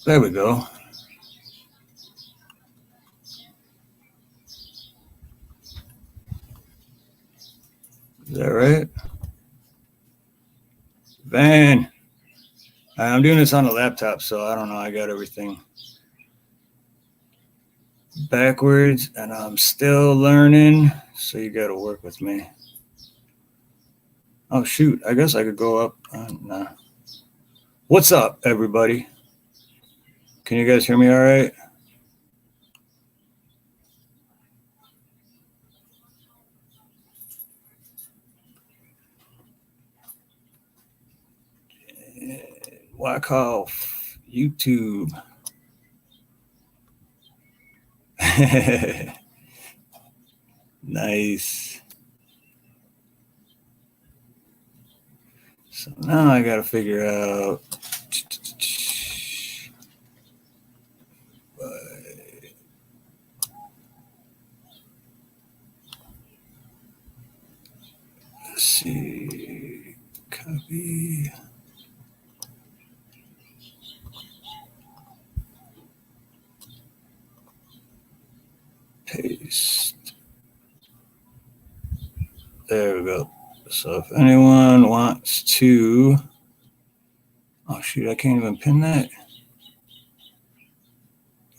There we go. Is that right? Van. I'm doing this on a laptop, so I don't know. I got everything backwards, and I'm still learning, so you got to work with me. Oh, shoot. I guess I could go up. Nah. What's up, everybody? Can you guys hear me all right? Wyckoff, YouTube. Nice. So now I got to figure out. Let's see. Copy. Paste. There we go. So if anyone wants to, oh shoot, I can't even pin that.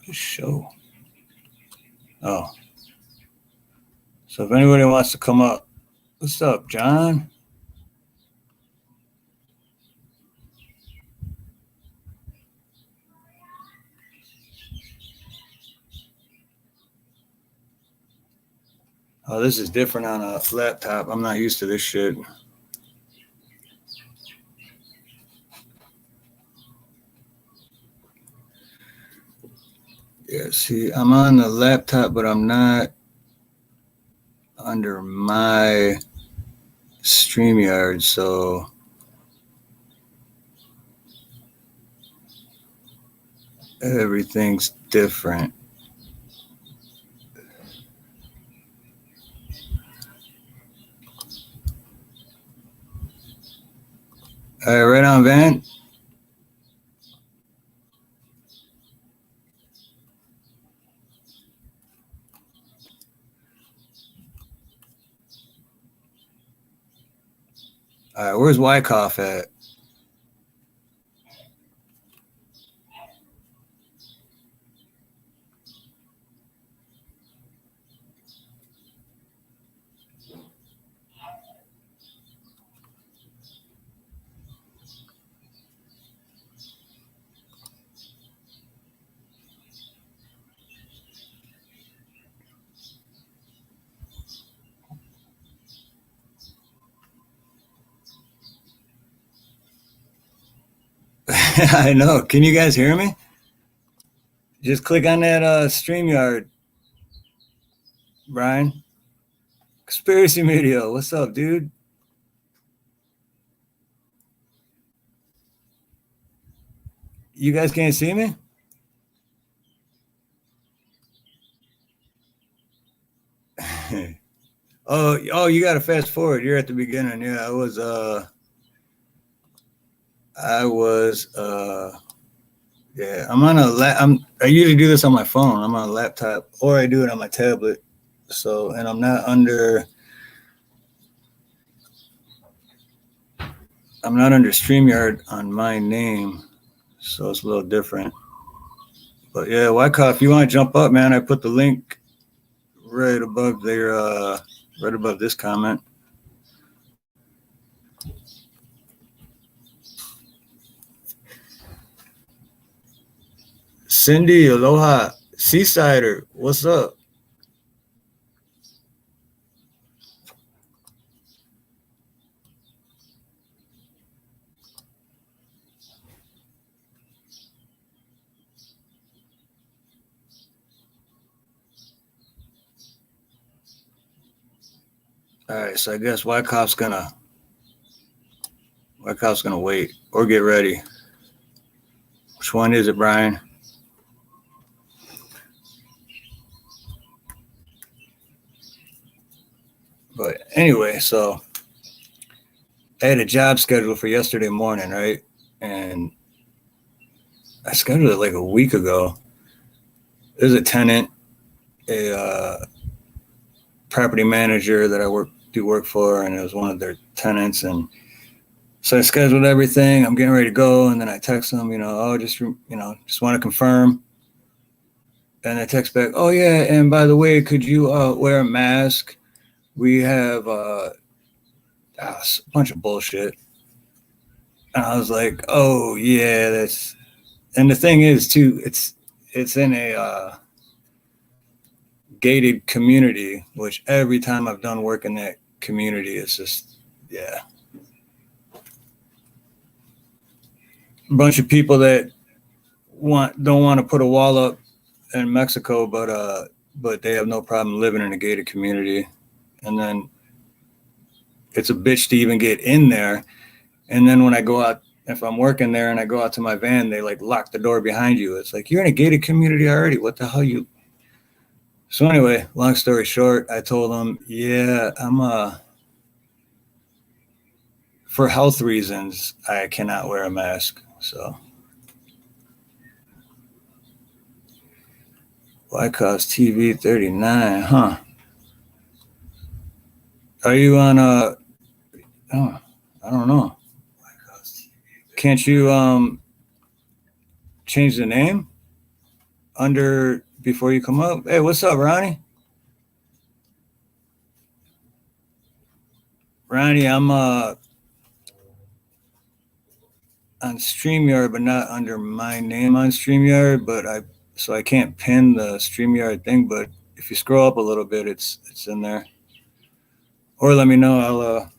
Just show. Oh. So if anybody wants to come up, what's up, John? Oh, this is different on a laptop. I'm not used to this shit. Yeah, see, I'm on the laptop, but I'm not under my StreamYard, so everything's different. All right, right on, Van. All right, where's Wyckoff at? I know. Can you guys hear me? Just click on that StreamYard, Brian. Conspiracy Media. What's up, dude? You guys can't see me? Oh, you got to fast forward. You're at the beginning. Yeah, yeah, I'm on I usually do this on my phone. I'm on a laptop, or I do it on my tablet. So, and I'm not under StreamYard on my name, so it's a little different. But yeah, Wyckoff, if you want to jump up, man, I put the link right above there, right above this comment. Cindy, aloha. Seasider, what's up? All right, so I guess Wyckoff's gonna wait or get ready. Which one is it, Brian? But anyway, so I had a job scheduled for yesterday morning, right? And I scheduled it like a week ago. There's a tenant, a property manager that I do work for, and it was one of their tenants. And so I scheduled everything. I'm getting ready to go, and then I text them, just want to confirm. And I text back, oh yeah, and by the way, could you wear a mask? We have a bunch of bullshit. And I was like, oh yeah, that's. And the thing is, too, it's in a gated community, which every time I've done work in that community, it's just, yeah. A bunch of people that don't want to put a wall up in Mexico, but they have no problem living in a gated community. And then it's a bitch to even get in there. And then when I go out, if I'm working there and I go out to my van, they like lock the door behind you. It's like, you're in a gated community already. What the hell you? So anyway, long story short, I told them, yeah, I'm for health reasons, I cannot wear a mask. So why cost TV 39, huh? Are you on oh, I don't know. Can't you change the name under before you come up? Hey, what's up, Ronnie? Ronnie, I'm on StreamYard, but not under my name on StreamYard, so I can't pin the StreamYard thing, but if you scroll up a little bit, it's in there. Or let me know,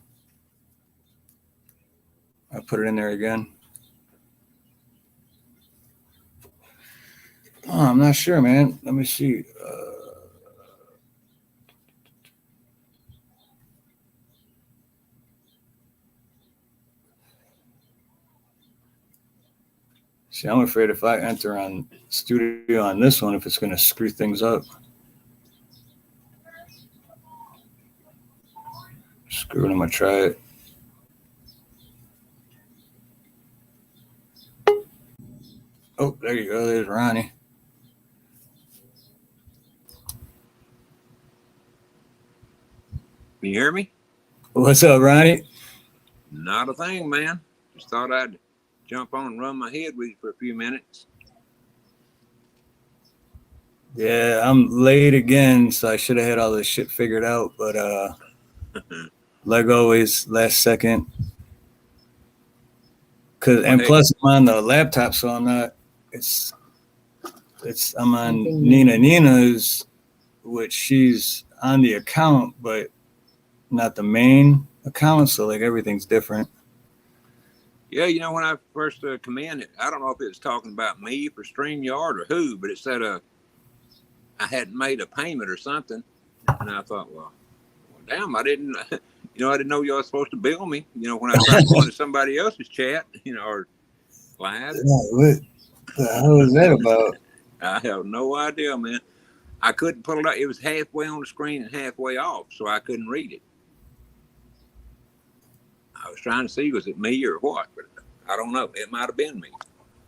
I'll put it in there again. Oh, I'm not sure, man. Let me see. See, I'm afraid if I enter on studio on this one, if it's going to screw things up. Screw it, I'm going to try it. Oh, there you go. There's Ronnie. Can you hear me? What's up, Ronnie? Not a thing, man. Just thought I'd jump on and run my head with you for a few minutes. Yeah, I'm late again, so I should have had all this shit figured out, but like always, last second. Plus I'm on the laptop, so I'm not. I'm on Nina's, which she's on the account, but not the main account, so like everything's different. Yeah, when I first come in, I don't know if it was talking about me for StreamYard or who, but it said I hadn't made a payment or something, and I thought, well damn, I didn't, I didn't know y'all were supposed to bill me, when I tried to go into somebody else's chat, or live. What the hell is that about? I have no idea, man. I couldn't pull it up. It was halfway on the screen and halfway off, so I couldn't read it. I was trying to see, was it me or what? But I don't know. It might have been me.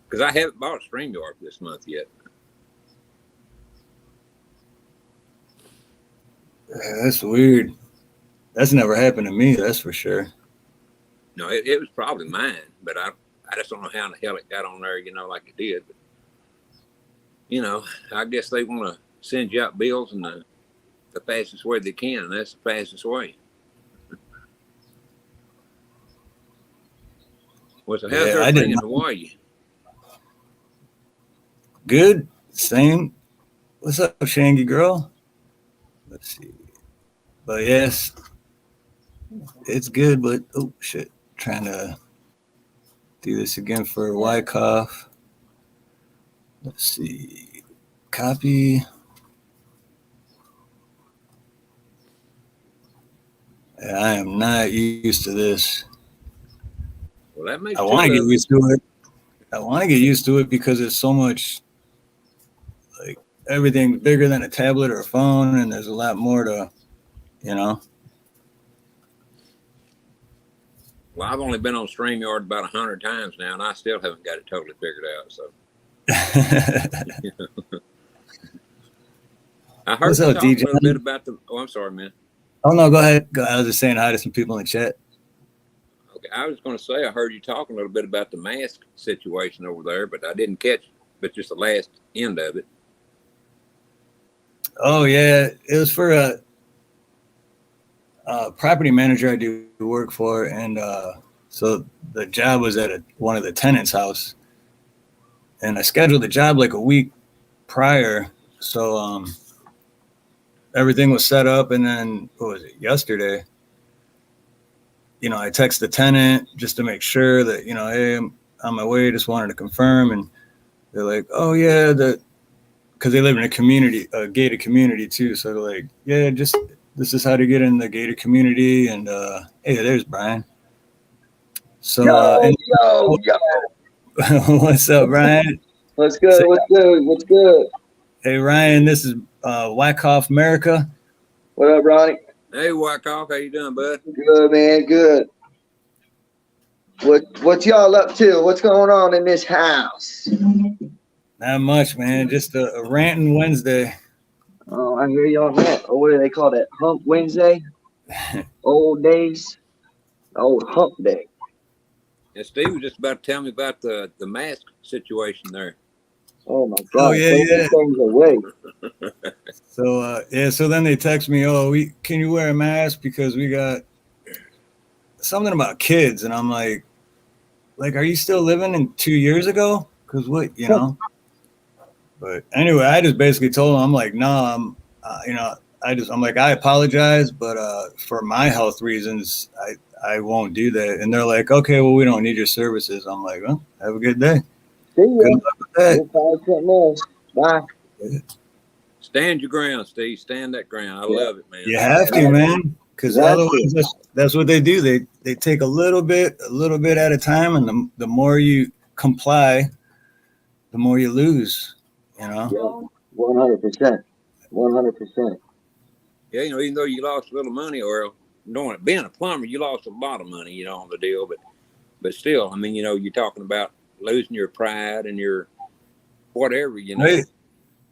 Because I haven't bought a StreamYard this month yet. That's weird. That's never happened to me, that's for sure. No, it was probably mine, but I just don't know how in the hell it got on there, like it did. But, I guess they want to send you out bills in the fastest way they can, and that's the fastest way. How's everything in Hawaii? Good. Same. What's up, Shangy girl? Let's see. But yes, it's good, but oh shit. Trying to do this again for Wyckoff. Let's see. Copy. I am not used to this. Well, that makes I want to get used to it. I want to get used to it because it's so much, like, everything bigger than a tablet or a phone, and there's a lot more to, Well, I've only been on StreamYard about 100 times now, and I still haven't got it totally figured out. So I heard What's you up, talking DJ? a little bit about the. Oh, I'm sorry, man. Oh no, go ahead. I was just saying hi to some people in the chat. Okay, I was going to say I heard you talking a little bit about the mask situation over there, but I didn't catch, but just the last end of it. Oh yeah, it was for a property manager I do work for, and so the job was at one of the tenants' house, and I scheduled the job like a week prior. So everything was set up, and then what was it, yesterday? I text the tenant just to make sure that hey, I'm on my way. Just wanted to confirm, and they're like, oh yeah, because they live in a gated community too. So they're like, yeah, just this is how to get in the gated community, and hey, there's Brian. So Yo. what's up, Brian? What's good? What's good? Hey, Ryan, this is Wyckoff America. What up, Ronnie? Hey, Wyckoff, how you doing, bud? Good, man. Good. What y'all up to? What's going on in this house? Not much, man. Just a ranting Wednesday. Oh, I hear y'all that. Or what do they call that? Hump Wednesday? Old days? Old hump day. And Steve was just about to tell me about the mask situation there. Oh my God! Oh yeah. Things away. So then they text me, oh, can you wear a mask because we got something about kids, and I'm like, are you still living in 2 years ago? Because what. But anyway, I just basically told them, I'm like, no, I'm like, I apologize, but for my health reasons, I won't do that. And they're like, okay, well, we don't need your services. I'm like, well, have a good day. See ya. Good luck with that. Bye. Stand your ground, Steve. Stand that ground. I love it, man. You have to, man, because otherwise that's what they do. They take a little bit at a time, and the more you comply, the more you lose. 100%. 100%. Yeah, even though you lost a little money, or being a plumber, you lost a lot of money, on the deal. But still, I mean, you're talking about losing your pride and your whatever, Right.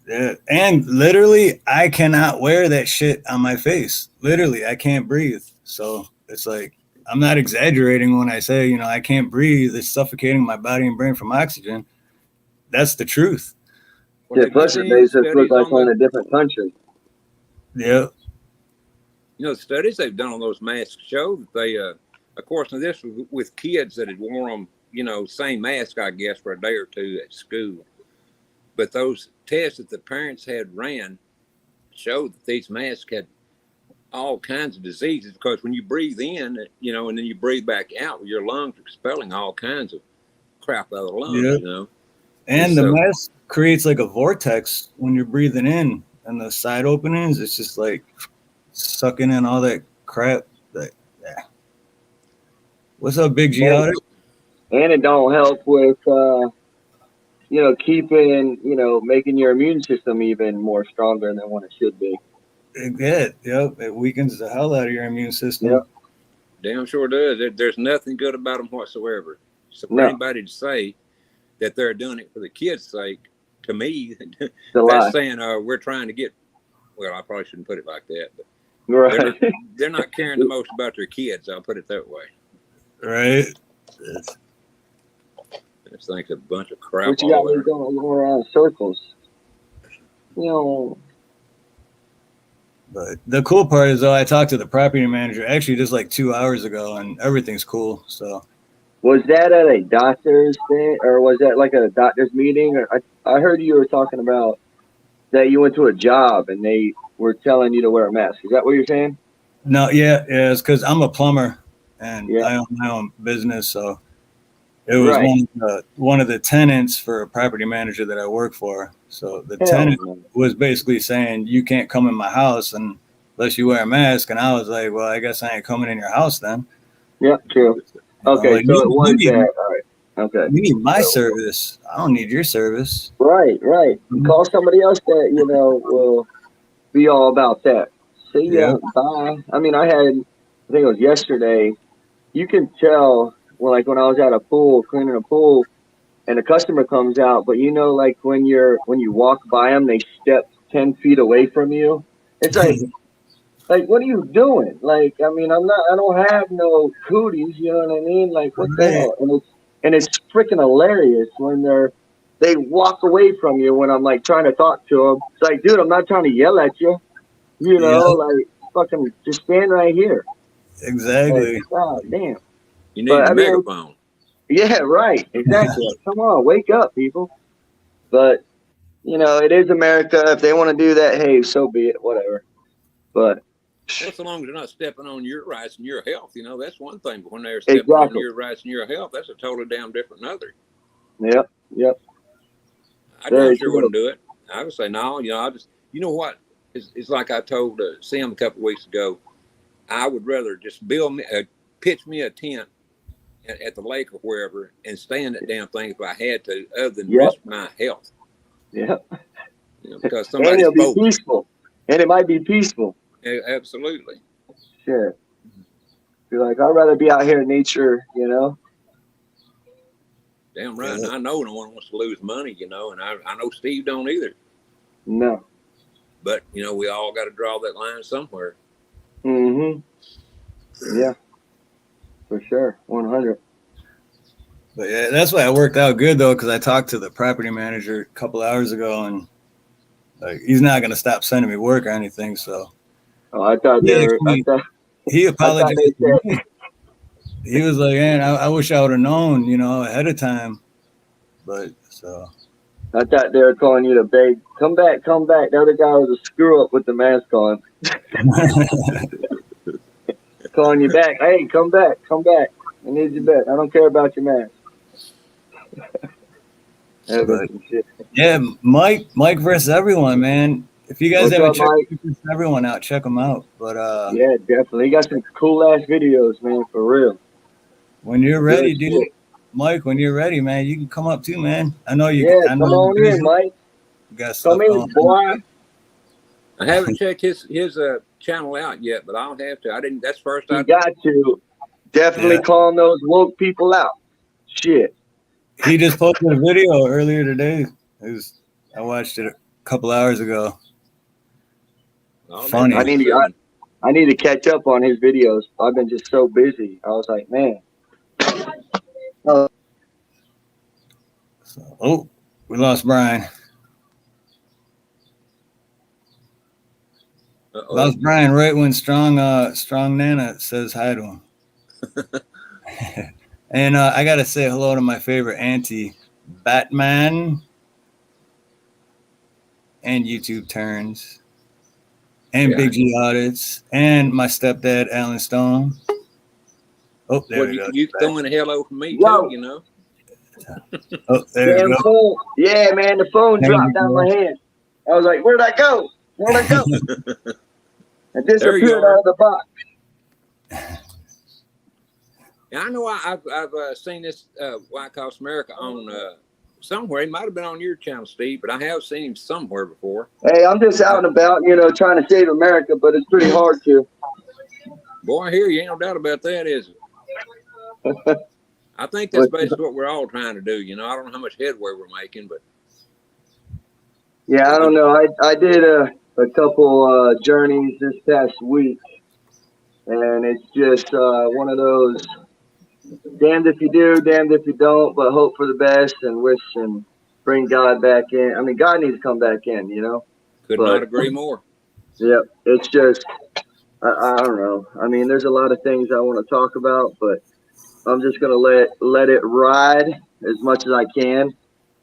Yeah. And literally, I cannot wear that shit on my face. Literally, I can't breathe. So it's like, I'm not exaggerating when I say, I can't breathe. It's suffocating my body and brain from oxygen. That's the truth. Yeah, plus it makes us look like we're in a different country. Yeah. The studies they've done on those masks show that they, of course, now this was with kids that had worn them, same mask, I guess, for a day or two at school. But those tests that the parents had ran showed that these masks had all kinds of diseases, because when you breathe in, and then you breathe back out, your lungs are expelling all kinds of crap out of the lungs, And the mask creates like a vortex when you're breathing in, and the side openings, it's just like sucking in all that crap. What's up, Big G? And it don't help with keeping, making your immune system even more stronger than what it should be. It weakens the hell out of your immune system. Yep. Damn sure does. There's nothing good about them whatsoever. So for anybody to say that they're doing it for the kids' sake, to me, that's saying we're trying to get. Well, I probably shouldn't put it like that, but right. They're not caring the most about their kids. I'll put it that way. Right. This thing's a bunch of crap. What you got me going around circles? But the cool part is, though, I talked to the property manager actually just like 2 hours ago, and everything's cool. So, was that at a doctor's thing, or was that like at a doctor's meeting? Or I heard you were talking about that you went to a job and they were telling you to wear a mask. Is that what you're saying? No, it's because I'm a plumber and I own my own business. So it was one of the tenants for a property manager that I work for. So the tenant was basically saying, you can't come in my house unless you wear a mask. And I was like, well, I guess I ain't coming in your house then. Yeah, true. Okay, like, so it was that. All right. Okay. You need my service. I don't need your service. Right. Mm-hmm. Call somebody else that, will be all about that. See ya. Bye. I mean, I think it was yesterday. You can tell when I was at a pool, cleaning a pool, and a customer comes out, but you know, like when you walk by them, they step 10 feet away from you. It's like, what are you doing? Like, I mean, I don't have no cooties, you know what I mean? Like, what the Right. hell? And it's freaking hilarious when they walk away from you when I'm like trying to talk to them. It's like, dude, I'm not trying to yell at you, you Yeah, know, like fucking just stand right here. Like, exactly. God damn. You need But a I mean, megaphone. yeah, right, exactly. Like, come on, wake up, people. But you know, it is America. If they want to do that, hey, so be it. Whatever. But Well, so long as they're not stepping on your rights and your health, that's one thing. But when they're stepping on exactly. your rights and your health, that's a totally damn different other. Yep. Yep. I damn Very sure true. wouldn't do it. I would say no. I just, you know what? It's like I told Sam a couple of weeks ago. I would rather just pitch me a tent at the lake or wherever and stay in that damn thing if I had to, other than Yep. risk my health. Yep. Because And somebody's it'll be supposed to. peaceful. And it might be peaceful. Absolutely. Shit. You're like, I'd rather be out here in nature, you know? Damn right. Yeah. And I know no one wants to lose money, and I know Steve don't either. No. But, we all got to draw that line somewhere. Mm-hmm. Yeah. For sure. 100. But yeah, that's why it worked out good though, because I talked to the property manager a couple hours ago, and like he's not gonna stop sending me work or anything. So Oh, I thought he actually he I thought apologized they to said, me. He was like, "Man, I wish I would have known, ahead of time." But so I thought they were calling you to beg. Come back, come back. The other guy was a screw up with the mask on. Calling you back. Hey, come back, come back. I need you back. I don't care about your mask. That was but some shit. yeah, Mike versus everyone, man. If you guys What's haven't up, checked Mike? Mike versus everyone out, check them out. But Yeah, definitely. You got some cool ass videos, man, for real. when you're Good ready, dude, shit. Mike, when you're ready, man, you can come up too, man. I know Yeah, I know come you're on in, busy. Mike. You got Come stuff in, going on. boy. I haven't checked his channel out yet, but I'll have to. I didn't. That's first You I do. got to definitely Yeah. calling those woke people out. Shit. He just posted a video earlier today. I watched it a couple hours ago. Oh, that's Funny. I pretty need to soon. I need to catch up on his videos. I've been just so busy. I was like, man. So, we lost Brian. Uh-oh. Lost Brian right when Strong Nana says hi to him. And I gotta say hello to my favorite auntie, Batman, and YouTube Turns, and Yeah. Big G Audits, and my stepdad, Alan Stone. Oh, there Well, we go. you throwing a hello from me Yo. too, Oh, there we Damn go. phone. Yeah, man, the phone There dropped we out of go. my hand. I was like, where'd I go? Where'd I go? I There you disappeared are. out of the box. Yeah, I know. I've seen this White Cost America on somewhere. He might have been on your channel, Steve, but I have seen him somewhere before. Hey, I'm just out and about, trying to save America, but it's pretty hard to. Boy, I hear you. Ain't no doubt about that, is it? I think that's basically what we're all trying to do. I don't know how much headway we're making, but Yeah, I don't know. I did a couple journeys this past week, and it's just one of those damned if you do, damned if you don't, but hope for the best and wish and bring God back in. I mean, God needs to come back in, could But not agree more. yeah, it's just I don't know. I mean, there's a lot of things I want to talk about, but I'm just gonna let it ride as much as I can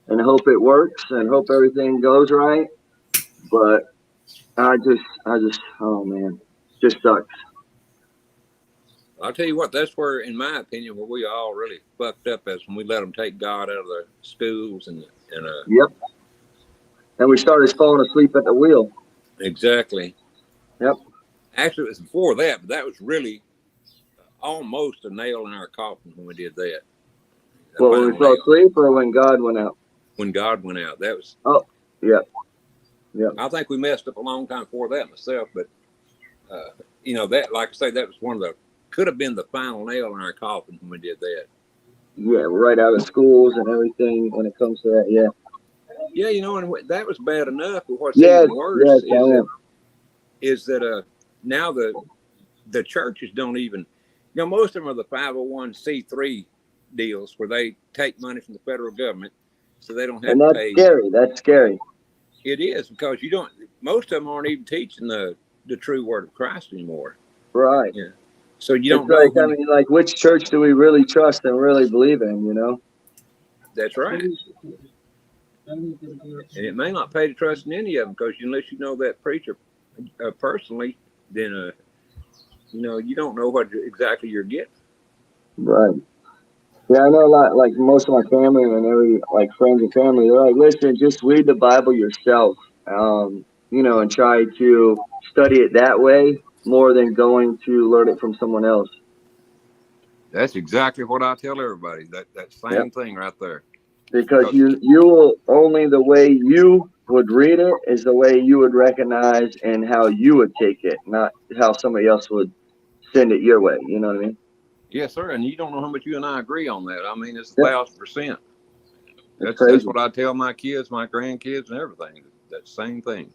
and hope it works and hope everything goes right. But I just, oh man, just sucks. I'll tell you what, that's where, in my opinion, where we all really fucked up is when we let them take God out of the schools and Yep. And we started falling asleep at the wheel. exactly. Yep. Actually, it was before that, but that was really almost a nail in our coffin when we did that. Well, when we fell asleep or when God went out? When God went out, that was. Oh, yeah. Yeah. I think we messed up a long time before that myself, but that, like I say, that was could have been the final nail in our coffin when we did that. Yeah, right out of schools and everything when it comes to that. Yeah. Yeah, you know, and that was bad enough. But what's Yes, even yes, worse I am. is that now the churches don't even, you know, most of them are the 501c3 deals where they take money from the federal government, so they don't have And to that's pay. scary. That's scary. It is, because you don't. Most of them aren't even teaching the true word of Christ anymore. Right. Yeah. So you It's don't know like, I when. mean, like, which church do we really trust and really believe in, you know? That's right. And it may not pay to trust in any of them, because unless you know that preacher personally, then you know, you don't know what exactly you're getting. Right. Yeah, I know a lot, like most of my family and like friends and family, they're like, listen, just read the Bible yourself, you know, and try to study it that way more than going to learn it from someone else. That's exactly what I tell everybody. That Yep. same thing right there. Because you will only, the way you would read it is the way you would recognize and how you would take it, not how somebody else would send it your way. You know what I mean? Yes, sir. And you don't know how much you and I agree on that. I mean, it's Yep. 1,000%. It's That's crazy. what I tell my kids, my grandkids, and everything. That same thing.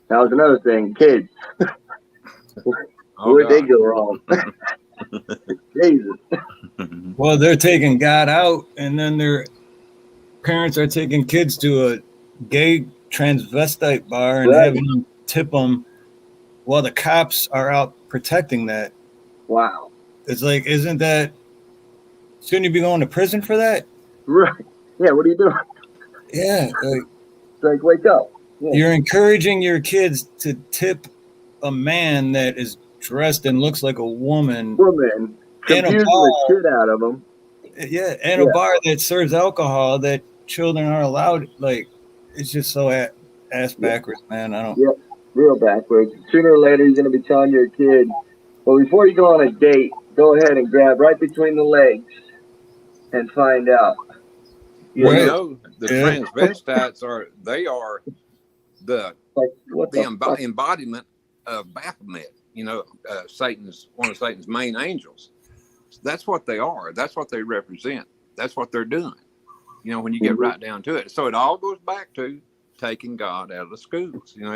That was another thing, kids. Oh, Where'd they God. go wrong? Jesus. Well, they're taking God out, and then their parents are taking kids to a gay transvestite bar and Right. having them tip them while the cops are out protecting that. Wow. It's like, isn't that, shouldn't you be going to prison for that? Right. Yeah, what are you doing? Yeah. Like, It's like, wake up. Yeah. you're encouraging your kids to tip a man that is dressed and looks like a woman Woman, in a confusing the bar. shit out of them. Yeah, in a Yeah. bar that serves alcohol that children are allowed. Like, it's just so ass backwards, man. I don't. Yeah. Real backwards. Sooner or later, you're going to be telling your kid, well, before you go on a date, go ahead and grab right between the legs and find out. Well, Right. you know, the Yeah. transvestites are the Like, what the fuck? embodiment of Baphomet. You know, one of Satan's main angels. That's what they are. That's what they represent. That's what they're doing. You know, when you get right down to it. So it all goes back to taking God out of the schools. You know,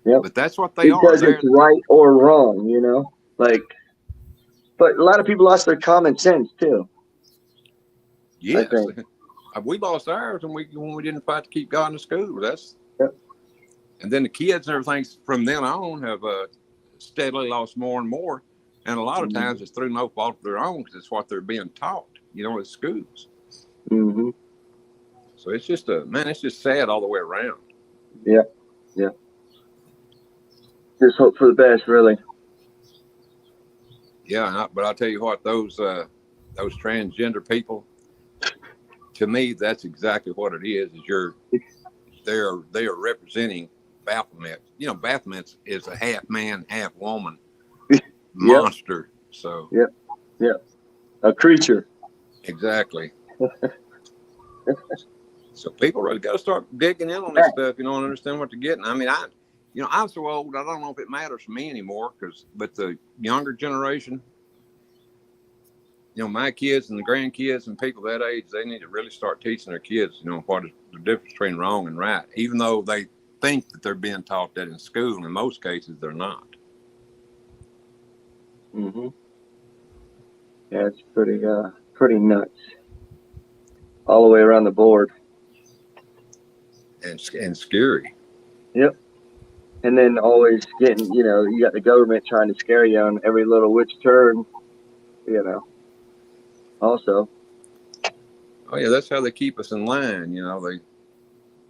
Yep. But that's what they are. Because it's right or wrong, you know? Like, but a lot of people lost their common sense too. Yes. We lost ours when we didn't fight to keep God in the school. And then the kids and everything from then on have steadily lost more and more. And a lot of times it's through no fault of their own, because it's what they're being taught, you know, at schools. Mm-hmm. So it's just it's just sad all the way around. Yeah. Yeah. Just hope for the best, really. Yeah, but I'll tell you what, those transgender people, to me, that's exactly what it is. They are representing Baphomet. You know, Baphomet is a half man, half woman monster. So yeah, a creature. Exactly. So people really got to start digging in on this stuff. You know, and understand what they're getting. I mean, I'm so old, I don't know if it matters to me anymore. But the younger generation, you know, my kids and the grandkids and people that age, they need to really start teaching their kids, you know, what is the difference between wrong and right, even though they think that they're being taught that in school. In most cases, they're not. Mm-hmm. Yeah, it's pretty nuts all the way around the board. And scary. Yep. And then always getting, you know, you got the government trying to scare you on every little which turn, you know. Also. Oh yeah, that's how they keep us in line. You know, they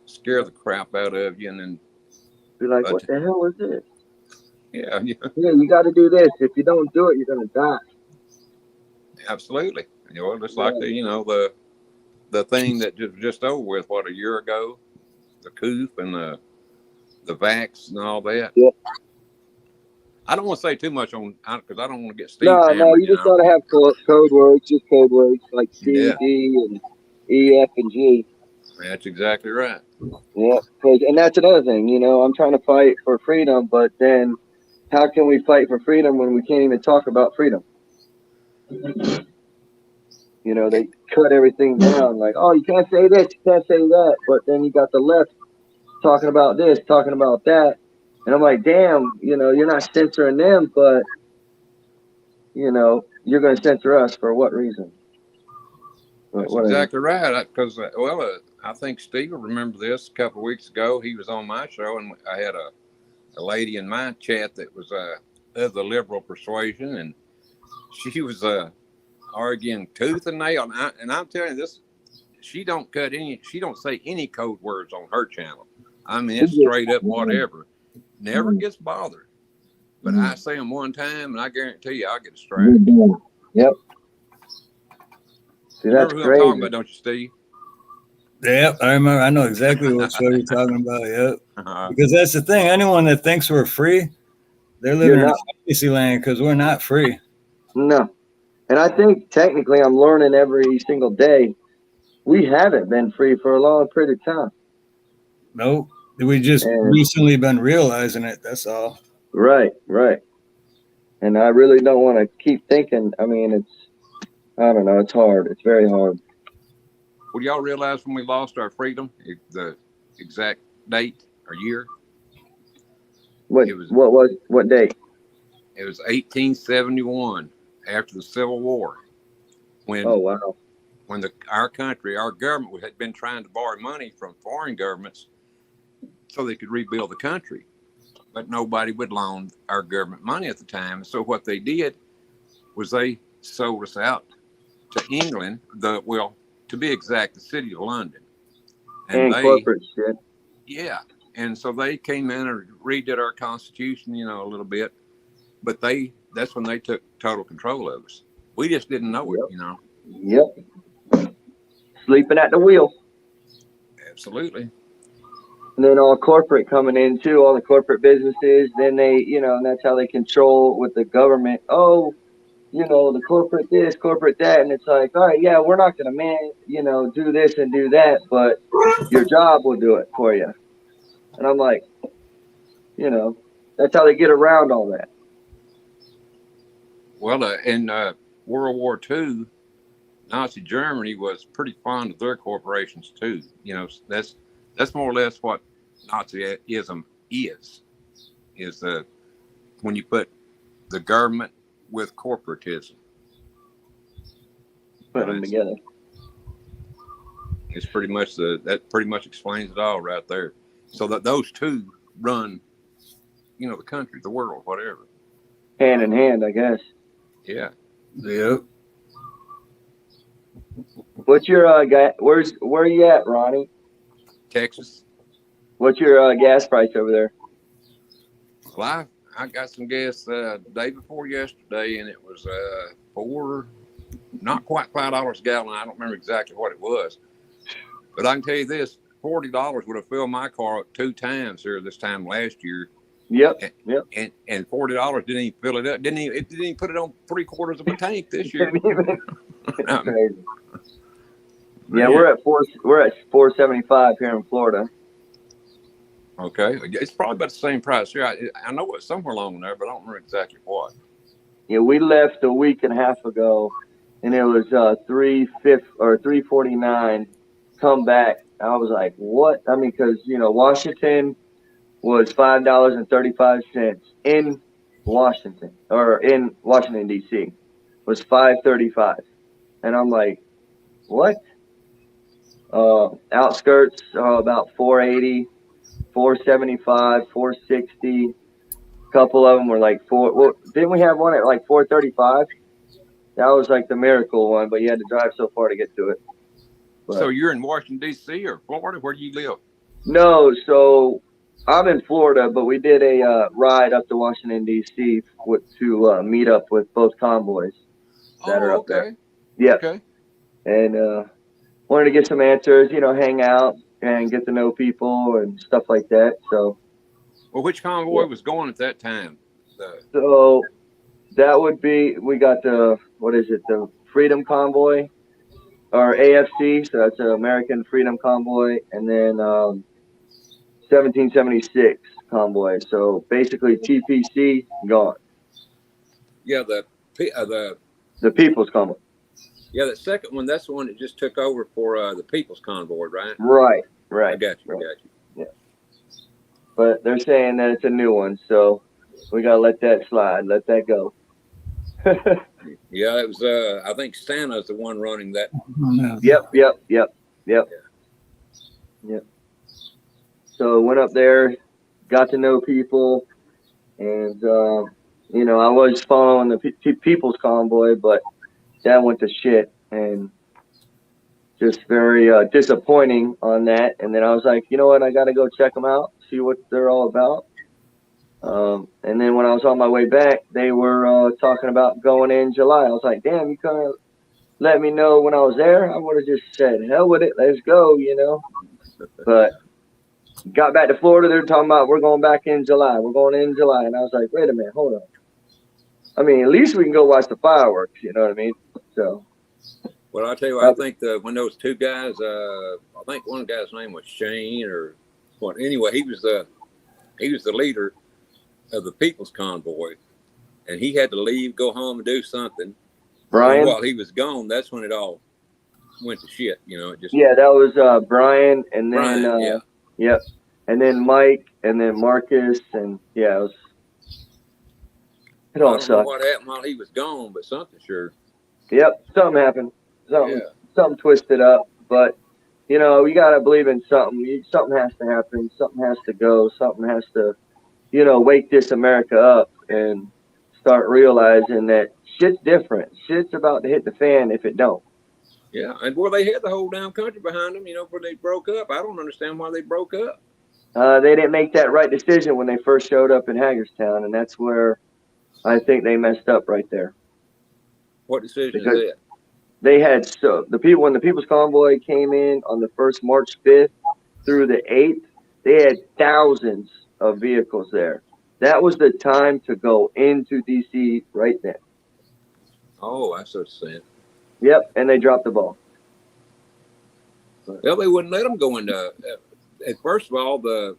scare the crap out of you, and then be like, what the hell is this? Yeah, you got to do this. If you don't do it, you're gonna die. Absolutely. You know, just like the thing that just over with a year ago, the COOF and the vax and all that. Yeah. I don't want to say too much on, because I don't want to get Steve. No, you just gotta have code words, just code words like C, D, and E, F, and G. That's exactly right. Yeah, and that's another thing. You know, I'm trying to fight for freedom, but then how can we fight for freedom when we can't even talk about freedom? You know, they cut everything down. Like, oh, you can't say this, you can't say that. But then you got the left talking about this, talking about that. And I'm like, damn, you know, you're not censoring them, but, you know, you're going to censor us for what reason? That's exactly right. Because, I think Steve will remember this. A couple of weeks ago, he was on my show, and I had a lady in my chat that was of the liberal persuasion, and she was arguing tooth and nail. And I'm telling you this, she don't say any code words on her channel. I mean, it's straight up whatever. Never gets bothered. But I say them one time, and I guarantee you, I'll get a strike. Yep. See, that's remember who crazy. I'm talking about, don't you, Steve? Yep, I remember. I know exactly what show you're talking about. Yep. Because that's the thing. Anyone that thinks we're free, they're living in a fantasy land because we're not free. No. And I think technically I'm learning every single day. We haven't been free for a long period of time. Nope. We just recently been realizing it. That's all. Right, right. And I really don't want to keep thinking. I mean, I don't know. It's hard. It's very hard. Well, y'all realize when we lost our freedom, the exact date or year? What date? It was 1871, after the Civil War. When, oh, wow. When our government had been trying to borrow money from foreign governments so they could rebuild the country. But nobody would loan our government money at the time. So what they did was they sold us out to England, to be exact, the city of London. And corporate shit. Yeah. And so they came in and redid our Constitution, a little bit. But that's when they took total control of us. We just didn't know it, Yep. Sleeping at the wheel. Absolutely. And then all corporate coming in too, all the corporate businesses. Then they, and that's how they control with the government. Oh, the corporate this, corporate that. And it's like, all right, yeah, we're not going to, do this and do that, but your job will do it for you. And I'm like, that's how they get around all that. Well, in World War II, Nazi Germany was pretty fond of their corporations too. That's more or less what Nazism is when you put the government with corporatism. Put them together. It's pretty much that pretty much explains it all right there. So that those two run, the country, the world, whatever. Hand in hand, I guess. Yeah. Yep. What's your where are you at, Ronnie? Texas. What's your gas price over there? Well, I got some gas the day before yesterday, and it was not quite $5 a gallon. I don't remember exactly what it was, but I can tell you this: $40 would have filled my car up 2 times here this time last year. Yep. And $40 didn't even fill it up. It didn't even put it on 3/4 of a tank this year. That's crazy. Yeah, we're at 475 here in Florida. Okay, it's probably about the same price here. I know it's somewhere along there, but I don't remember exactly what. Yeah, we left a week and a half ago, and it was $349. Come back, I was like, what? I mean, because Washington was $5.35 in Washington, or in Washington D.C. was $5.35, and I'm like, what? Outskirts about $4.80, $4.75, $4.60. A couple of them were like $4. Well, didn't we have one at like $4.35? That was like the miracle one, but you had to drive so far to get to it. But, so you're in Washington D.C. or Florida? Where do you live? No, so I'm in Florida, but we did a ride up to Washington D.C. to meet up with both convoys that are up there. Yeah. Okay. And wanted to get some answers, hang out and get to know people and stuff like that. So, well, which convoy was going at that time? So that would be, we got the Freedom Convoy, or AFC. So that's an American Freedom Convoy, and then 1776 Convoy. So basically TPC gone. Yeah, the People's Convoy. Yeah, that second one, that's the one that just took over for the People's Convoy, right? Right. I got you. Right. Got you. Yeah. But they're saying that it's a new one, so we gotta let that slide. Let that go. Yeah, it was. I think Santa's the one running that. Yep. So went up there, got to know people, and I was following the People's Convoy, but that went to shit, and just very disappointing on that. And then I was like, you know what, I got to go check them out, see what they're all about. And then when I was on my way back, they were talking about going in July. I was like, damn, you couldn't let me know when I was there. I would have just said, hell with it, let's go. But got back to Florida, they're talking about we're going back in July. We're going in July. And I was like, wait a minute, hold on. I mean, at least we can go watch the fireworks, you know what I mean? So. Well, I'll tell you what, I think when those two guys, I think one guy's name was Shane or what. Anyway, he was the leader of the People's Convoy, and he had to leave, go home, and do something. Brian. And while he was gone, that's when it all went to shit. It just that was Brian, and then Brian, yep, and then Mike, and then Marcus, and it was. It all I don't know sucked. what happened while he was gone, but something sure. Yep, something happened. Something twisted up, but you gotta believe in something. Something has to happen. Something has to go. Something has to, wake this America up and start realizing that shit's different. Shit's about to hit the fan if it don't. Yeah, and they had the whole damn country behind them, before they broke up. I don't understand why they broke up. They didn't make that right decision when they first showed up in Hagerstown, and that's where I think they messed up right there. What decision is that? They had when the People's Convoy came in on the first March 5th through the 8th, they had thousands of vehicles there. That was the time to go into DC right then. Oh, that's what you're saying. Yep, and they dropped the ball. Well, they wouldn't let them go into. First of all, the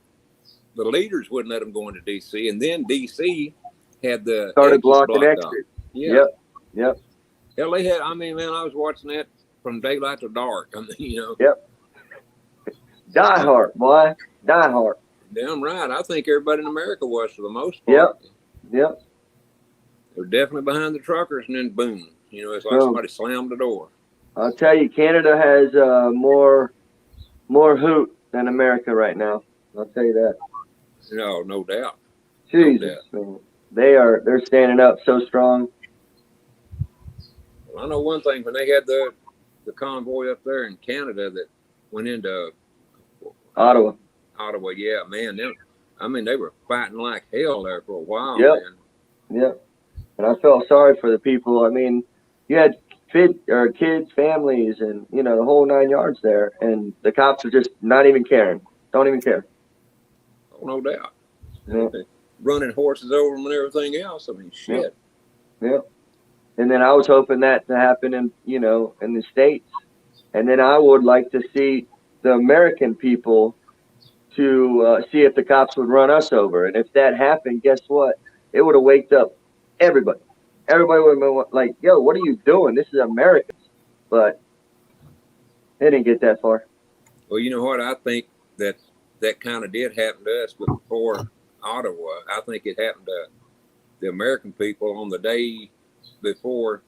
leaders wouldn't let them go into DC, and then DC had the started blocking exits. Yeah. Yep. Hell, they had. I mean, man, I was watching that from daylight to dark. I mean, Yep. Die hard, boy. Die hard. Damn right. I think everybody in America was for the most part. Yep. They're definitely behind the truckers, and then boom. It's like somebody slammed the door. I'll tell you, Canada has more hoot than America right now. I'll tell you that. No doubt. Jesus, man. They're standing up so strong. Well, I know one thing, when they had the convoy up there in Canada that went into Ottawa, yeah, man. They were fighting like hell there for a while, yep. man. Yep. And I felt sorry for the people. I mean, you had kids, families, and the whole 9 yards there, and the cops are just not even caring. Don't even care. Oh, no doubt. Yeah. Running horses over them and everything else. I mean, shit. Yep. And then I was hoping that to happen in the States, and then I would like to see the American people to see if the cops would run us over, and if that happened, guess what? It would have waked up everybody. Everybody would have been like, yo, what are you doing? This is America. But they didn't get that far. Well, you know what? I think that kind of did happen to us, but before Ottawa, I think it happened to the American people on the day before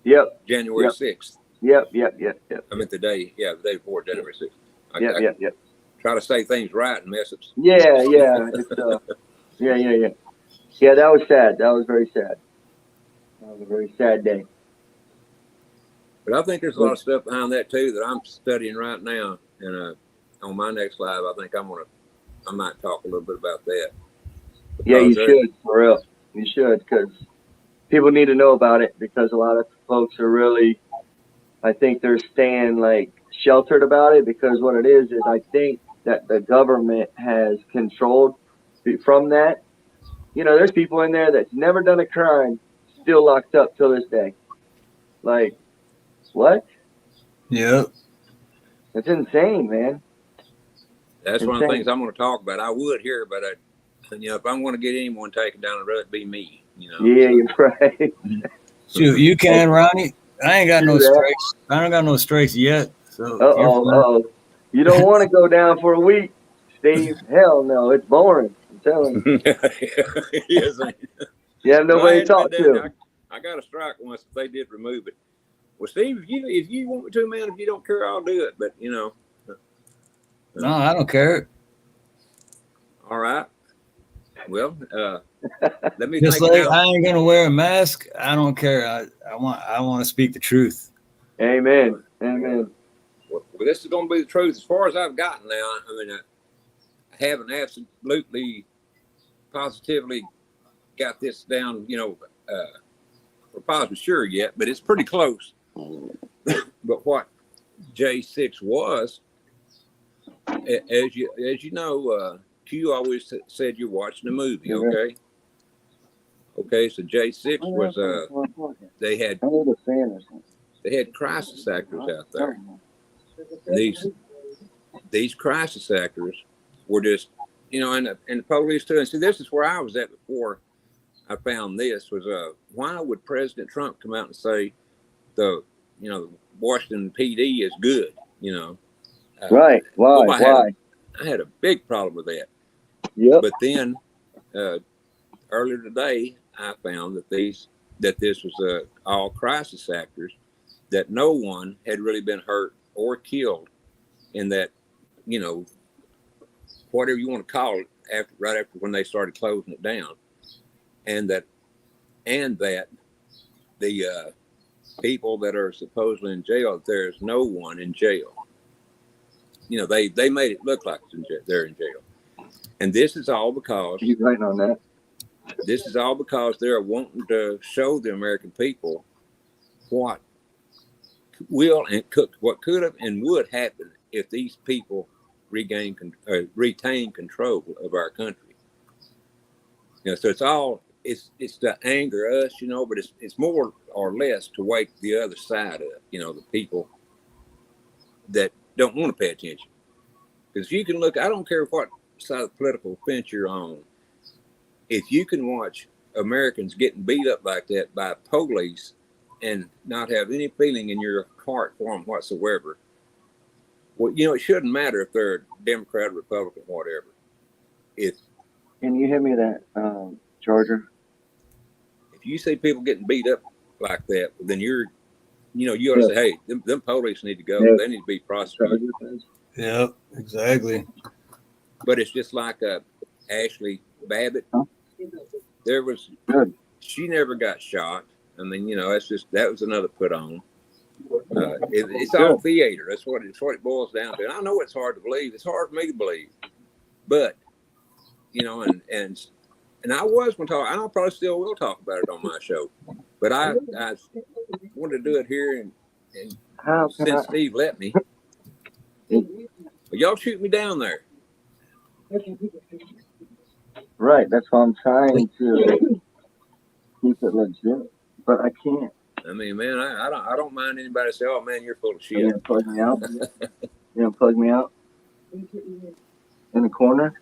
January 6th. Yep. I meant the day before January 6th. Yep. Try to say things right and mess up. Yeah. Yeah, that was sad. That was very sad. That was a very sad day. But I think there's a lot of stuff behind that too that I'm studying right now, and on my next live, I think I might talk a little bit about that. Yeah, you should, for real. You should, because people need to know about it, because a lot of folks are really, I think they're staying like sheltered about it, because what it is I think that the government has controlled from that. There's people in there that's never done a crime, still locked up till this day. Like, what? Yep. It's insane, man. That's one of the things I'm going to talk about. I would here, but if I'm going to get anyone taken down, I'd rather it be me. Yeah, you're right. Shoot, you can, Ronnie. I ain't got no Do that. strikes. I don't got no strikes yet. So you're fine. Uh-oh. You don't want to go down for a week, Steve. Hell no, it's boring. I'm telling you. Yes, You have no, I nobody to hadn't talk been down. to. I got a strike once if they did remove it. Well, Steve, if you want me to, man, if you don't care, I'll do it. But you know, No, I don't care. all right. Well, let me Just think like now. I ain't gonna wear a mask. I don't care. I want to speak the truth. Amen. Amen. Well, this is going to be the truth as far as I've gotten now. I mean, I haven't absolutely, positively got this down, for positive sure yet, but it's pretty close. But what J6 was, as you know, Q always said you're watching a movie, okay? Okay, so J6 was they had crisis actors out there. And these crisis actors were just, and the police too. And see, this is where I was at before I found this was why would President Trump come out and say the Washington PD is good? Right. Why? I had a big problem with that. Yep. But then earlier today, I found that this was all crisis actors, that no one had really been hurt or killed in that, whatever you want to call it, right after when they started closing it down, and that the people that are supposedly in jail, there's no one in jail. They made it look like they're in jail, and this is all because He's writing on that. This is all because they're wanting to show the American people what could have and would happen if these people retain control of our country. So it's to anger us, but it's more or less to wake the other side up, the people that don't want to pay attention. Because you can look, I don't care what side of the political fence you're on, if you can watch Americans getting beat up like that by police and not have any feeling in your heart for them whatsoever, well, it shouldn't matter if they're Democrat, Republican, whatever. Can you hit me that charger? If you see people getting beat up like that, then you ought to say, hey, them police need to go. Yeah. They need to be prosecuted. Yep, exactly. But it's just like Ashley Babbitt. Huh? She never got shot. I mean, that was another put on. It's all theater. That's what it boils down to. And I know it's hard to believe. It's hard for me to believe. But, and I was going to talk, and I probably still will talk about it on my show. But I wanted to do it here, and since Steve let me, well, y'all shoot me down there. Right, that's why I'm trying to keep it legit, but I can't. I mean, man, I don't mind anybody say, "Oh man, you're full of shit." You gonna plug me out? You gonna plug me out in the corner?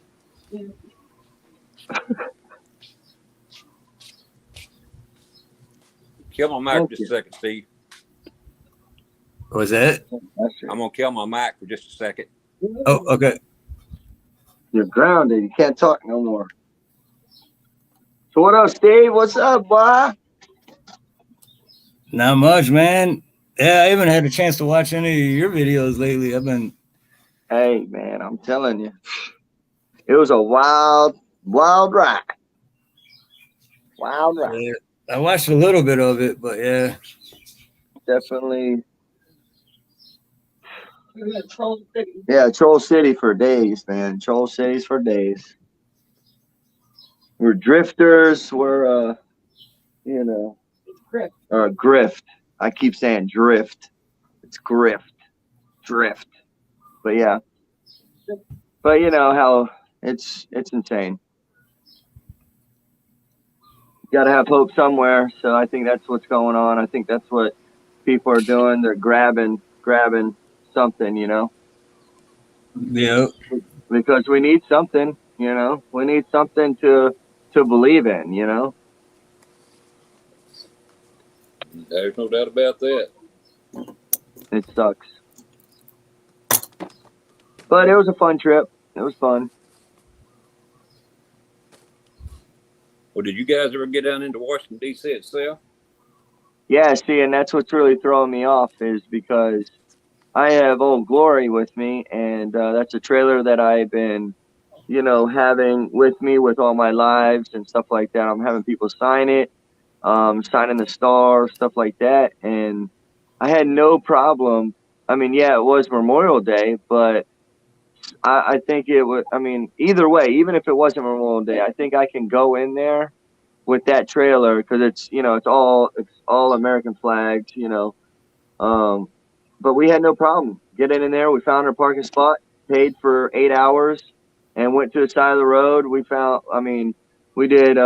Kill my mic for just a second, Steve. What was that? I'm gonna kill my mic for just a second. Oh, okay. You're grounded. You can't talk no more. So what up, Steve? What's up, boy? Not much, man. Yeah, I haven't had a chance to watch any of your videos lately. Hey, man, I'm telling you, it was a wild ride. Wild ride. Yeah, I watched a little bit of it, but yeah. Definitely. Yeah, Troll City for days, man. Troll Cities for days. We're drifters. We're, grift. I keep saying drift. It's grift. Drift. But yeah. But you know how it's insane. You gotta have hope somewhere. So I think that's what's going on. I think that's what people are doing. They're grabbing something, Yeah. Because we need something, We need something to believe in, There's no doubt about that. It sucks. But it was a fun trip. It was fun. Well, did you guys ever get down into Washington, D.C. itself? Yeah, see, and that's what's really throwing me off is because I have Old Glory with me, and that's a trailer that I've been, having with me with all my lives and stuff like that. I'm having people sign it, signing the star, stuff like that, and I had no problem. I mean, yeah, it was Memorial Day, but I think it would. I mean, either way, even if it wasn't Memorial Day, I think I can go in there with that trailer because it's all American flags, but we had no problem getting in there. We found our parking spot, paid for 8 hours, and went to the side of the road. We did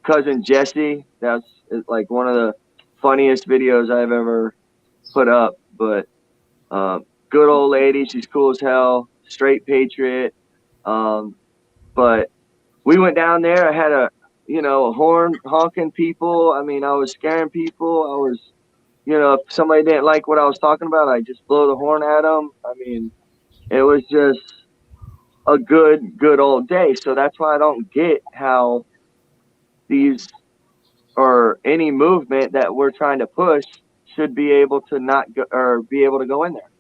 Cousin Jesse. That's like one of the funniest videos I've ever put up. But good old lady, she's cool as hell, straight patriot. But we went down there. I had a horn honking people. I mean, I was scaring people. I was, if somebody didn't like what I was talking about, I just blow the horn at them. I mean, it was just a good old day. So that's why I don't get how these or any movement that we're trying to push should be able to not go or be able to go in there.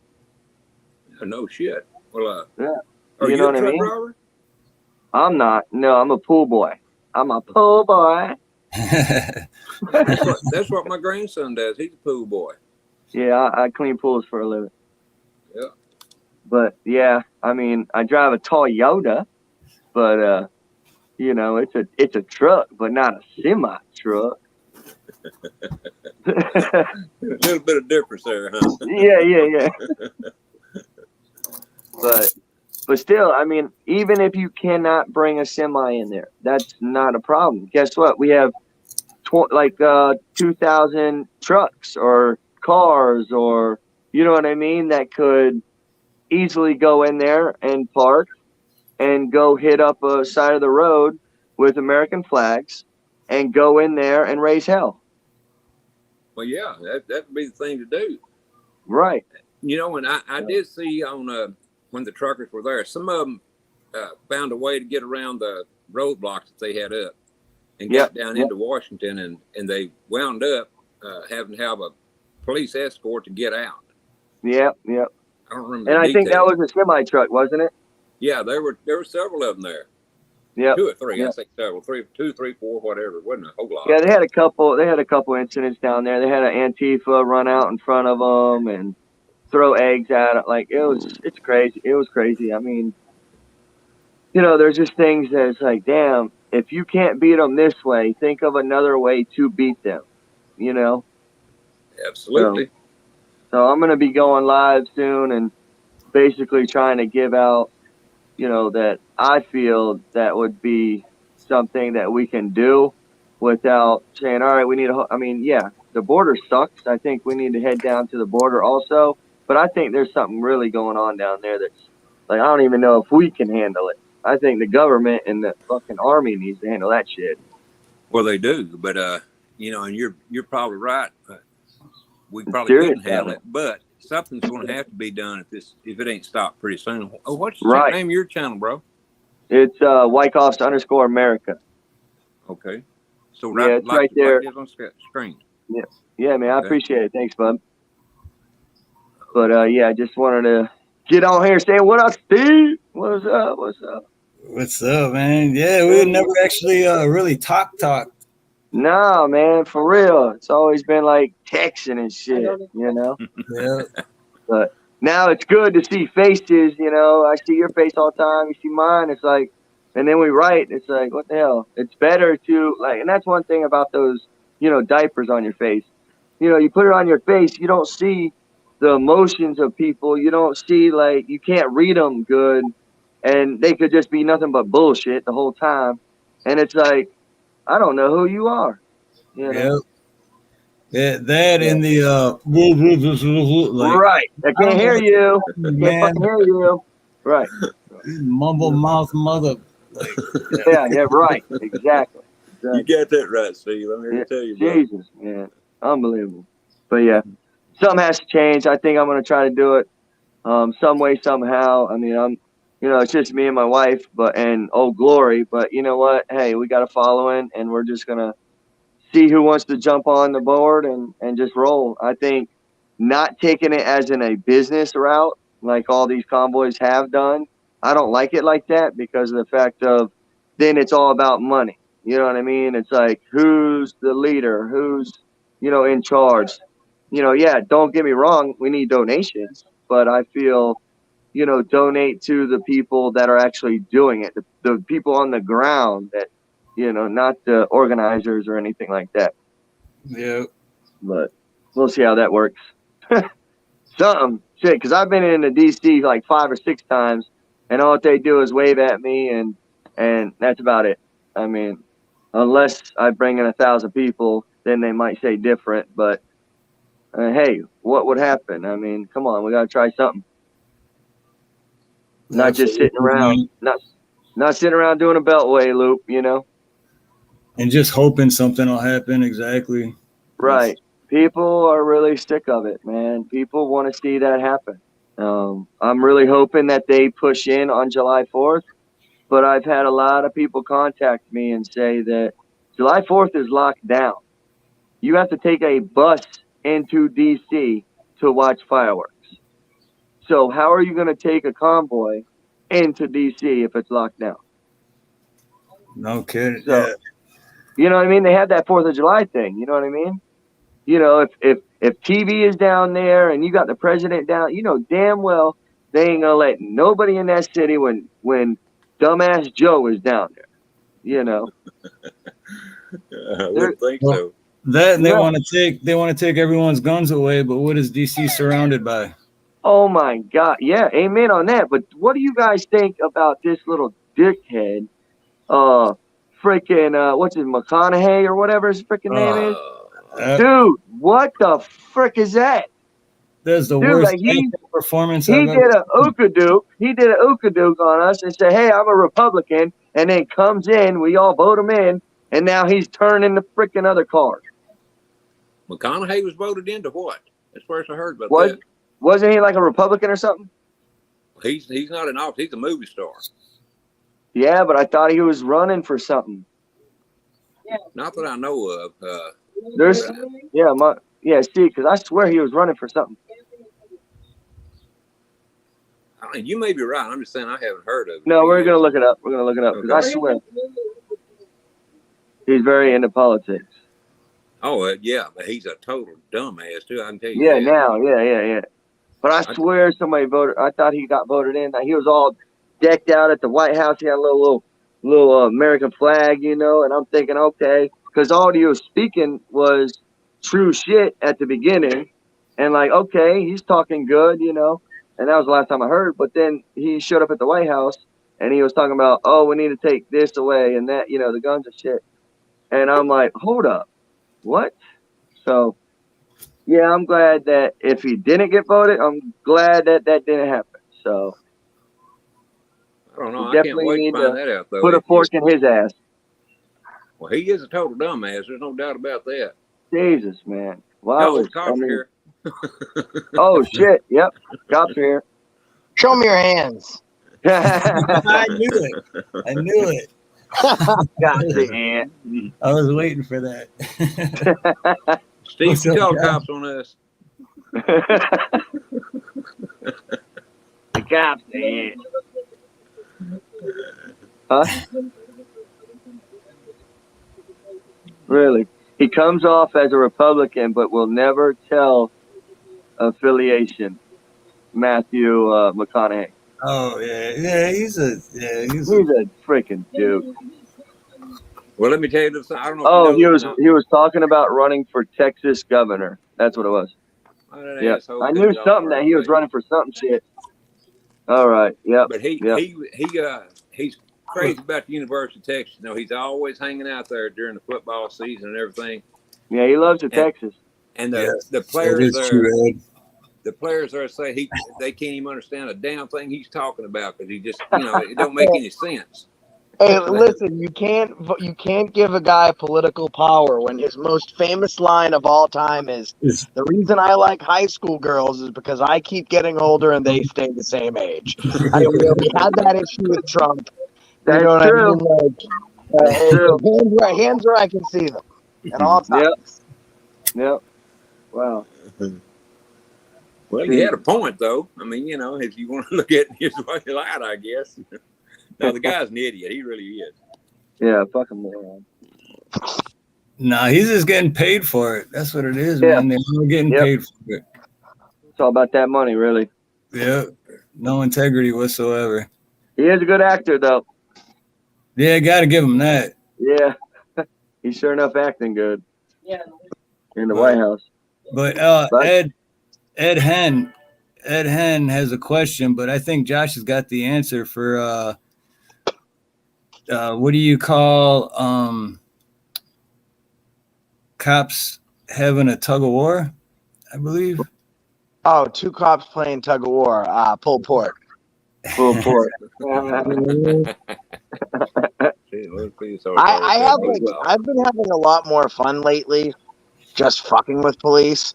No shit. Well, Yeah. are you a truck driver? I'm not. No, I'm a pool boy. I'm a pool boy. That's what my grandson does. He's a pool boy. Yeah, I clean pools for a living. Yeah. But yeah, I mean, I drive a Toyota, but it's a truck, but not a semi truck. A little bit of difference there, huh? Yeah. But still, I mean, even if you cannot bring a semi in there, that's not a problem. Guess what? We have 2,000 trucks or cars or, you know what I mean, that could easily go in there and park and go hit up a side of the road with American flags and go in there and raise hell. Well, yeah, that would be the thing to do. Right. And I did see on when the truckers were there, some of them found a way to get around the roadblocks that they had up and got down into Washington, and they wound up having to have a police escort to get out. Yep. I don't remember. And I think that was a semi truck, wasn't it? Yeah, there were several of them there. Yeah, 2 or 3. I think several. 2, 3, 4, whatever. It wasn't a whole lot. Yeah, they had a couple incidents down there. They had an Antifa run out in front of them and throw eggs at it. Like it's crazy. It was crazy. I mean, there's just things that it's like, damn, if you can't beat them this way, think of another way to beat them. Absolutely. So I'm gonna be going live soon and basically trying to give out, that I feel that would be something that we can do without saying, all right, we need the border sucks. I think we need to head down to the border also. But I think there's something really going on down there that's like, I don't even know if we can handle it. I think the government and the fucking army needs to handle that shit. Well, they do, but and you're probably right. We probably couldn't handle it, but something's going to have to be done if it ain't stopped pretty soon. Oh, what's the name of your channel, bro? It's Wyckoffs_America. Okay. So it's right there. Like on screen. Yeah, man. I appreciate it. Thanks, bud. But I just wanted to get on here saying, what up, Steve? What's up? What's up, man? Yeah, we never actually really talked. No, man, for real. It's always been like texting and shit, Yeah. But now it's good to see faces, I see your face all the time. You see mine. It's like, and then we write. It's like, what the hell? It's better to and that's one thing about those, diapers on your face. You put it on your face, you don't see the emotions of people. You don't see, you can't read them good. And they could just be nothing but bullshit the whole time. And it's like, I don't know who you are. Yeah, that in the right. I can't hear you. Man. Can't fucking hear you. Right. Mumble mouth mother. Yeah, right. Exactly. You got that right, Steve. I'm here to tell you, bro. Jesus, man. Unbelievable. But yeah, something has to change. I think I'm going to try to do it some way, somehow. I mean, it's just me and my wife, and Old Glory. But you know what? Hey, we got a following, and we're just going to see who wants to jump on the board and just roll. I think not taking it as in a business route like all these convoys have done. I don't like it like that because of the fact of then it's all about money. You know what I mean? It's like who's the leader, who's in charge. Yeah, don't get me wrong, we need donations, but I feel donate to the people that are actually doing it, the people on the ground that not the organizers or anything like that. Yeah. But we'll see how that works. Something shit, because I've been in the DC like 5 or 6 times, and all they do is wave at me, and that's about it. I mean, unless I bring in 1,000 people, then they might say different. But hey, what would happen? I mean, come on, we gotta try something. Not just sitting around, not sitting around doing a beltway loop, And just hoping something will happen. Exactly. Right. People are really sick of it, man. People want to see that happen. I'm really hoping that they push in on July 4th, but I've had a lot of people contact me and say that July 4th is locked down. You have to take a bus into DC to watch fireworks. So how are you going to take a convoy into DC if it's locked down? No kidding. So, yeah. You know what I mean? They have that 4th of July thing. You know what I mean? If TV is down there and you got the president down, damn well they ain't gonna let nobody in that city when dumbass Joe is down there. I wouldn't think so. That and they want to take everyone's guns away, but what is DC surrounded by? Oh my God, yeah, amen on that. But what do you guys think about this little dickhead? Freaking what's his McConaughey or whatever his freaking name is? Dude, what the frick is that? That's the worst performance I've ever seen. He did a ookadook on us and said, hey, I'm a Republican, and then comes in, we all vote him in, and now he's turning the freaking other card. McConaughey was voted into what? That's first I heard about that. Wasn't he like a Republican or something? He's not in office. He's a movie star. Yeah, but I thought he was running for something. Not that I know of. See, because I swear he was running for something. I mean, you may be right. I'm just saying I haven't heard of it. No, we're gonna look it up. We're gonna look it up because I swear he's very into politics. Oh yeah, but he's a total dumbass too. I can tell you. Yeah, that. now, yeah. But I swear somebody voted. I thought he got voted in. He was all decked out at the White House. He had a little American flag, and I'm thinking, okay, because all he was speaking was true shit at the beginning, and like, okay, he's talking good, and that was the last time I heard. But then he showed up at the White House, and he was talking about, oh, we need to take this away and that, the guns and shit. And I'm like, hold up, what? So, yeah, I'm glad that if he didn't get voted, I'm glad that didn't happen. So, I don't know. I can't wait to find that out, though. Put a fork in his ass. Well, he is a total dumbass. There's no doubt about that. Jesus, man. Wow. Cops here. Oh, shit. Yep. Cops here. Show me your hands. I knew it. Got the hand. I was waiting for that. Steve, you call cops on us. The cops hand. Huh? Really? He comes off as a Republican, but will never tell affiliation. Matthew McConaughey. Oh yeah, he's a freaking dude. Well, let me tell you this. I don't know. Oh, he was talking about running for Texas governor. That's what it was. Yeah, I knew something that he was running for something shit. All right. Yeah. But he's crazy about the University of Texas. He's always hanging out there during the football season and everything. Yeah, he loves Texas. And the players there, the players there say they can't even understand a damn thing he's talking about because he just, it don't make any sense. Hey, listen, you can't give a guy political power when his most famous line of all time is, "The reason I like high school girls is because I keep getting older and they stay the same age." I mean, we had that issue with Trump. You That's know what true. I mean? Like, That's true. hands where I can see them at all Yep. times. Yep. Wow. Well, he had a point, though. I mean, you know, if you want to look at his way out, I guess. No, the guy's an idiot. He really is. Yeah, fucking moron. Nah, he's just getting paid for it. That's what it is, Yeah. man. They're all getting Yep. paid for it. It's all about that money, really. Yeah, no integrity whatsoever. He is a good actor, though. Yeah, got to give him that. Yeah. He's sure enough acting good. Yeah. In the White House. But But- Ed Hen has a question, but I think Josh has got the answer for what do you call cops having a tug of war, I believe. Oh, two cops playing tug of war, pulled pork. Full port. I've been having a lot more fun lately just fucking with police.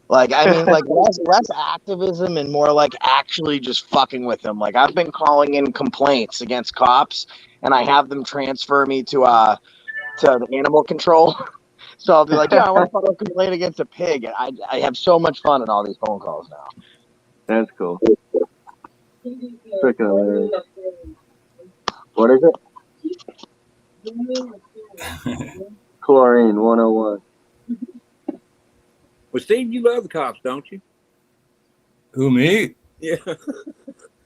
Like, I mean, like less activism and more like actually just fucking with them. Like, I've been calling in complaints against cops and I have them transfer me to the animal control. So I'll be like, yeah, I want to file a complaint against a pig. And I have so much fun in all these phone calls now. That's cool. Freaking hilarious. What is it? Chlorine 101. Well, Steve, you love the cops, don't you? Who, me? Yeah.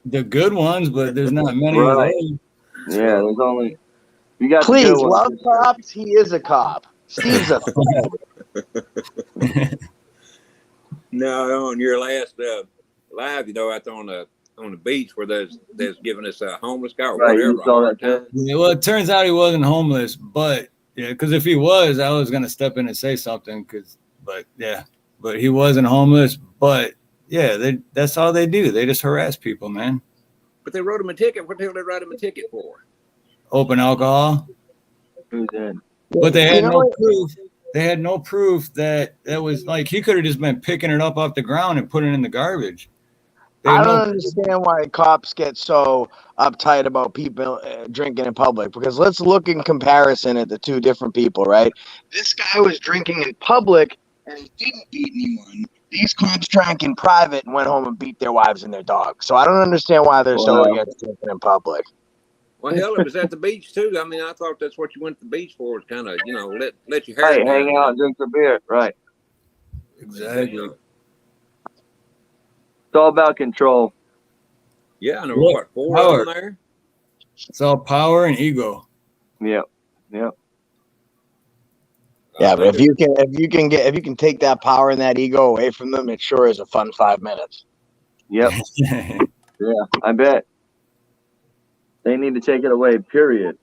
The good ones, but there's not many Right. of those. Yeah, there's only. You got Please, the good love ones. cops. He is a cop. Steve's a No, on your last live, you know, out there on the beach where there's giving us a homeless guy or Right, whatever. you saw that too. Yeah, well, it turns out he wasn't homeless, but yeah, because if he was, I was gonna step in and say something. But he wasn't homeless. But yeah, that's all they do. They just harass people, man. But they wrote him a ticket. What the hell did they write him a ticket for? Open alcohol, Who's in? but they had You know no what? proof. They had no proof that was like he could have just been picking it up off the ground and putting it in the garbage. They I had don't no- understand why cops get so uptight about people drinking in public, because let's look in comparison at the two different people, right? This guy was drinking in public and he didn't beat anyone. These cops drank in private and went home and beat their wives and their dogs. So I don't understand why they're so Wow. against drinking in public. Well, hell, it was at the beach too. I mean, I thought that's what you went to the beach for, was kind of, you know, let your hair Right, down, hang you out know? and drink some beer. Right. exactly. It's all about control. Yeah, and there Look, were what, 4 power. of them there? It's all power and ego. Yep. Yep. Yeah, but if you can take that power and that ego away from them, it sure is a fun 5 minutes. Yep. Yeah, I bet. They need to take it away, period.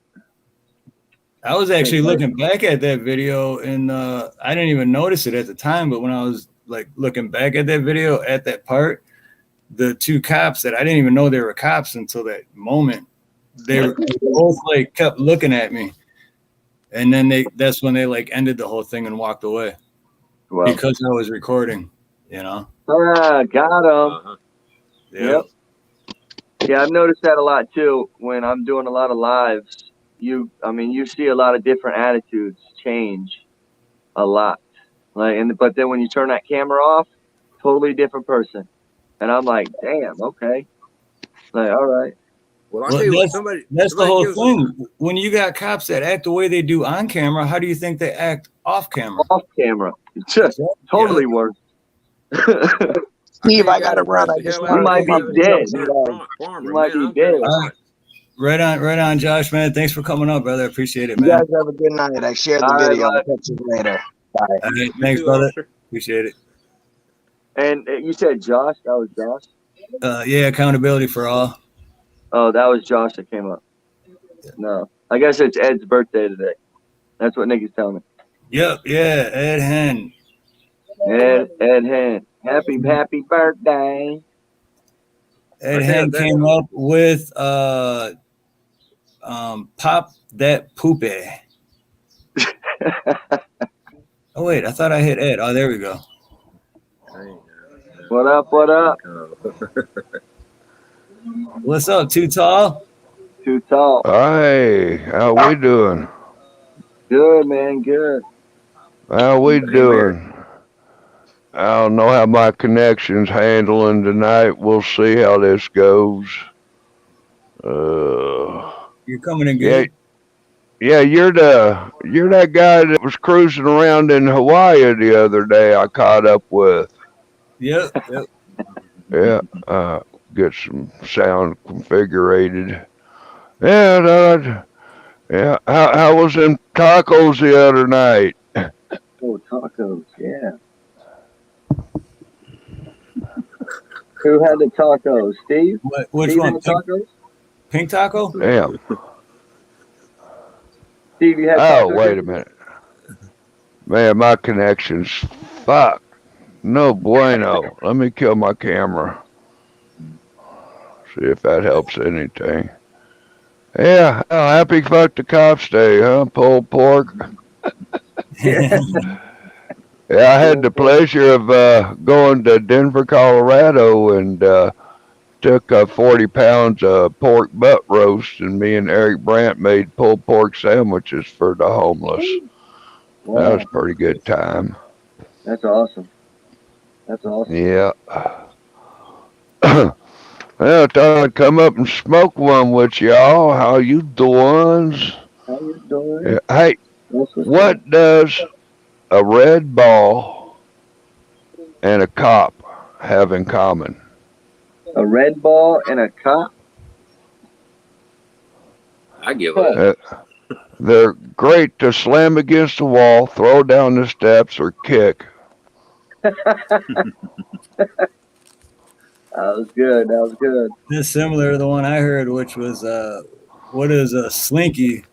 I was actually looking back at that video and I didn't even notice it at the time, but when I was like looking back at that video at that part, the two cops that I didn't even know they were cops until that moment, they were both like kept looking at me. And then that's when they like ended the whole thing and walked away Well, because I was recording, you know? got them. Uh-huh. Yep. Yeah, I've noticed that a lot too. When I'm doing a lot of lives, you see a lot of different attitudes change a lot. But then when you turn that camera off, totally different person. And I'm like, damn, okay. Like, all right. Well, I Well, tell you what, that's the somebody whole gives thing. When you got cops that act the way they do on camera, how do you think they act off camera? Off camera. Just totally worse. Steve, I gotta run. I just You might be dead. You might be dead. Right on, Josh, man. Thanks for coming up, brother. I appreciate it, You man. guys have a good night. I shared the All right, video. I'll bud. catch you later. Bye. All right, thanks, brother. Appreciate it. And you said Josh? That was Josh? Yeah, accountability for all. Oh, that was Josh that came up. No. I guess it's Ed's birthday today. That's what Nikki's telling me. Yep, yeah, Ed Hen. Ed Hen. Happy birthday. Ed Hen came up with Pop that poopy. Oh wait, I thought I hit Ed. Oh, there we go. What up? What up? What's up, Too Tall? Too tall. Hey, how we doing? Good, man. Good. How we doing? I don't know how my connection's handling tonight. We'll see how this goes. You're coming in good. Yeah, you're that guy that was cruising around in Hawaii the other day. I caught up with. Yep. Yeah, get some sound configured. Yeah, yeah. How was them tacos the other night? Oh, tacos. Yeah. Who had the tacos? Steve? Which Steve one? had tacos? Pink taco? Yeah. Steve, you had Oh, tacos? wait a minute. Man, my connection's fucked. No bueno. Let me kill my camera. See if that helps anything. Yeah, happy fuck the cops day, huh? Pulled pork. Yeah, I had the pleasure of going to Denver, Colorado, and took 40 pounds of pork butt roast, and me and Eric Brandt made pulled pork sandwiches for the homeless. Wow. That was a pretty good time. That's awesome. That's awesome. Yeah. Well, I thought I'd come up and smoke one with y'all. How you doing? How you doing? Yeah. Hey, what does a red ball and a cop have in common? A red ball and a cop? I give up. They're great to slam against the wall, throw down the steps, or kick. That was good. That was good. It's similar to the one I heard, which was what does a slinky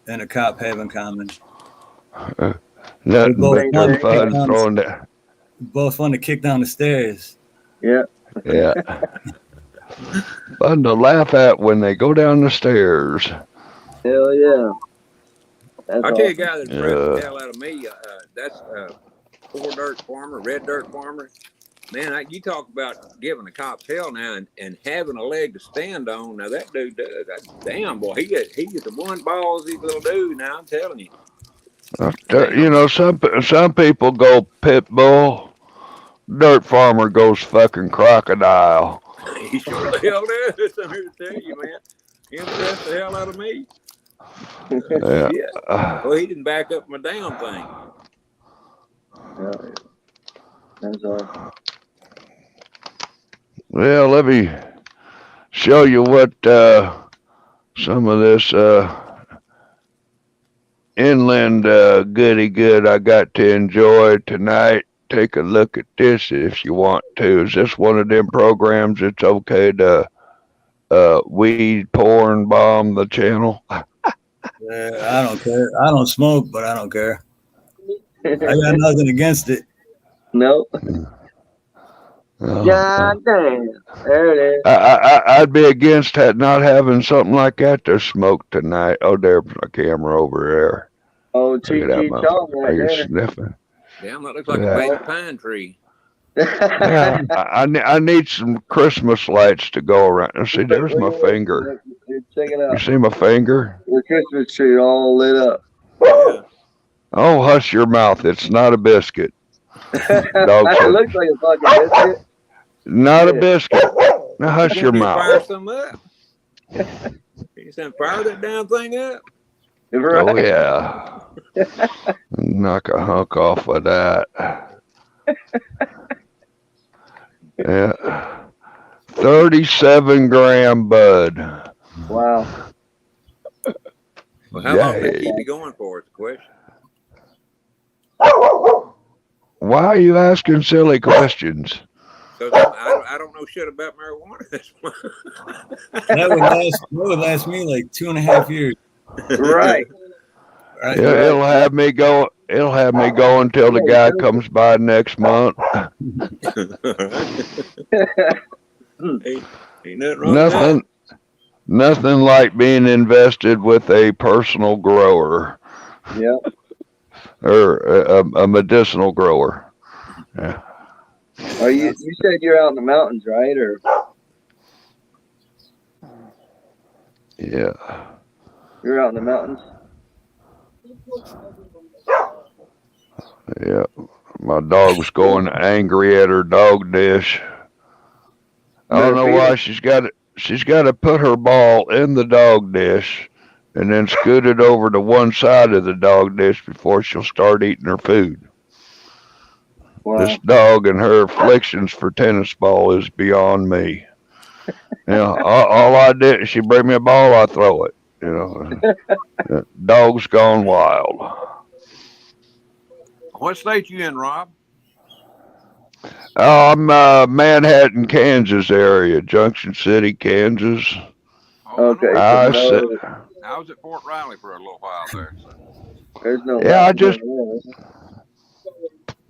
and a cop have in common? Nothing both but fun throwing that. Both fun to kick down the stairs. Yeah. Yeah. Fun to laugh at when they go down the stairs. Hell yeah. That's I'll tell you a awesome. guy that impressed the hell out of me. That's poor dirt farmer, red dirt farmer. Man, you talk about giving the cops hell now and having a leg to stand on. Now that dude, damn boy, he is a one ballsy little dude. Now I'm telling you. You know, some people go pit bull. Dirt farmer goes fucking crocodile. He sure the hell does. I'm here to tell you, man. He impressed the hell out of me. Yeah. Well, he didn't back up my damn thing. Yeah. That's awesome. Well, let me show you what some of this inland goody good I got to enjoy tonight. Take a look at this if you want to. Is this one of them programs it's okay to weed porn bomb the channel? I don't care. I don't smoke, but I don't care. I got nothing against it. Nope. God damn. There it is. I'd be against not having something like that to smoke tonight. Oh, there's my camera over there. Oh, Cheech Chong right You're there. sniffing. Damn, that looks like a baby pine tree. Yeah, I need some Christmas lights to go around. See, there's my finger. Check it out. You see my finger? The Christmas tree all lit up. Yeah. Oh, hush your mouth. It's not a biscuit. It looks like a fucking biscuit. Not a biscuit. Now hush your Fire mouth. some up. You said fire that damn thing up. Right. Oh, yeah. Knock a hunk off of that. Yeah. 37-gram bud. Wow. Well, how long did it keep you going for? It's the question. Why are you asking silly questions? Because I don't know shit about marijuana. That would last me like 2.5 years. Right. Right. Yeah, it'll have me go until the guy comes by next month. Ain't nothing wrong with that. Nothing like being invested with a personal grower Yeah. or a medicinal grower. Yeah. Are you said you're out in the mountains, right? Or Yeah. you're out in the mountains? Yeah. My dog's going angry at her dog dish. I don't Better know feed why her. she's got to put her ball in the dog dish and then scoot it over to one side of the dog dish before she'll start eating her food. This Wow. dog and her afflictions for tennis ball is beyond me. You know, all I did, she bring me a ball, I throw it. You know, dog's gone wild. What state you in, Rob? Oh, I'm Manhattan, Kansas area, Junction City, Kansas. Oh, I know. Okay, so I said, no, I was at Fort Riley for a little while there. So. there's no yeah, mountains over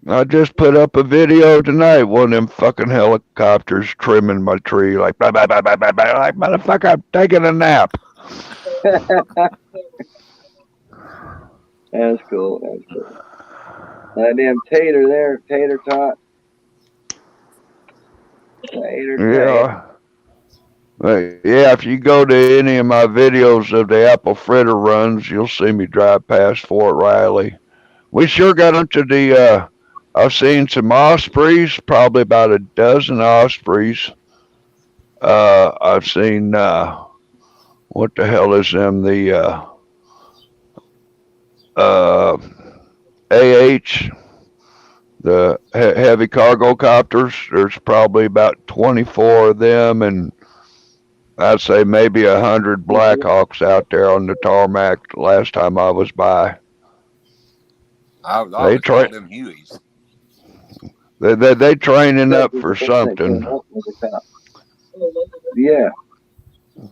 I just put up a video tonight. One of them fucking helicopters trimming my tree, like blah blah blah blah blah, blah, like motherfucker, I'm taking a nap. there. That's cool. That's cool. That damn tater there, tater tot. Tater tot. Yeah, if you go to any of my videos of the apple fritter runs, you'll see me drive past Fort Riley. We sure got into the. I've seen some ospreys, probably about a dozen ospreys. I've seen what the hell is them? The AH, the heavy cargo copters. There's probably about 24 of them, and I'd say maybe 100 Blackhawks out there on the tarmac last time I was by. I They always try. called them Hueys. They training up for something. Yeah.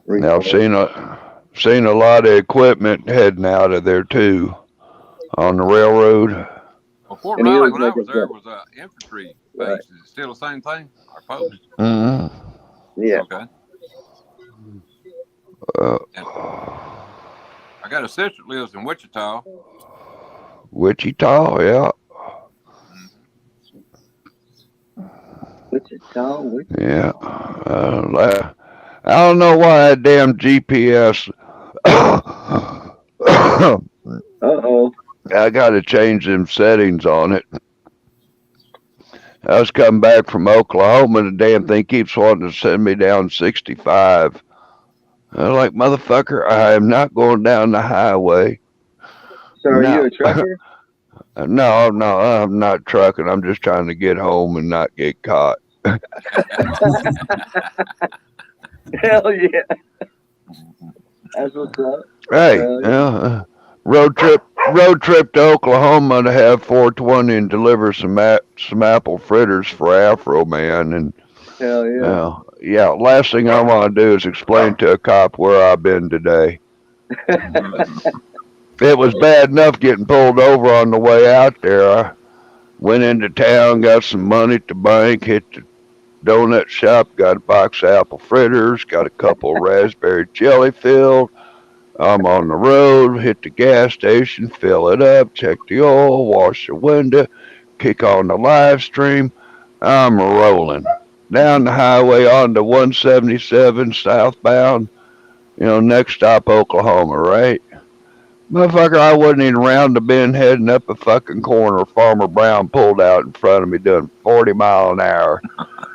Now I've seen a lot of equipment heading out of there too on the railroad. Well, Fort And he Riley was when I making was there sense. was an infantry base. Right. Is it still the same thing? Or post? Yeah. Okay. Uh, And I got a sister that lives in Wichita. Wichita, yeah, Wichita. yeah. I don't know why that damn GPS. Uh-oh. I got to change them settings on it. I was coming back from Oklahoma, and the damn thing keeps wanting to send me down 65. I was like, motherfucker, I am not going down the highway. So are you No, a trucker? no, I'm not trucking. I'm just trying to get home and not get caught. Hell yeah. That's what's up. Hey, road trip to Oklahoma to have 420 and deliver some apple fritters for Afro Man, and Hell yeah. yeah. Last thing I want to do is explain to a cop where I've been today. It was bad enough getting pulled over on the way out there. I went into town, got some money at the bank, hit the donut shop, got a box of apple fritters, got a couple of raspberry jelly filled. I'm on the road, hit the gas station, fill it up, check the oil, wash the window, kick on the live stream. I'm rolling down the highway onto 177 southbound, next stop Oklahoma, right? Motherfucker, I wasn't even around the bend heading up a fucking corner. Farmer Brown pulled out in front of me doing 40 mile an hour.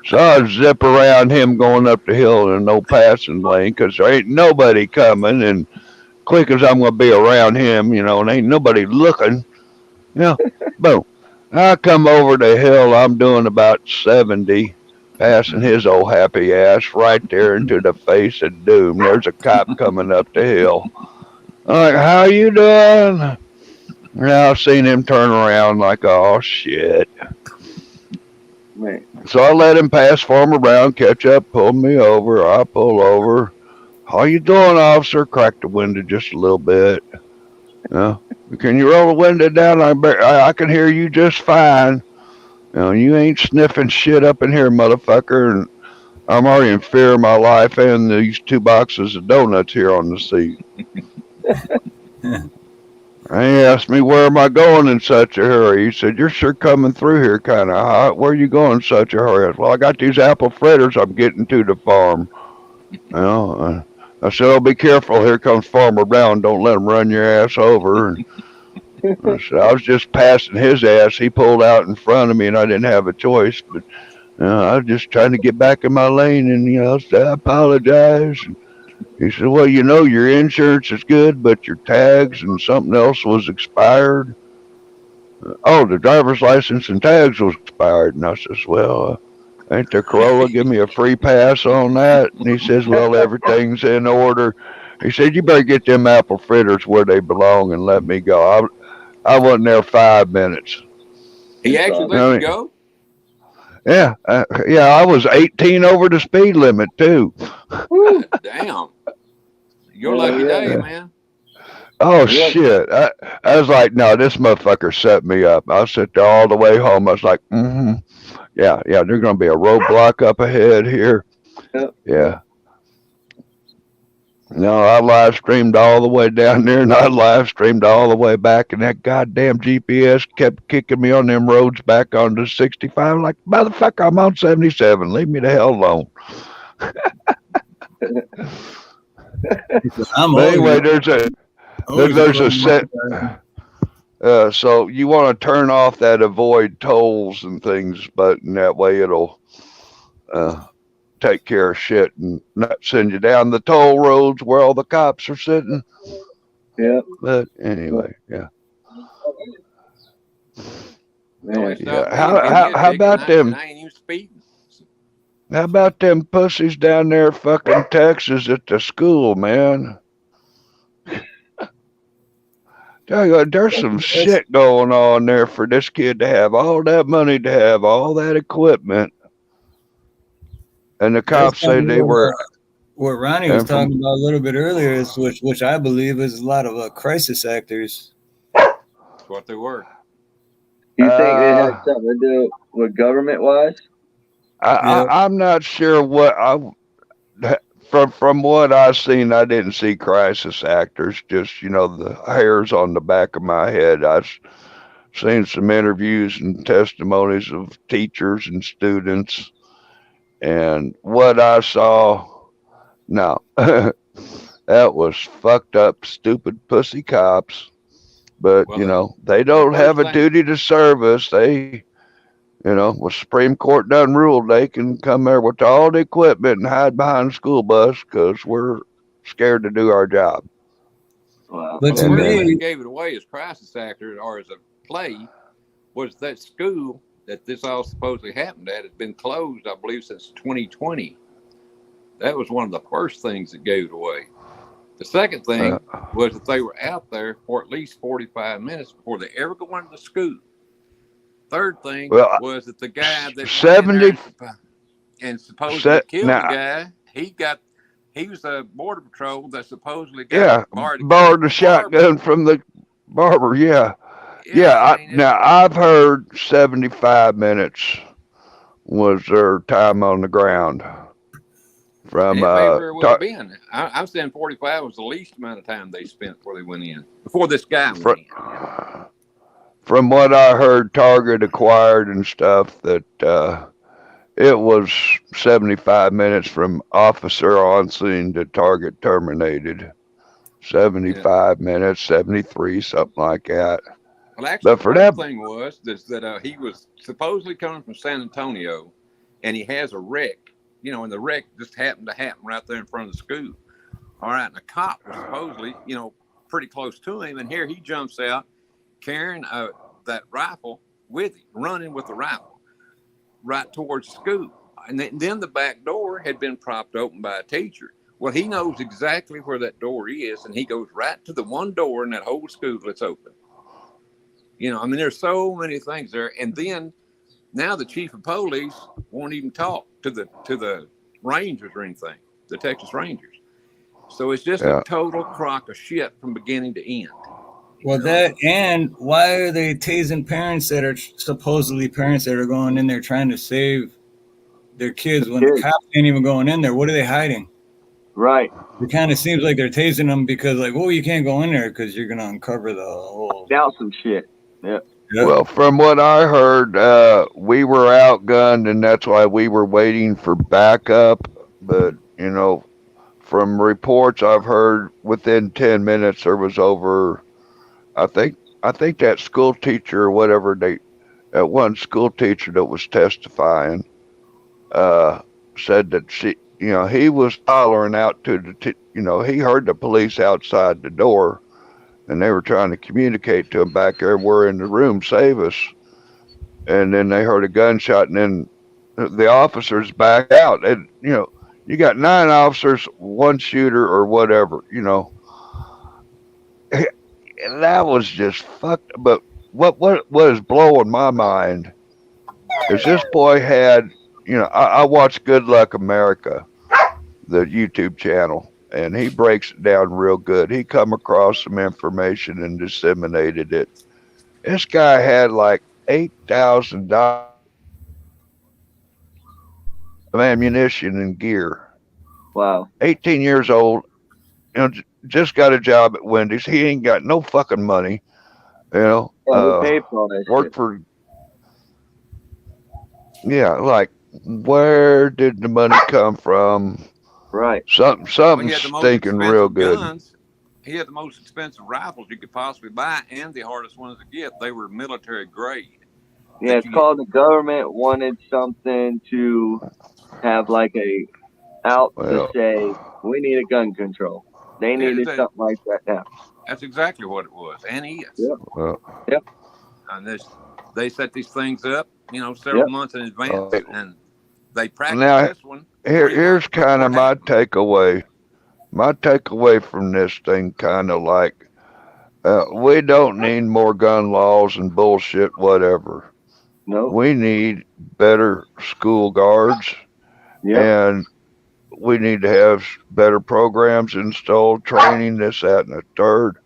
So I zip around him going up the hill in a no passing lane because there ain't nobody coming. And quick as I'm going to be around him, and ain't nobody looking, boom. I come over the hill. I'm doing about 70, passing his old happy ass right there into the face of doom. There's a cop coming up the hill. I'm like, how you doing? Now I've seen him turn around like, oh shit. Man. So I let him pass Farmer Brown, catch up, pull me over. I pull over. How you doing, officer? Crack the window just a little bit. Can you roll the window down? I can hear you just fine. You ain't sniffing shit up in here, motherfucker. And I'm already in fear of my life and these 2 boxes of donuts here on the seat. He asked me, where am I going in such a hurry? He said, you're sure coming through here kind of hot. Where are you going in such a hurry? I said, well, I got these apple fritters I'm getting to the farm. I said, oh, be careful. Here comes Farmer Brown. Don't let him run your ass over. And I said, I was just passing his ass. He pulled out in front of me, and I didn't have a choice. But I was just trying to get back in my lane, and, I said, I apologize. And he said, well, your insurance is good, but your tags and something else was expired. Oh, the driver's license and tags was expired. And I says, well, ain't the Corolla give me a free pass on that? And he says, well, everything's in order. He said, you better get them apple fritters where they belong and let me go. I wasn't there 5 minutes. He actually let you go? Yeah, I was 18 over the speed limit too. God damn. Your lucky day, man. Oh, shit. I was like, no, this motherfucker set me up. I sit there all the way home. I was like, yeah, there's going to be a roadblock up ahead here. Yeah. No, I live streamed all the way down there, and I live streamed all the way back, and that goddamn GPS kept kicking me on them roads back onto 65. Like, motherfucker, I'm on 77. Leave me the hell alone. Anyway, there's a set. So you want to turn off that avoid tolls and things button. That way it'll take care of shit and not send you down the toll roads where all the cops are sitting. Yeah. But anyway, yeah. Yeah. How about them? I ain't even speeding. How about them pussies down there fucking Texas at the school, man? There's some shit going on there for this kid to have all that money, to have all that equipment. And the cops say they were. What Ronnie was talking about a little bit earlier is which I believe is a lot of crisis actors. That's what they were. You think it had something to do with government-wise? I'm not sure what from what I've seen. I didn't see crisis actors. Just the hairs on the back of my head. I've seen some interviews and testimonies of teachers and students, and what I saw. No, that was fucked up, stupid pussy cops. But they don't have a duty to serve us. They. What Supreme Court done ruled, they can come there with all the equipment and hide behind the school bus because we're scared to do our job. Wow. But to me, they gave it away as crisis actor or as a play was that school that this all supposedly happened at has been closed, I believe, since 2020. That was one of the first things that gave it away. The second thing was that they were out there for at least 45 minutes before they ever go into the school. Third thing was that the guy that 70 and supposedly killed the guy, he was a border patrol that supposedly borrowed the shotgun from the barber. Now I've heard 75 minutes was their time on the ground. From I'm saying 45 was the least amount of time they spent before they went in. Before this guy went in. From what I heard, Target acquired and stuff, that it was 75 minutes from officer on scene to Target terminated. 75 minutes, 73, something like that. Well, actually, the thing was that he was supposedly coming from San Antonio, and he has a wreck, and the wreck just happened to happen right there in front of the school. All right, and the cop was supposedly, pretty close to him, and here he jumps out, carrying that rifle with him, running with the rifle right towards the school. And then the back door had been propped open by a teacher. Well, he knows exactly where that door is, and he goes right to the one door in that whole school that's open. There's so many things there. And then now the chief of police won't even talk to the Rangers or anything, the Texas Rangers. So it's just a total crock of shit from beginning to end. Well, and why are they tasing parents that are supposedly parents that are going in there trying to save their kids when the cops ain't even going in there. What are they hiding? Right. It kind of seems like they're tasing them because, like, well, you can't go in there because you're gonna uncover the whole. Doubt some shit. Yeah. Yep. Well, from what I heard, we were outgunned, and that's why we were waiting for backup. But from reports I've heard, within 10 minutes there was over. I think that school teacher or whatever that one school teacher that was testifying, said that he was hollering out to he heard the police outside the door, and they were trying to communicate to him back there. We're in the room, save us. And then they heard a gunshot, and then the officers back out. And you got 9 officers, 1 shooter or whatever. And that was just fucked. But what is blowing my mind is this boy had. I watched Good Luck America, the YouTube channel, and he breaks it down real good. He come across some information and disseminated it. This guy had like $8,000 of ammunition and gear. Wow. 18 years old, just got a job at Wendy's. He ain't got no fucking money. He paid for all that Worked shit. for. Yeah, like, where did the money come from? Right. Something's stinking real good. Guns. He had the most expensive rifles you could possibly buy, and the hardest ones to get. They were military grade. Yeah, it's called the government wanted something to have like a out to say we need a gun control. They needed something like that now. That's exactly what it was, and he is. Yep. And they set these things up, several months in advance, and they practice this one. Here's kind of my takeaway. My takeaway from this thing, kind of like, we don't need more gun laws and bullshit, whatever. No. We need better school guards, and we need to have better programs installed, training, this, that, and the third.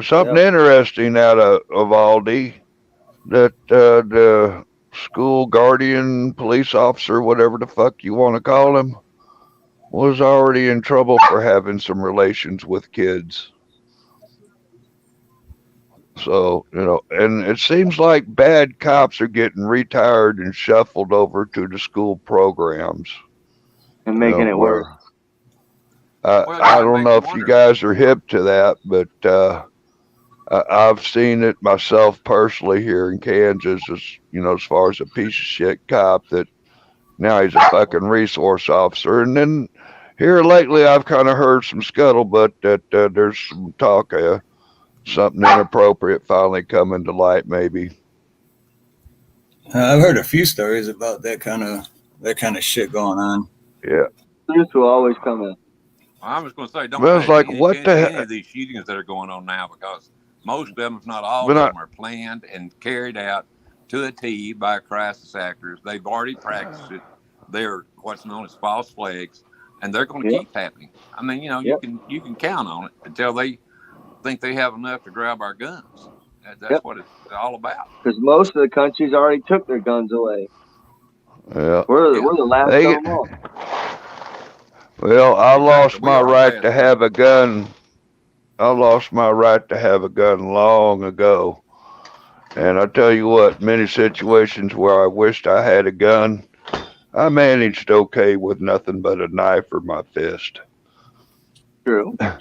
Something interesting out of Uvalde, that the school guardian, police officer, whatever the fuck you want to call him, was already in trouble for having some relations with kids. So, and it seems like bad cops are getting retired and shuffled over to the school programs. And making it worse. I don't know if you guys are hip to that, but I've seen it myself personally here in Kansas, as far as a piece of shit cop that now he's a fucking resource officer. And then here lately, I've kind of heard some scuttlebutt that there's some talk of something inappropriate finally coming to light, maybe. I've heard a few stories about that kind of shit going on. Yeah. This will always come in. I was going to say, don't pay attention to any of these shootings that are going on now, because most of them, if not all of them, are planned and carried out to a T by crisis actors. They've already practiced it. They're what's known as false flags, and they're going to keep happening. I mean, you can count on it until they think they have enough to grab our guns. That's what it's all about. Because most of the countries already took their guns away. Yeah. We're the last of them all. Well, I lost my right to have a gun. I lost my right to have a gun long ago. And I tell you what, many situations where I wished I had a gun, I managed okay with nothing but a knife or my fist. True. Yeah.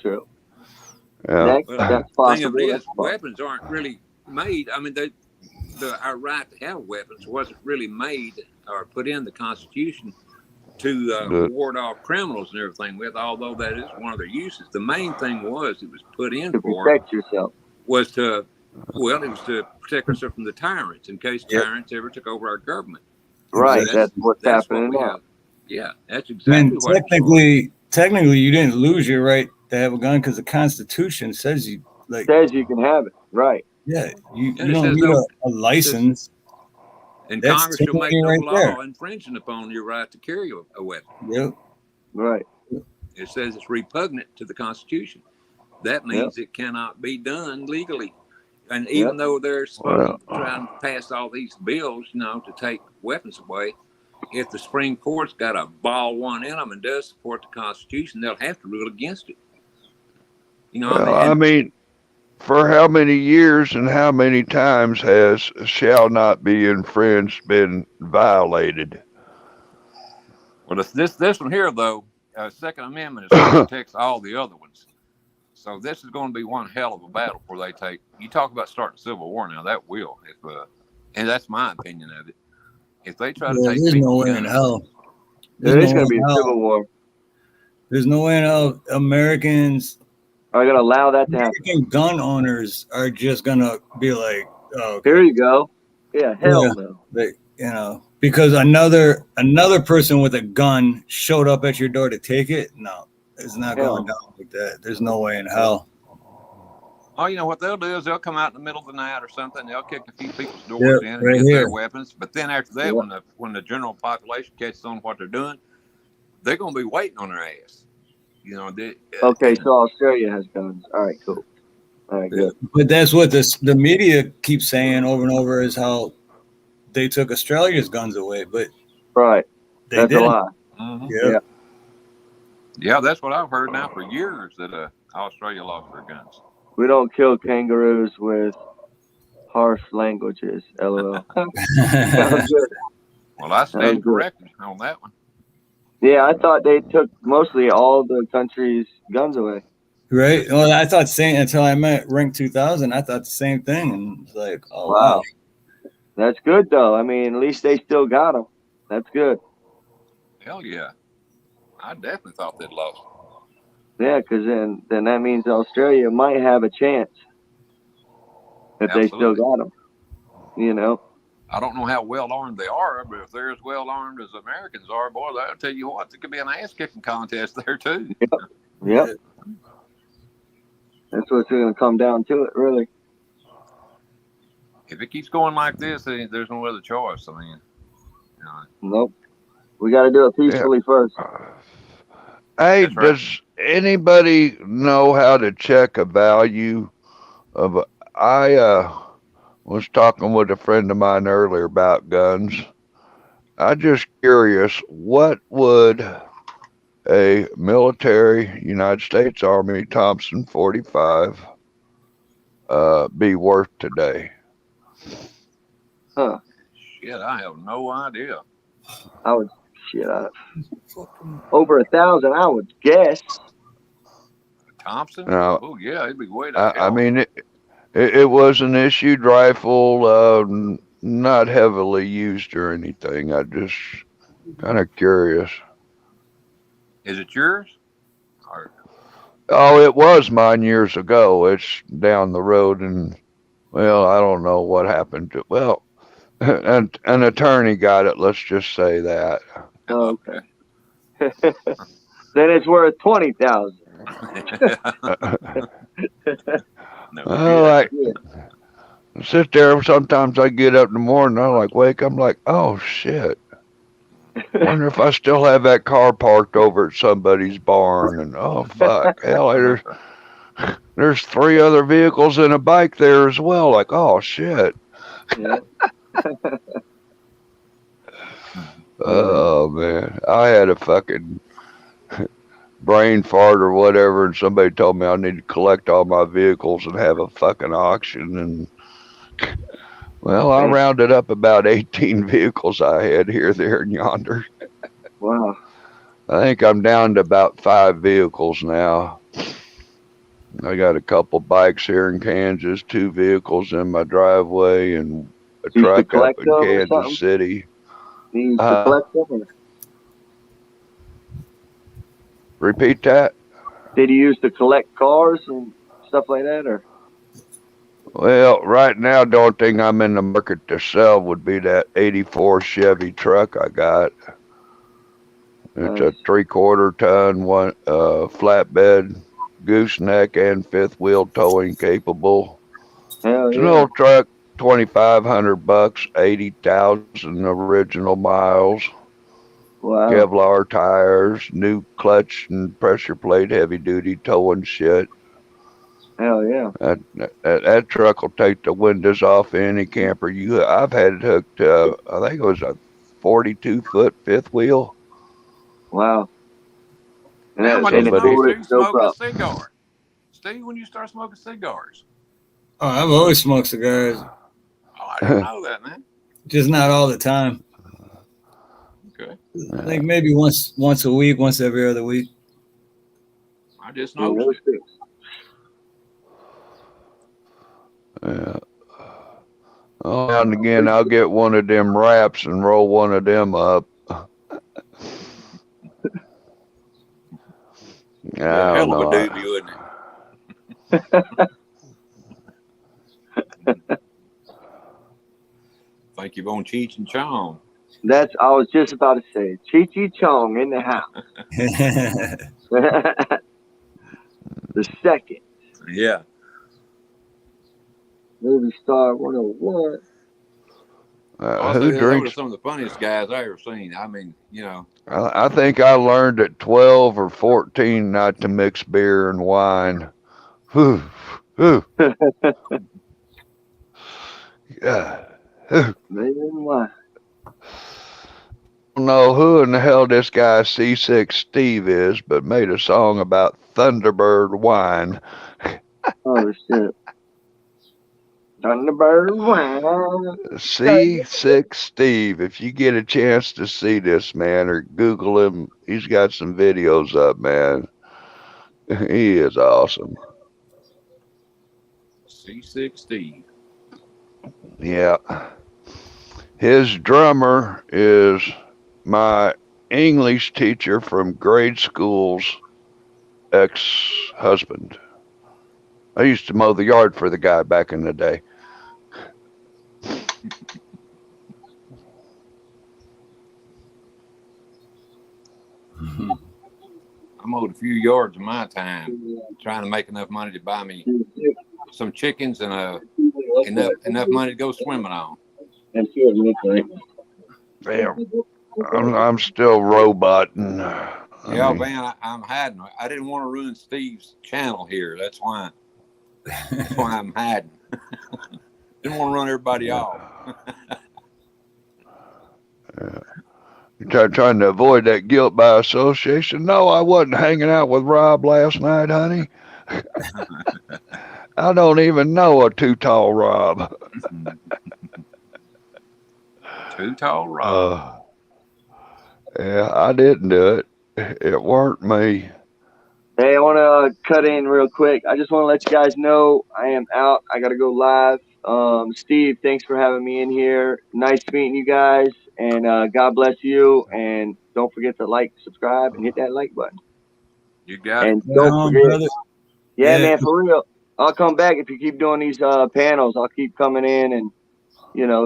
That's The possible. thing of it is, weapons aren't really made. I mean, our right to have weapons wasn't really made or put in the Constitution to ward off criminals and everything with, although that is one of their uses. The main thing was it was put in to for protect yourself. Was to protect ourselves from the tyrants in case tyrants ever took over our government. Right, so that's what's happening now. Yeah, that's exactly what. Technically, you didn't lose your right to have a gun because the Constitution says you can have it. Right. Yeah, you don't need a license. And Congress will make no law infringing upon your right to carry a weapon. Yep. Right. It says it's repugnant to the Constitution. That means it cannot be done legally. And even though they're supposed Well, to try and pass all these bills, to take weapons away, if the Supreme Court's got a ball one in them and does support the Constitution, they'll have to rule against it. I mean, for how many years and how many times has shall not be infringed been violated? Well, this one here, though, Second Amendment is what protects all the other ones. So this is going to be one hell of a battle before they take. You talk about starting Civil War now, that will. And that's my opinion of it. If they try to take there's no people's way in guns, hell. There's no going to way be in a hell. civil war. There's no way in hell Americans, Are going to allow that to happen? American gun owners are just gonna be like, oh, okay. Here you go. Yeah, hell Yeah. no. They, because another person with a gun showed up at your door to take it. No, it's not going down like that. There's no way in hell. oh, you know what they'll do is they'll come out in the middle of the night or something. They'll kick a few people's doors in and right get here. their weapons. But then after that, when the general population catches on what they're doing, they're going to be waiting on their ass. Okay, so Australia has guns. All right, cool. All right, good. But that's what the media keeps saying over and over is how they took Australia's guns away, but Right. they That's didn't. a lie. Mm-hmm. Yeah. Yeah, that's what I've heard now for years, that Australia lost their guns. We don't kill kangaroos with harsh languages. LOL. Sounds good. Well, I stand corrected on that one. Yeah, I thought they took mostly all the country's guns away. Right. Well, I thought same until I met Rank 2000. I thought the same thing, and it's like, oh wow. That's good though. I mean, at least they still got them. That's good. Hell yeah, I definitely thought they'd lost. Yeah, because then that means Australia might have a chance if they still got them. I don't know how well armed they are, but if they're as well armed as Americans are, boy, I'll tell you what, it could be an ass kicking contest there too. Yep. That's what's going to come down to it, really. If it keeps going like this, there's no other choice. I mean, Nope. We got to do it peacefully first. Hey, That's right. does anybody know how to check a value of? I was talking with a friend of mine earlier about guns. I'm just curious, what would a military United States Army Thompson 45 be worth today? Huh. Shit, I have no idea. Over 1,000, I would guess. Thompson? No. Oh yeah, it'd be way down. I mean, it was an issued rifle, not heavily used or anything. I just kind of curious. Is it yours? Or Oh, it was mine years ago. It's down the road, and well, I don't know what happened to. Well, an attorney got it. Let's just say that. Oh, okay. Then it's worth 20,000. No, I sit there. Sometimes I get up in the morning. I'm like, oh shit. Wonder if I still have that car parked over at somebody's barn. And oh fuck, hell, there's 3 other vehicles and a bike there as well. Like, oh shit. Yeah. Oh man, I had a fucking brain fart or whatever, and somebody told me I need to collect all my vehicles and have a fucking auction. And well, I rounded up about 18 vehicles I had here, there, and yonder. Wow. I think I'm down to about 5 vehicles now. I got a couple bikes here in Kansas, 2 vehicles in my driveway, and a You used to truck up collect in them or Kansas something? City. You used to collect them? Or Repeat that? did you used to collect cars and stuff like that? Or Well, right now, the only thing I'm in the market to sell would be that 84 Chevy truck I got. It's a 3/4 ton, one flatbed, gooseneck, and 5th wheel towing capable. hell It's an yeah. old truck, $2,500, 80,000 original miles, Wow. Kevlar tires, new clutch and pressure plate, heavy duty towing shit. Hell yeah. That truck will take the windows off any camper. I've had it hooked to, I think it was a 42-foot fifth wheel. Wow. And Damn, I and didn't it know Somebody, pulled it Steve no smoking a problem. cigar. Steve, when you start smoking cigars? Oh, I've always smoked cigars, Oh, I didn't know that, man. just not all the time. Okay. Like maybe once a week, once every other week. I just Yeah, noticed it. yeah. Oh, and again, I'll get one of them wraps and roll one of them up. Yeah, I don't hell of a know. doobie, wouldn't it? Think you're on Cheech and Chong. I was just about to say, Chi Chong in the house. The second Yeah. movie star 101. Also, Who those are drinks? some of the funniest guys I ever seen. I mean, you know. I think I learned at 12 or 14 not to mix beer and wine. Whew, whew. Yeah. Man, why? Don't know who in the hell this guy C6 Steve is, but made a song about Thunderbird wine. Oh shit. Thunderbird wow. C6 Steve, if you get a chance to see this man or Google him, he's got some videos up, man. He is awesome. C6 Steve. Yeah. His drummer is my English teacher from grade school's ex-husband. I used to mow the yard for the guy back in the day. I mowed a few yards in my time, trying to make enough money to buy me some chickens and enough money to go swimming on. That's what it looks like. Damn, I'm still roboting. Yeah, man, I'm hiding. I didn't want to ruin Steve's channel here. That's why I'm hiding. Didn't want to run everybody off. You're trying to avoid that guilt by association. No, I wasn't hanging out with Rob last night, honey. I don't even know a too tall Rob. Too tall Rob. Yeah, I didn't do it. It weren't me. Hey, I want to cut in real quick. I just want to let you guys know I am out. I got to go live. Steve, thanks for having me in here. Nice meeting you guys, and God bless you. And don't forget to like, subscribe, and hit that like button. You got And it. don't forget, brother. yeah, Yeah. man, for real. I'll come back if you keep doing these panels. I'll keep coming in and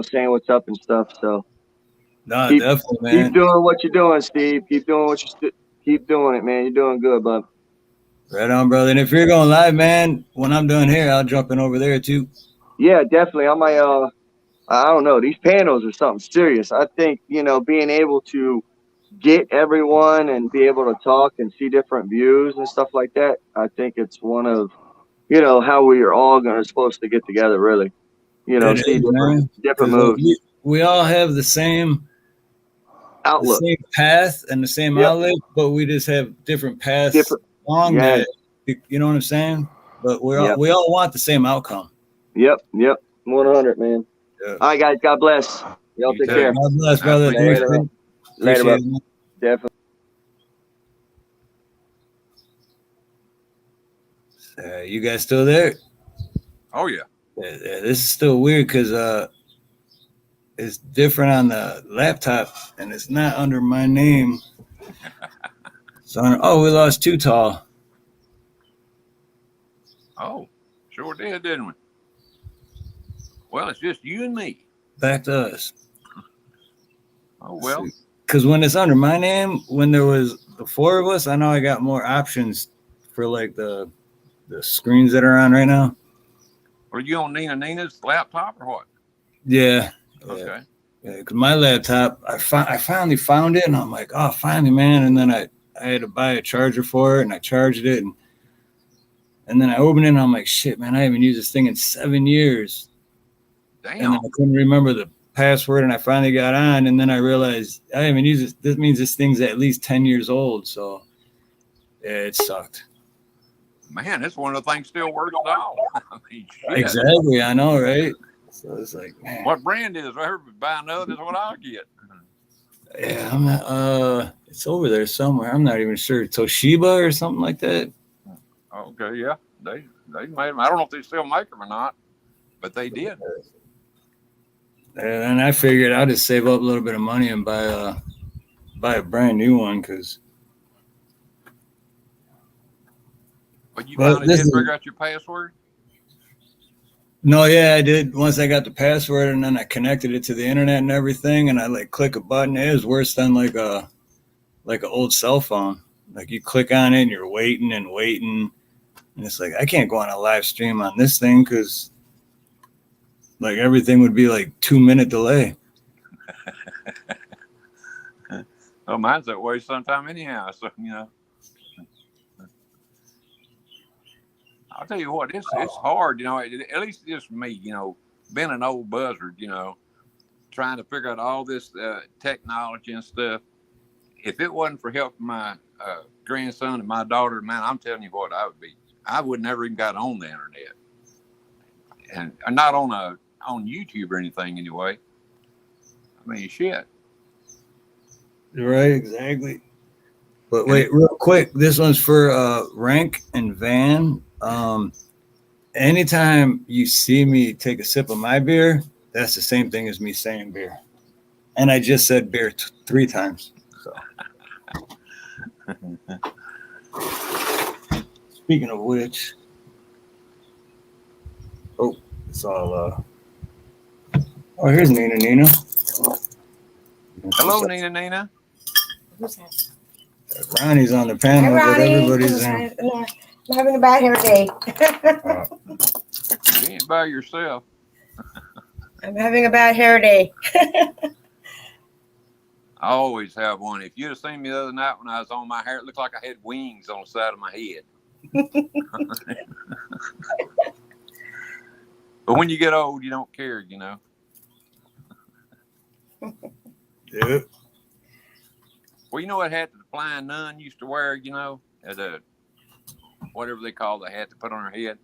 saying what's up and stuff. So No, keep definitely, man. keep doing what you're doing, Steve. Keep doing what keep doing it, man. You're doing good, bud. Right on, brother. And if you're going live, man, when I'm done here, I'll jump in over there too. Yeah, definitely. I don't know. These panels are something serious. I think, being able to get everyone and be able to talk and see different views and stuff like that, I think it's one of, how we are all supposed to get together, really. It See is, man. different 'Cause, moves, we all have the same outlook, path and the same Yep. outlet, but we just have different paths different. along Yes. that. You know what I'm saying? But Yep. we all want the same outcome. Yep. 100, man. Yeah. All right, guys. God bless. Y'all You take too. care. God bless, brother. appreciate Thanks, it. man. Later, Appreciate bro. it, man. Definitely. You guys still there? Oh yeah. This is still weird because it's different on the laptop and it's not under my name. So we lost Too Tall. Oh, sure did, didn't we? Well, it's just you and me. Back to us. Oh well. Because when it's under my name, when there was the four of us, I know I got more options for like the screens that are on right now. Are you on Nina's laptop or what? Yeah. Okay. Yeah, because my laptop, I finally found it, and I'm like, oh, finally, man. And then I had to buy a charger for it, and I charged it, and And then I opened it and I'm like, shit, man, I haven't used this thing in 7 years. And then Damn. I couldn't remember the password, and I finally got on, and then I realized I haven't used this. This means this thing's at least 10 years old. So yeah, it sucked. Man, that's one of the things still works at all. I mean, shit. Exactly, I know, right? So it's like, man. What brand is it? I heard buy another is what I'll get. Yeah, I'm not. It's over there somewhere. I'm not even sure. Toshiba or something like that. Okay, yeah, they made them. I don't know if they still make them or not, but they did. And I figured I'll just save up a little bit of money and buy a brand new one because. But you finally did figure out your password? No, yeah, I did. Once I got the password and then I connected it to the internet and everything, and I like click a button. It was worse than like an old cell phone. Like you click on it and you're waiting and waiting, and it's like I can't go on a live stream on this thing because like everything would be like 2-minute delay. Well, mine's that way sometime anyhow. So I'll tell you what, it's hard, at least just me, being an old buzzard, trying to figure out all this technology and stuff. If it wasn't for helping my grandson and my daughter, man, I'm telling you what, I would never even got on the internet, and not on YouTube or anything anyway. I mean, shit. Right, exactly. But wait, real quick, this one's for Rank and Van. Anytime you see me take a sip of my beer, that's the same thing as me saying beer. And I just said beer 3 times. So. Speaking of which, it's all here's Nina. Hello, Nina. Who's that? Ronnie's on the panel, Hi, but Ronnie. everybody's in. I'm having a bad hair day. You ain't by yourself. I'm having a bad hair day. I always have one. If you'd have seen me the other night when I was on my hair, it looked like I had wings on the side of my head. But when you get old, you don't care, Yep. Well, you know what hat the flying nun used to wear, at whatever they call the hat to put on her head?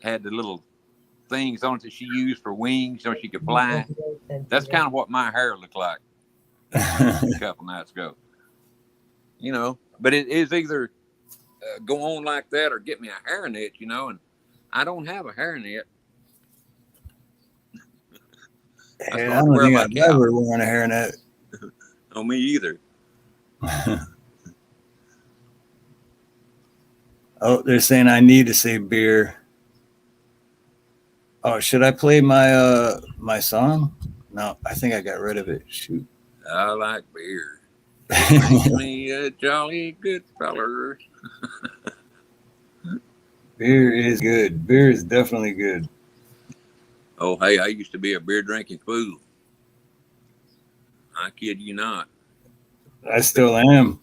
Had the little things on it that she used for wings so she could fly. That's kind of what my hair looked like a couple nights ago. But it is either go on like that or get me a hairnet, and I don't have a hairnet. I don't think I've ever worn a hairnet. No, me either. Oh, they're saying I need to say beer. Oh, should I play my my song? No, I think I got rid of it. Shoot. I like beer. Makes me a jolly good feller. Beer is good. Beer is definitely good. Oh, hey, I used to be a beer drinking fool. I kid you not. I still am.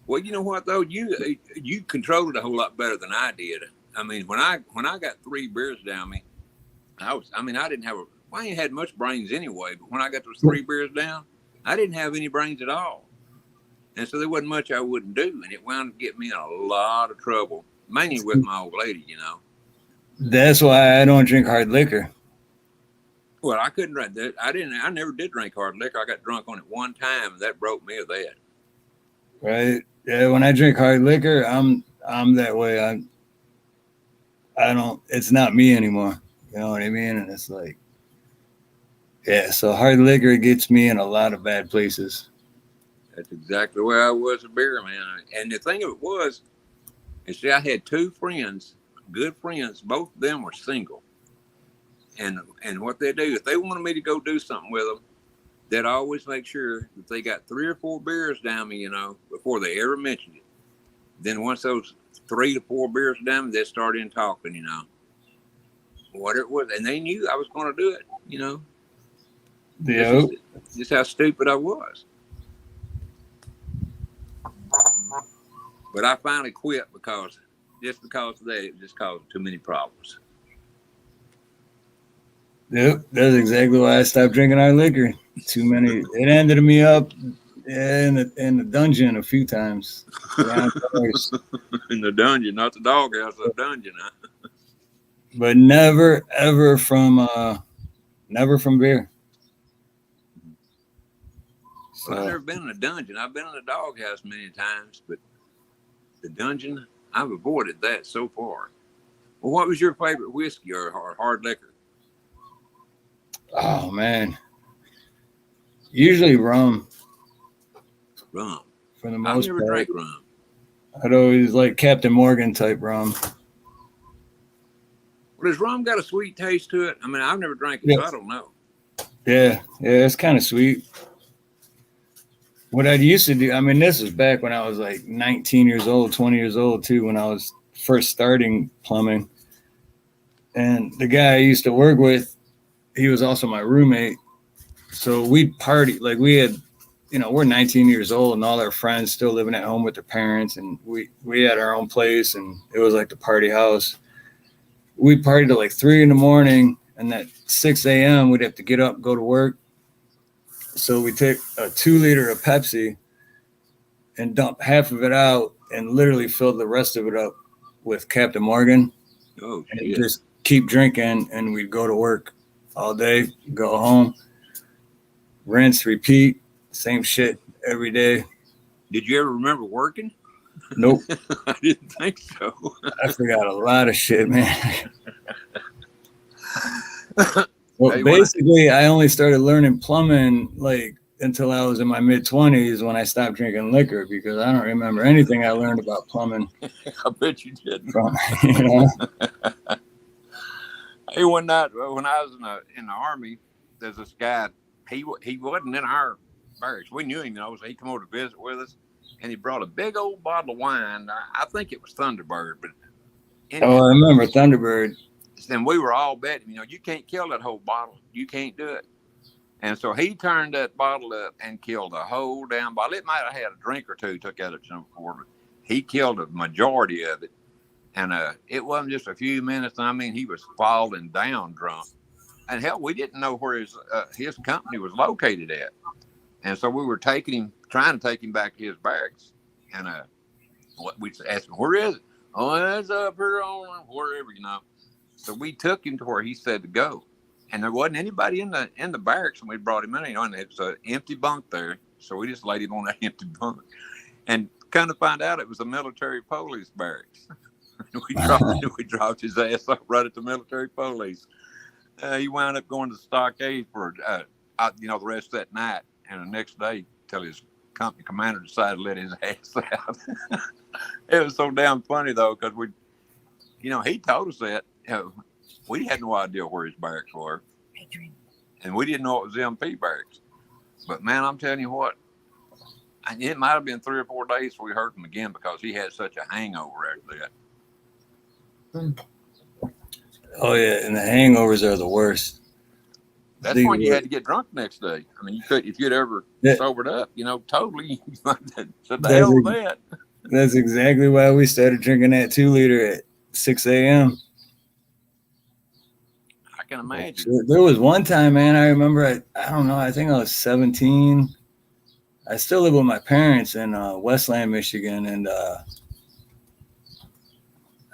Well, you know what though, you controlled it a whole lot better than I did. I mean, when I got 3 beers down me, I didn't have I ain't had much brains anyway. But when I got those 3 beers down, I didn't have any brains at all, and so there wasn't much I wouldn't do, and it wound up getting me in a lot of trouble, mainly with my old lady. That's why I don't drink hard liquor. Well, I couldn't drink that. I never did drink hard liquor. I got drunk on it one time, and that broke me of that. Right? Yeah. When I drink hard liquor, I'm that way. I don't. It's not me anymore. You know what I mean? And it's like, yeah. So hard liquor gets me in a lot of bad places. That's exactly where I was a beer man. And the thing of it was, see, I had 2 friends, good friends. Both of them were single. And what they do, if they wanted me to go do something with them, they'd always make sure that they got 3 or 4 beers down me, before they ever mentioned it. Then once those 3 to 4 beers down me, they'd start in talking, what it was. And they knew I was going to do it, Yeah. Just how stupid I was. But I finally quit because just because of that, it just caused too many problems. Yep, that's exactly why I stopped drinking our liquor. Too many. It ended me up in the dungeon a few times. Yeah, In the dungeon, not the doghouse, the dungeon. Huh? but never ever from beer. So Well, I've never been in a dungeon. I've been in a doghouse many times, but the dungeon, I've avoided that so far. Well, what was your favorite whiskey or hard liquor? oh man, usually rum Rum. for the I've most never part. drank rum. I'd always like Captain Morgan type rum. Well, does rum got a sweet taste to it? I mean, I've never drank it, so I don't know. Yeah, it's kind of sweet. What I used to do, I mean, this was back when I was like 19 years old, 20 years old too, when I was first starting plumbing. And the guy I used to work with, he was also my roommate. So we'd party, like we had, we're 19 years old and all our friends still living at home with their parents. And we had our own place and it was like the party house. We partied till like 3 a.m. and at 6 a.m. we'd have to get up, go to work. So we take a 2 liter of Pepsi and dump half of it out and literally fill the rest of it up with Captain Morgan. Oh, and shit. just keep drinking. And we'd go to work all day, go home, rinse, repeat, same shit every day. Did you ever remember working? Nope. I didn't think so. I forgot a lot of shit, man. Well, Hey, basically, I only started learning plumbing like until I was in my mid-20s when I stopped drinking liquor because I don't remember anything I learned about plumbing. I bet you didn't. From, Hey, one night when I was in the Army, there's this guy. He wasn't in our barracks. We knew him, so he come over to visit with us, and he brought a big old bottle of wine. I think it was Thunderbird, but anyway, I remember Thunderbird. then we were all betting, you can't kill that whole bottle. You can't do it. And so he turned that bottle up and killed the whole damn bottle. It might have had a drink or two, took out of some before, but he killed a majority of it. And it wasn't just a few minutes. I mean, he was falling down drunk. And hell, we didn't know where his company was located at. And so we were trying to take him back to his barracks. And we asked him, where is it? Oh, it's up here on wherever, So we took him to where he said to go. And there wasn't anybody in the barracks when we brought him in. And it's an empty bunk there. So we just laid him on that empty bunk. And kind of find out it was a military police barracks. we dropped his ass up right at the military police. He wound up going to the stockade for, the rest of that night. And the next day, till his company commander decided to let his ass out. It was so damn funny, though, because he told us that. We had no idea where his barracks were. And we didn't know it was MP barracks. But, man, I'm telling you what, it might have been 3 or 4 days before we heard him again because he had such a hangover after that. Oh, yeah, and the hangovers are the worst. That's when you had to get drunk the next day. I mean, you could, if you'd ever sobered up, totally. So the hell with that. That's exactly why we started drinking that 2 liter at 6 a.m. I can imagine. There was one time, man, I remember, I don't know, I think I was 17. I still live with my parents in Westland, Michigan, and I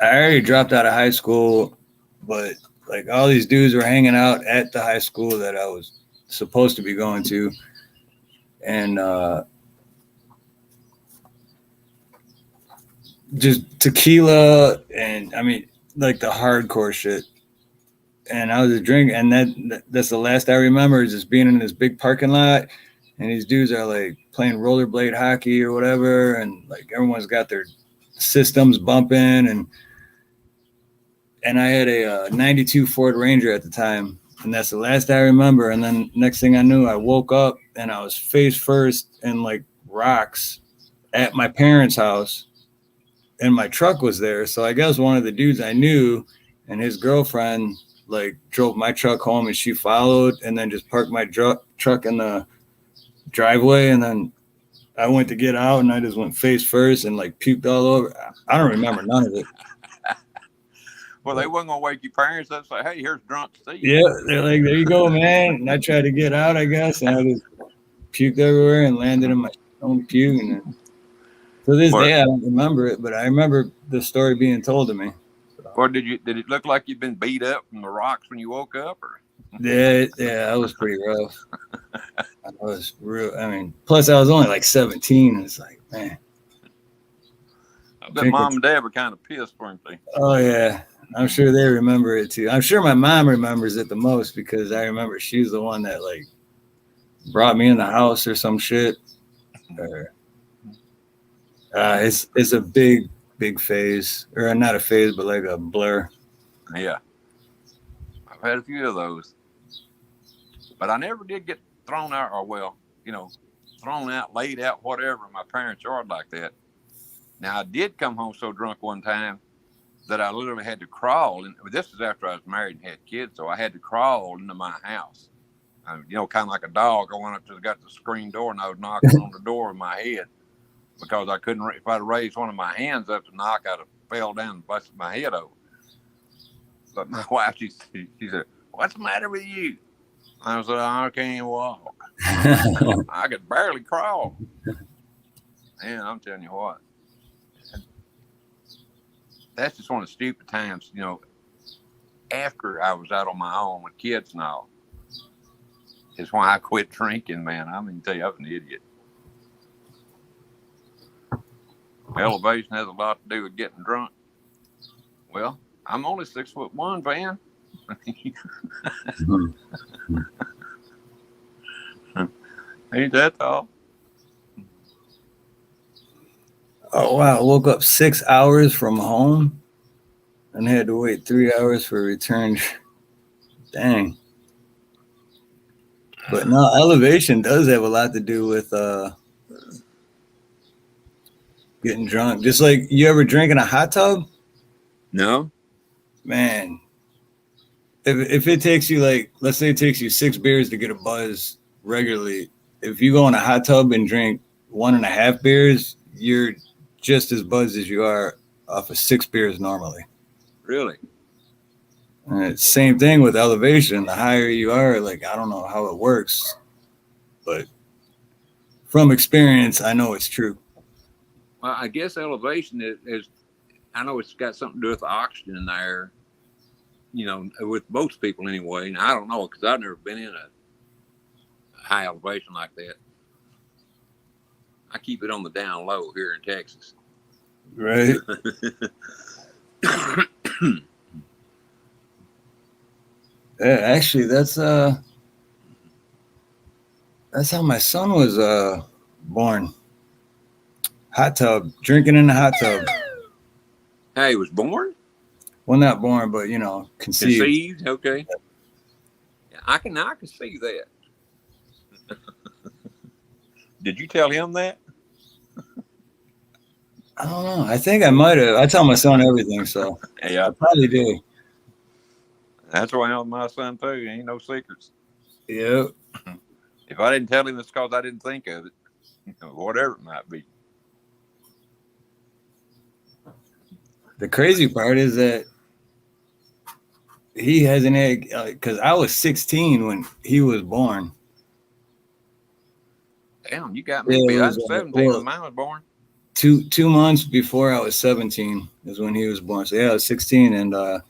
already dropped out of high school, but like all these dudes were hanging out at the high school that I was supposed to be going to. And just tequila and, I mean, like the hardcore shit. And I was just drinking, and that's the last I remember is just being in this big parking lot. And these dudes are like playing rollerblade hockey or whatever. And like everyone's got their systems bumping. And I had a 92 Ford Ranger at the time. And that's the last I remember. And then next thing I knew, I woke up and I was face first in like rocks at my parents' house. And my truck was there. So I guess one of the dudes I knew and his girlfriend like drove my truck home and she followed and then just parked my truck in the driveway. And then I went to get out and I just went face first and like puked all over. I don't remember none of it. Well, they wasn't gonna wake your parents up and say, "Hey, here's drunk Steve." Yeah, they're like, there you go, man. And I tried to get out, I guess, and I just puked everywhere and landed in my own puke. And then, to this day, I don't remember it, but I remember the story being told to me. Or did it look like you'd been beat up from the rocks when you woke up? Or Yeah, that was pretty rough. I was real. I mean, plus I was only like 17. It's like, man. I bet mom and dad were kind of pissed, weren't they? Oh yeah, I'm sure they remember it too. I'm sure my mom remembers it the most because I remember she was the one that like brought me in the house or some shit. It's a big phase, or not a phase, but like a blur. Yeah, I've had a few of those, but I never did get thrown out, or well, thrown out, laid out, whatever in my parents' yard like that. Now I did come home so drunk one time that I literally had to crawl, and this is after I was married and had kids, so I had to crawl into my house. Kind of like a dog. I went up to got the screen door and I was knocking on the door with my head because I couldn't. If I'd raised one of my hands up to knock, I'd have fell down and busted my head over. But my wife, she said, "What's the matter with you?" I said, "I can't walk. I could barely crawl." Man, I'm telling you what. That's just one of the stupid times, after I was out on my own with kids and all. It's why I quit drinking, man. I mean, tell you, I was an idiot. Elevation has a lot to do with getting drunk. Well, I'm only 6'1", Van. Ain't that tall? Oh wow! I woke up 6 hours from home and had to wait 3 hours for a return. Dang. But no, elevation does have a lot to do with getting drunk. Just like you ever drink in a hot tub? No. Man, if it takes you like, let's say it takes you 6 beers to get a buzz regularly, if you go in a hot tub and drink 1.5 beers, you're just as buzzed as you are off of 6 beers normally. Really? And it's same thing with elevation. The higher you are, like, I don't know how it works, but from experience, I know it's true. Well, I guess elevation is I know it's got something to do with the oxygen in there, with most people anyway. And I don't know because I've never been in a high elevation like that. I keep it on the down low here in Texas. Right. Yeah, actually, that's how my son was born. Hot tub, drinking in the hot tub. Hey, he was born? Well, not born, but conceived. Conceived, okay. Yeah, I can see that. Did you tell him that? I don't know. I think I might have. I tell my son everything, so Yeah, I probably do. That's why I'm my son too. Ain't no secrets. Yeah. If I didn't tell him, it's because I didn't think of it. Whatever it might be. The crazy part is that he hasn't had, because I was 16 when he was born. Damn, you got me. I was 17 when mine was born. 2 months before I was 17 is when he was born. So yeah, I was 16, and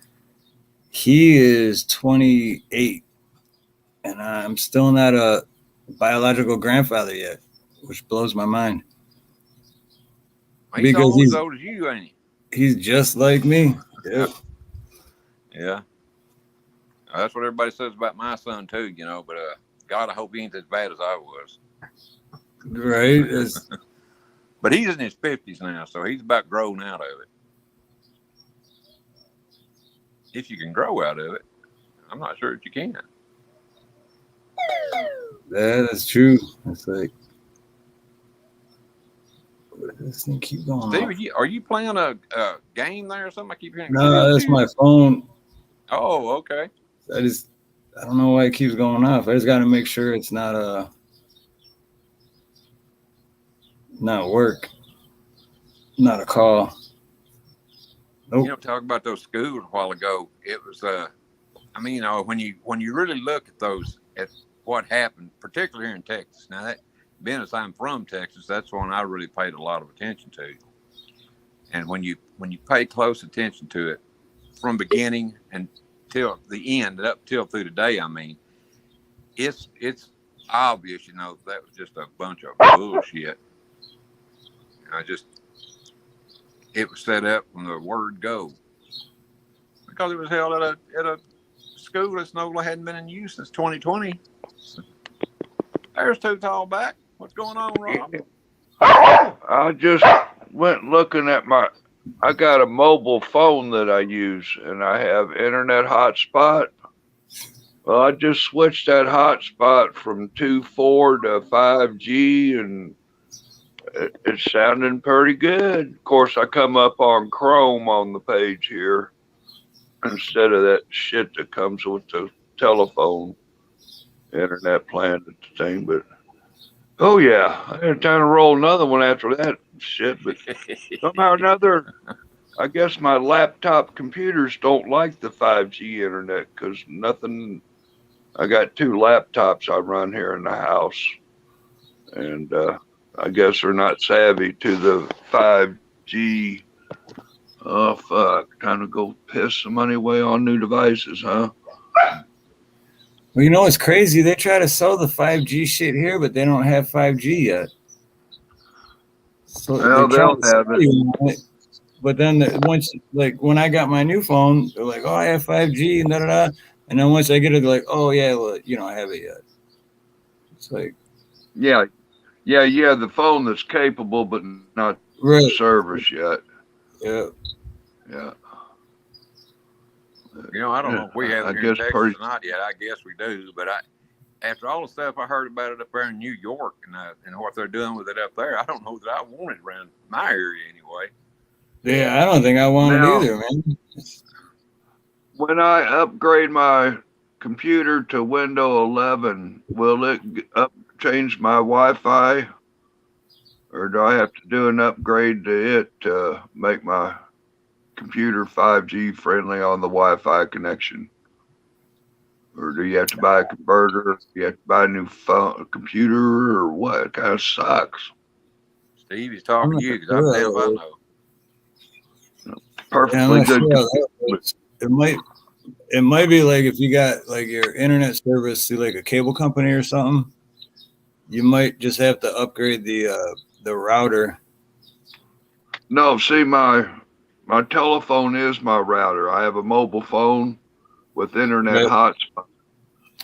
he is 28, and I'm still not a biological grandfather yet, which blows my mind. He's almost as old as you, ain't he? He's just like me. Yep. Yeah. That's what everybody says about my son too, but God, I hope he ain't as bad as I was. Right. But he's in his 50s now, so he's about grown out of it. If you can grow out of it. I'm not sure if you can. Yeah, that's true. It's like, this thing keep going. Steve, are you playing a game there or something? I keep hearing. No, that's my phone. Oh, okay. I don't know why it keeps going off. I just got to make sure it's not not work, not a call. Nope. You know, talk about those schools a while ago. It was, I mean, you know, when you really look at those, at what happened, particularly here in Texas. Now, that being as I'm from Texas, that's one I really paid a lot of attention to. And when you pay close attention to it from beginning until the end, up till through today, I mean, it's obvious, you know, that was just a bunch of bullshit. It was set up from the word go, because it was held at a school that's hadn't been in use since 2020. There's too tall back. What's going on, Rob? I just went looking at I got a mobile phone that I use, and I have internet hotspot. Well, I just switched that hotspot from 2.4 to 5G, and it's sounding pretty good. Of course, I come up on Chrome on the page here instead of that shit that comes with the telephone internet plan at the thing. But oh yeah, I had time to roll another one after that shit. But somehow or another, I guess my laptop computers don't like the 5G internet because nothing. I got 2 laptops I run here in the house, and I guess they're not savvy to the 5G. Oh, fuck. Time to go piss some money away on new devices, huh? Well, you know what's crazy? They try to sell the 5G shit here, but they don't have 5G yet. So well, they'll have it. But then once, like, when I got my new phone, they're like, oh, I have 5G and da-da-da. And then once I get it, they're like, oh, yeah, well, you don't have it yet. It's like... Yeah, the phone that's capable, but not right. service yet. Yeah. Yeah. You know, I don't know if we have it here in Texas or not yet. I guess we do. But after all the stuff I heard about it up there in New York and what they're doing with it up there, I don't know that I want it around my area anyway. Yeah, I don't think I want it either, man. When I upgrade my computer to Windows 11, will it change my Wi-Fi? Or do I have to do an upgrade to it to make my computer 5G friendly on the Wi-Fi connection? Or do you have to buy a converter? Do you have to buy a new computer, or what? It kind of sucks. Steve, he's talking to you because I'm damn I know. Perfectly good. It might be like if you got like your internet service through like a cable company or something, you might just have to upgrade the router. No, see, my telephone is my router. I have a mobile phone with internet hotspot.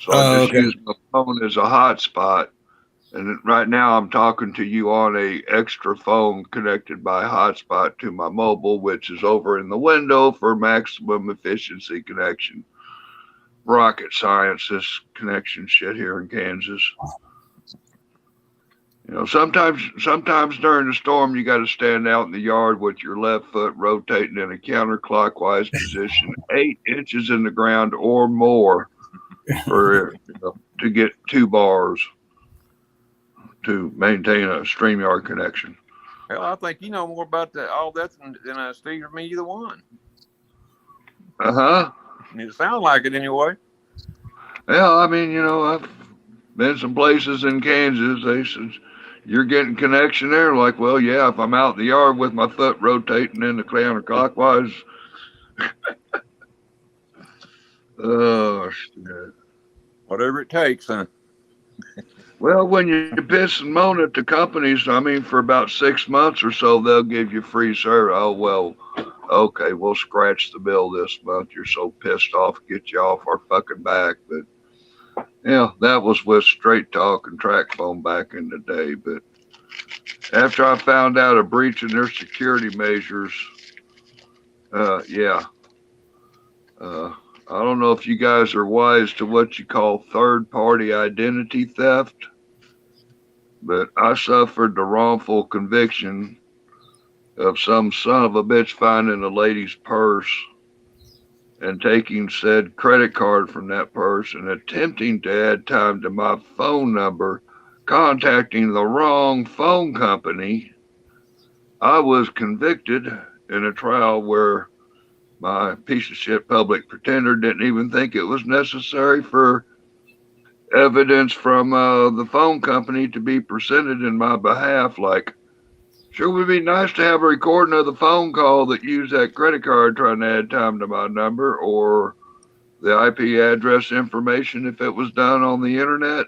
So I just use my phone as a hotspot. And right now I'm talking to you on a extra phone connected by hotspot to my mobile, which is over in the window for maximum efficiency connection. Rocket science, this connection shit here in Kansas. You know, sometimes during the storm, you got to stand out in the yard with your left foot rotating in a counterclockwise position, 8 inches in the ground or more, for to get 2 bars to maintain a StreamYard connection. Well, I think you know more about all that than Steve or me either one. Uh-huh. It sounds like it anyway. Yeah, I mean, you know, I've been some places in Kansas. They said, you're getting connection there? Like, well, yeah, if I'm out in the yard with my foot rotating in the counterclockwise. Oh, shit. Whatever it takes, huh? Well, when you piss and moan at the companies, I mean, for about 6 months or so, they'll give you free service. Oh, well, okay, we'll scratch the bill this month. You're so pissed off, get you off our fucking back. But, yeah, that was with Straight Talk and Track Phone back in the day. But after I found out a breach in their security measures, I don't know if you guys are wise to what you call third-party identity theft, but I suffered the wrongful conviction of some son of a bitch finding a lady's purse and taking said credit card from that purse and attempting to add time to my phone number contacting the wrong phone company, I was convicted in a trial where my piece of shit public pretender didn't even think it was necessary for evidence from the phone company to be presented in my behalf. Like, sure would be nice to have a recording of the phone call that used that credit card trying to add time to my number, or the IP address information if it was done on the internet.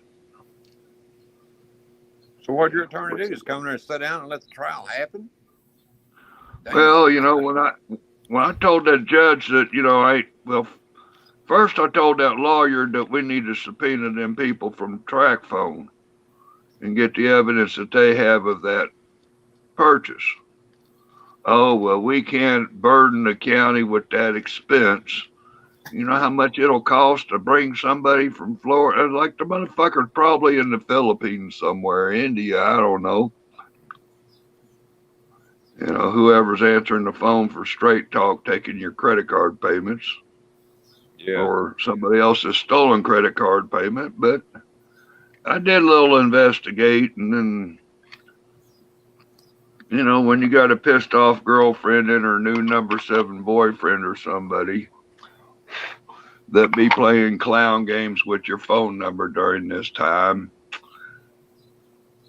So what your attorney do? Just come there and sit down and let the trial happen? Damn. Well, when I told that judge that, first I told that lawyer that we need to subpoena them people from Track Phone and get the evidence that they have of that purchase. Oh, well, we can't burden the county with that expense. You know how much it'll cost to bring somebody from Florida? Like the motherfucker's probably in the Philippines somewhere, India, I don't know. Whoever's answering the phone for Straight Talk taking your credit card payments. Yeah. Or somebody else's stolen credit card payment. But I did a little investigate, and then, when you got a pissed off girlfriend and her new number 7 boyfriend or somebody that be playing clown games with your phone number during this time,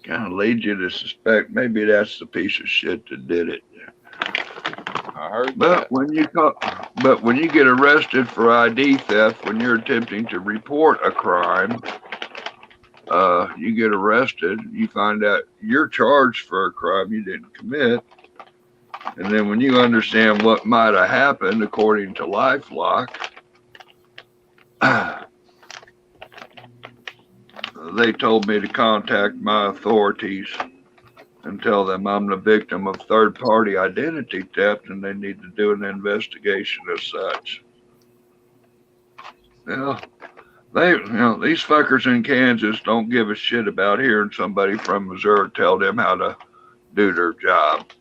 kind of leads you to suspect maybe that's the piece of shit that did it. I heard But that. when you get arrested for ID theft, when you're attempting to report a crime, you get arrested, you find out you're charged for a crime you didn't commit. And then when you understand what might have happened according to LifeLock, they told me to contact my authorities and tell them I'm the victim of third-party identity theft and they need to do an investigation as such. These fuckers in Kansas don't give a shit about hearing somebody from Missouri tell them how to do their job.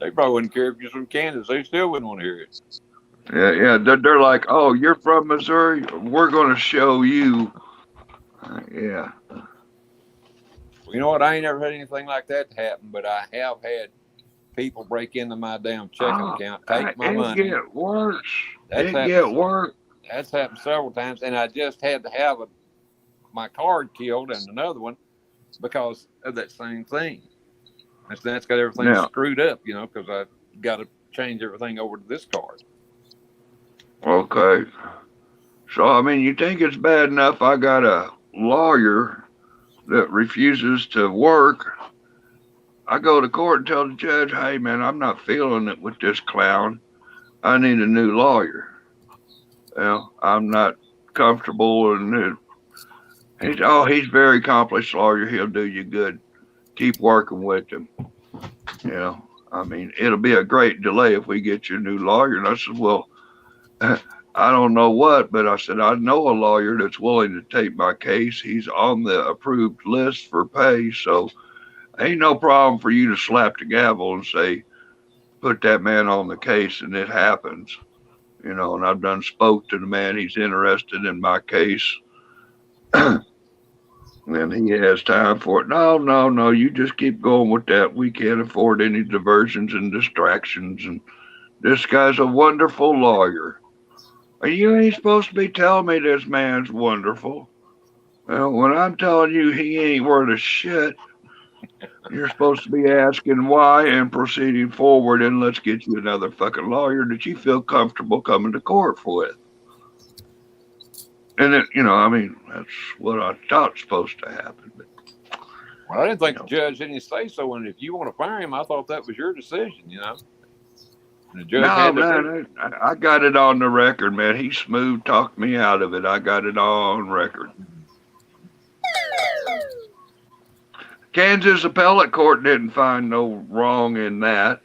They probably wouldn't care if you're from Kansas. They still wouldn't want to hear it. Yeah. They're like, oh, you're from Missouri? We're going to show you. Yeah. Well, you know what? I ain't never had anything like that happen, but I have had people break into my damn checking account, take my money. It get worse. Worse. That's happened several times, and I just had to have my card killed and another one because of that same thing. That's got everything screwed up, because I got to change everything over to this card. Okay. So, you think it's bad enough I got a lawyer that refuses to work? I go to court and tell the judge, hey, man, I'm not feeling it with this clown. I need a new lawyer. I'm not comfortable. And he's a very accomplished lawyer. He'll do you good. Keep working with him. It'll be a great delay if we get you a new lawyer. And I said, well, I don't know what, but I said, I know a lawyer that's willing to take my case. He's on the approved list for pay. So ain't no problem for you to slap the gavel and say, put that man on the case, and it happens. And I've done spoke to the man. He's interested in my case. And he has time for it. No, you just keep going with that. We can't afford any diversions and distractions. And this guy's a wonderful lawyer. You ain't supposed to be telling me this man's wonderful. Well, when I'm telling you he ain't worth a shit, you're supposed to be asking why and proceeding forward, and let's get you another fucking lawyer that you feel comfortable coming to court with. And that's what I thought's supposed to happen. But, well, I didn't think the judge didn't say so. And if you want to fire him, I thought that was your decision, And the judge I got it on the record, man. He smooth talked me out of it. I got it on record. Kansas appellate court didn't find no wrong in that.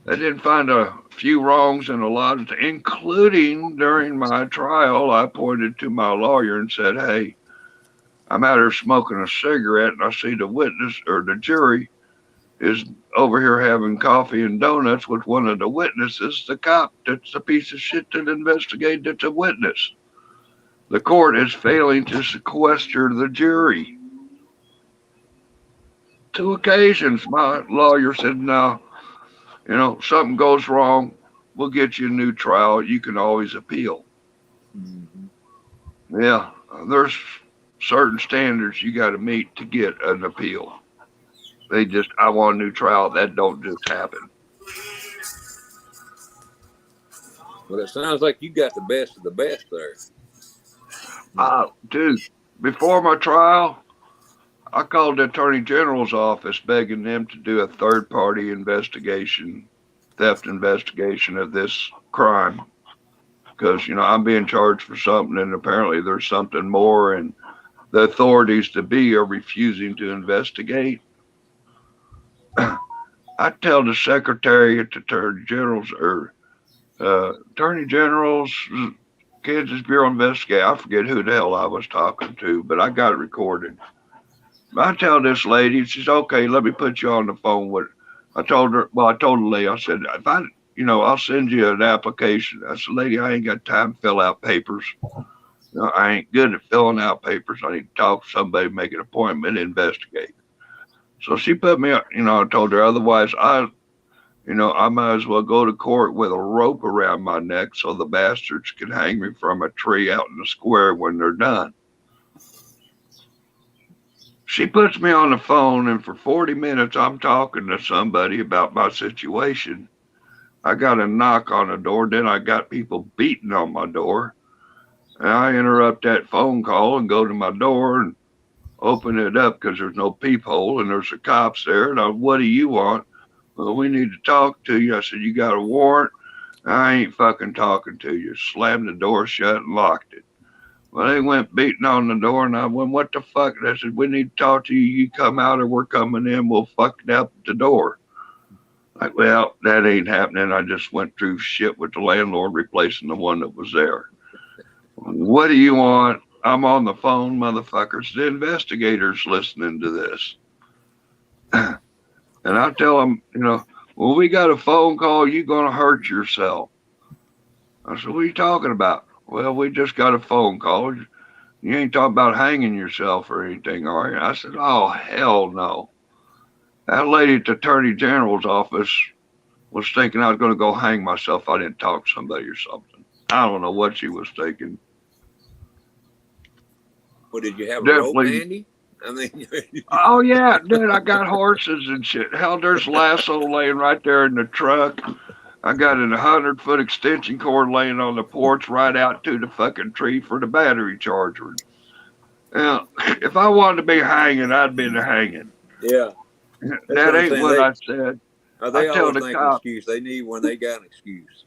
They didn't find a few wrongs in a lot of, including during my trial, I pointed to my lawyer and said, hey, I'm out here smoking a cigarette and I see the witness or the jury is over here having coffee and donuts with one of the witnesses, the cop that's a piece of shit that investigated that's a witness. The court is failing to sequester the jury. two occasions, my lawyer said, no, something goes wrong, we'll get you a new trial. You can always appeal. Mm-hmm. Yeah, there's certain standards you got to meet to get an appeal. I want a new trial. That don't just happen. Well, it sounds like you got the best of the best there. Dude, before my trial, I called the Attorney General's office begging them to do a third-party investigation, theft investigation of this crime. Because, I'm being charged for something, and apparently there's something more, and the authorities to be are refusing to investigate. I tell the Secretary at the Attorney General's, or Attorney General's, Kansas Bureau of Investigation, I forget who the hell I was talking to, but I got it recorded. I tell this lady, she's okay, let me put you on the phone with her. I told the lady, I said, if I'll send you an application. I said, lady, I ain't got time to fill out papers. I ain't good at filling out papers. I need to talk to somebody, make an appointment, investigate. So she put me, I told her, otherwise I might as well go to court with a rope around my neck so the bastards can hang me from a tree out in the square when they're done. She puts me on the phone, and for 40 minutes, I'm talking to somebody about my situation. I got a knock on the door, then I got people beating on my door. And I interrupt that phone call and go to my door and open it up because there's no peephole and there's the cops there. And what do you want? Well, we need to talk to you. I said, you got a warrant? I ain't fucking talking to you. Slammed the door shut and locked it. Well, they went beating on the door, and I went, what the fuck? And I said, we need to talk to you. You come out or we're coming in. We'll fuck it up the door. Like, well, that ain't happening. I just went through shit with the landlord replacing the one that was there. What do you want? I'm on the phone, motherfuckers. The investigator's listening to this. And I tell them, well, we got a phone call. You're going to hurt yourself. I said, what are you talking about? Well, we just got a phone call. You ain't talking about hanging yourself or anything, are you? I said, oh, hell no. That lady at the Attorney General's office was thinking I was going to go hang myself if I didn't talk to somebody or something. I don't know what she was thinking. Well, did you have a rope handy? I mean, oh, yeah, dude, I got horses and shit. Hell, there's lasso laying right there in the truck. I got an 100-foot extension cord laying on the porch right out to the fucking tree for the battery charger. Now, if I wanted to be hanging, I'd been hanging. Yeah. That ain't what I said. They always think an excuse. They need when they got an excuse.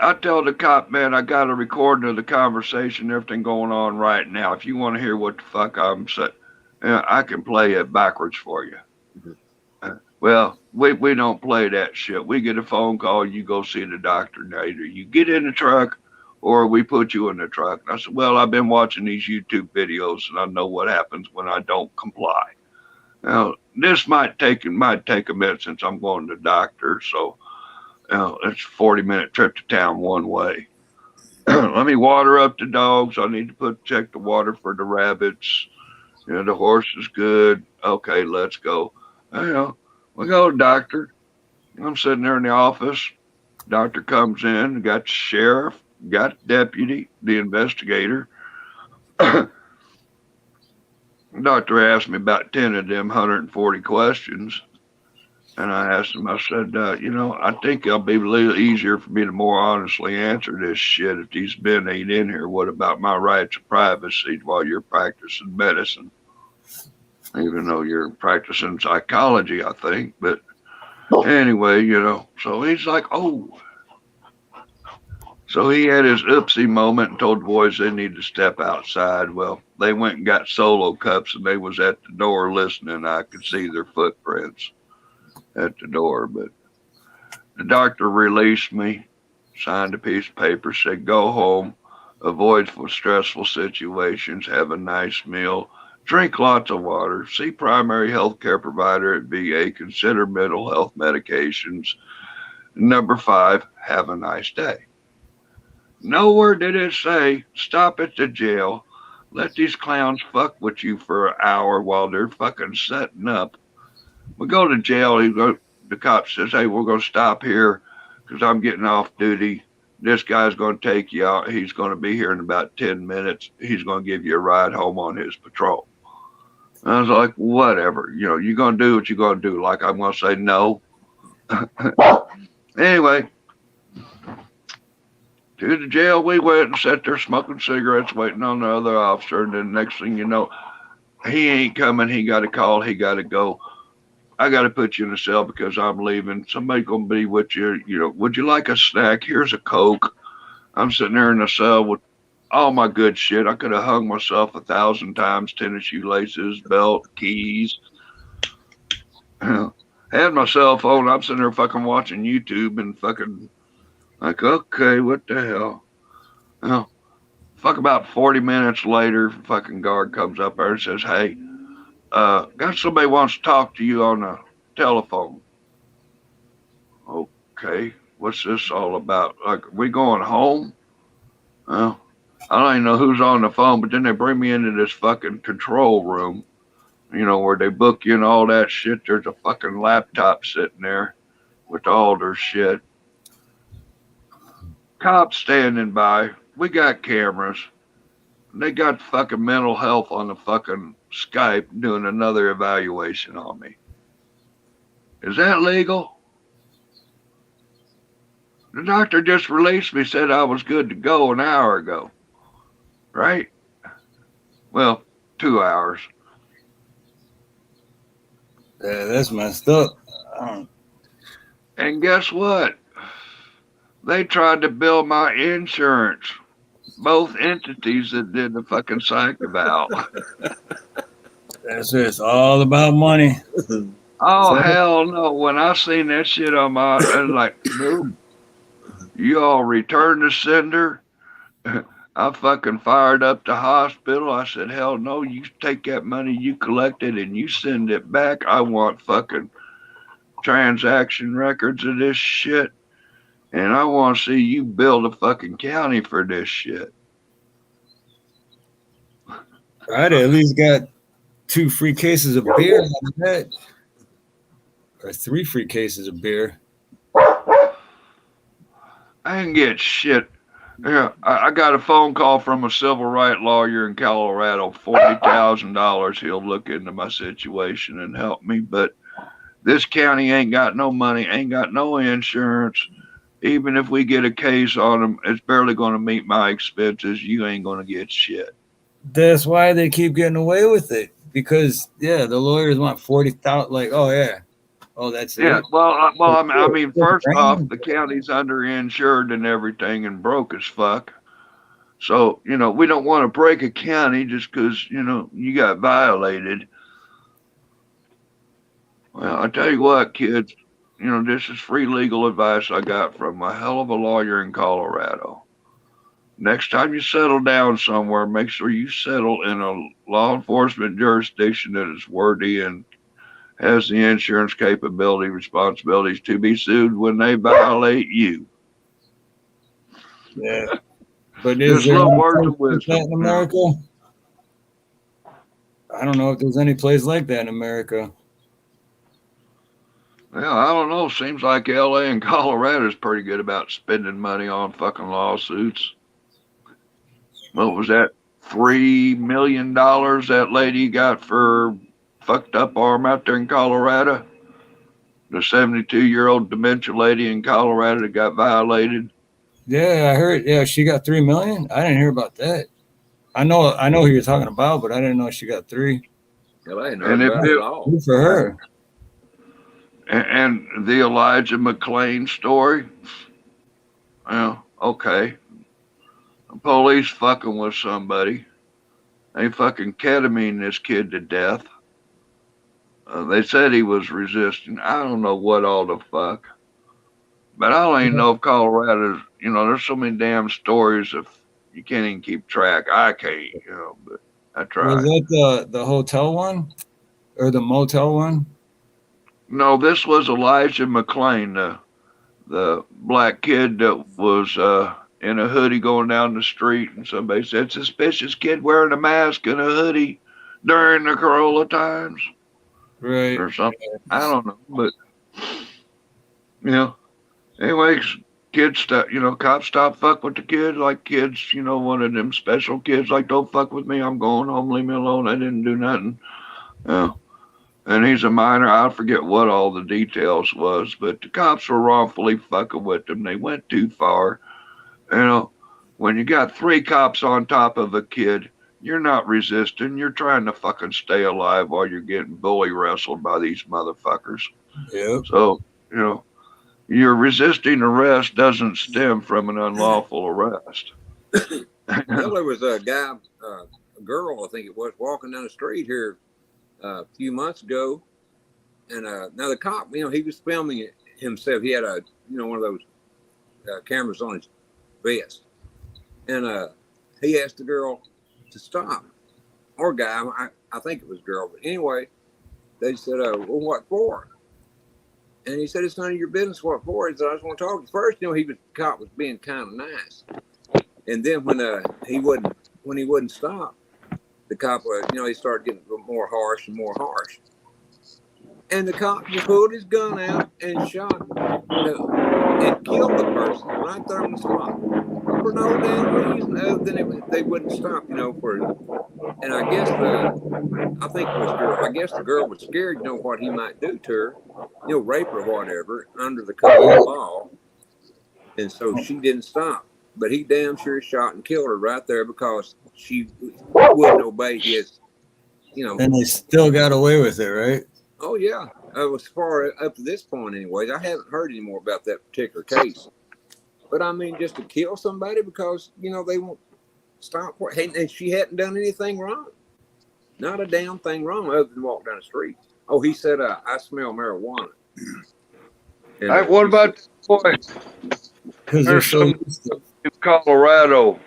I tell the cop, man, I got a recording of the conversation, everything going on right now. If you want to hear what the fuck I'm saying, I can play it backwards for you. Mm-hmm. Well, we don't play that shit. We get a phone call, you go see the doctor. Now, either you get in the truck or we put you in the truck. And I said, well, I've been watching these YouTube videos and I know what happens when I don't comply. Now, this might take a minute since I'm going to the doctor. So it's a 40-minute trip to town one way. Let me water up the dogs. I need to check the water for the rabbits. The horse is good. Okay, let's go. We go to the doctor. I'm sitting there in the office. Doctor comes in, got the sheriff, got the deputy, the investigator. The doctor asked me about 10 of them 140 questions. And I asked him, I said, I think it'll be a little easier for me to more honestly answer this shit if these men ain't in here. What about my rights of privacy while you're practicing medicine? Even though you're practicing psychology, I think. But anyway, so he's like, oh. So he had his oopsie moment and told the boys they need to step outside. Well, they went and got solo cups and they was at the door listening. I could see their footprints at the door. But the doctor released me, signed a piece of paper, said, go home, avoid stressful situations, have a nice meal. Drink lots of water. See primary health care provider at VA. Consider mental health medications. Number 5, have a nice day. Nowhere did it say, stop at the jail. Let these clowns fuck with you for an hour while they're fucking setting up We go to jail. The cop says, "Hey, we're going to stop here because I'm getting off duty. This guy's going to take you out. He's going to be here in about 10 minutes. He's going to give you a ride home on his patrol." And I was like, whatever. You're going to do what you're going to do. Like, I'm going to say no. Anyway, to the jail we went and sat there smoking cigarettes, waiting on the other officer. And then next thing you know, he ain't coming. He got a call. He got to go. I got to put you in a cell because I'm leaving. Somebody's going to be with you. Would you like a snack? Here's a Coke. I'm sitting there in the cell with all my good shit. I could have hung myself 1,000 times, tennis shoelaces, belt, keys. Had my cell phone. I'm sitting there fucking watching YouTube and fucking like, okay, what the hell? Fuck about 40 minutes later, fucking guard comes up there and says, "Hey, got somebody wants to talk to you on the telephone." Okay, what's this all about? Like, are we going home? I don't even know who's on the phone, but then they bring me into this fucking control room, where they book you and all that shit. There's a fucking laptop sitting there with all their shit. Cops standing by. We got cameras. They got fucking mental health on the fucking Skype doing another evaluation on me. Is that legal? The doctor just released me, said I was good to go an hour ago. Right? Well, 2 hours. Yeah, that's messed up. And guess what? They tried to bill my insurance. Both entities that did the fucking psych eval. It's all about money. Oh, hell no. When I seen that shit on I was like, nope. You all return the sender. I fucking fired up the hospital. I said, hell no, you take that money you collected and you send it back. I want fucking transaction records of this shit. And I want to see you build a fucking county for this shit. I'd at least got 2 free cases of beer out of that. Or 3 free cases of beer. I didn't get shit. Yeah, I got a phone call from a civil rights lawyer in Colorado. $40,000. He'll look into my situation and help me. But this county ain't got no money, ain't got no insurance. Even if we get a case on them, it's barely going to meet my expenses. You ain't going to get shit. That's why they keep getting away with it. Because, the lawyers want 40,000. Like, oh, yeah. Oh, that's Yeah, it. well, I mean, first off, the county's underinsured and everything and broke as fuck. So, we don't want to break a county just because, you got violated. Well, I tell you what, kids, this is free legal advice I got from a hell of a lawyer in Colorado. Next time you settle down somewhere, make sure you settle in a law enforcement jurisdiction that is worthy and has the insurance capability, responsibilities to be sued when they violate you. Yeah. But Just little words of wisdom. In America? I don't know if there's any place like that in America. Yeah, I don't know. Seems like LA and Colorado is pretty good about spending money on fucking lawsuits. What was that? $3 million that lady got for fucked up arm out there in Colorado? The 72-year-old dementia lady in Colorado that got violated. Yeah, I heard. Yeah, she got 3 million. I didn't hear about that. I know who you're talking about, but I didn't know she got 3. Yeah, I ain't heard about it at all. Good for her. And the Elijah McClain story. Well, okay. The police fucking with somebody. They fucking ketamine this kid to death. They said he was resisting. I don't know what all the fuck. But I don't even know if Colorado's, there's so many damn stories if you can't even keep track. I can't, but I try. Was that the hotel one or the motel one? No, this was Elijah McClain, the black kid that was in a hoodie going down the street, and somebody said, suspicious kid wearing a mask and a hoodie during the Corolla times. Right. or something. I don't know, but you know. Anyways, kids stop. Cops stop fuck with the kids. Like kids, one of them special kids. Like, don't fuck with me. I'm going home. Leave me alone. I didn't do nothing. And he's a minor. I forget what all the details was, but the cops were wrongfully fucking with him. They went too far. When you got 3 cops on top of a kid, you're not resisting. You're trying to fucking stay alive while you're getting bully wrestled by these motherfuckers. Yep. So, your resisting arrest doesn't stem from an unlawful arrest. Well, there was a guy, a girl, I think it was, walking down the street here a few months ago, and now the cop, he was filming it himself. He had one of those cameras on his vest, and he asked the girl to stop, or guy, I think it was girl, but anyway, they said, "Well, what for?" And he said, "It's none of your business what for." He said, "I just want to talk to you." First, the cop was being kind of nice, and then when he wouldn't stop, the cop, he started getting more harsh and more harsh. And the cop just pulled his gun out and shot, and killed the person right there on the spot for no damn reason other than they wouldn't stop, and I guess I think it was girl. I guess the girl was scared, what he might do to her, rape her or whatever under the cover of law, and so she didn't stop. But he damn sure shot and killed her right there because she wouldn't obey his, And they still got away with it, right? Oh yeah, as far up to this point, anyways. I haven't heard any more about that particular case. But I mean, just to kill somebody because they won't stop. And she hadn't done anything wrong. Not a damn thing wrong other than walk down the street. Oh, he said, "I smell marijuana." And, Hey, what about this boy? Because they're There's so some in Colorado.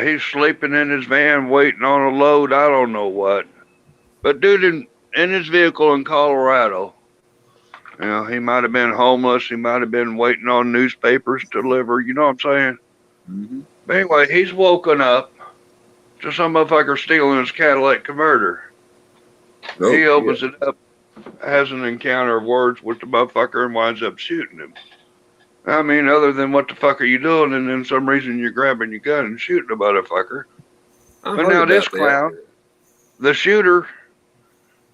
He's sleeping in his van waiting on a load. I don't know what. But dude in his vehicle in Colorado, he might have been homeless. He might have been waiting on newspapers to deliver. You know what I'm saying? Mm-hmm. But anyway, he's woken up to some motherfucker stealing his catalytic converter. Oh, He opens it up, has an encounter of words with the motherfucker, and winds up shooting him. I mean, other than what the fuck are you doing? And then some reason you're grabbing your gun and shooting a motherfucker. But now this clown, the shooter,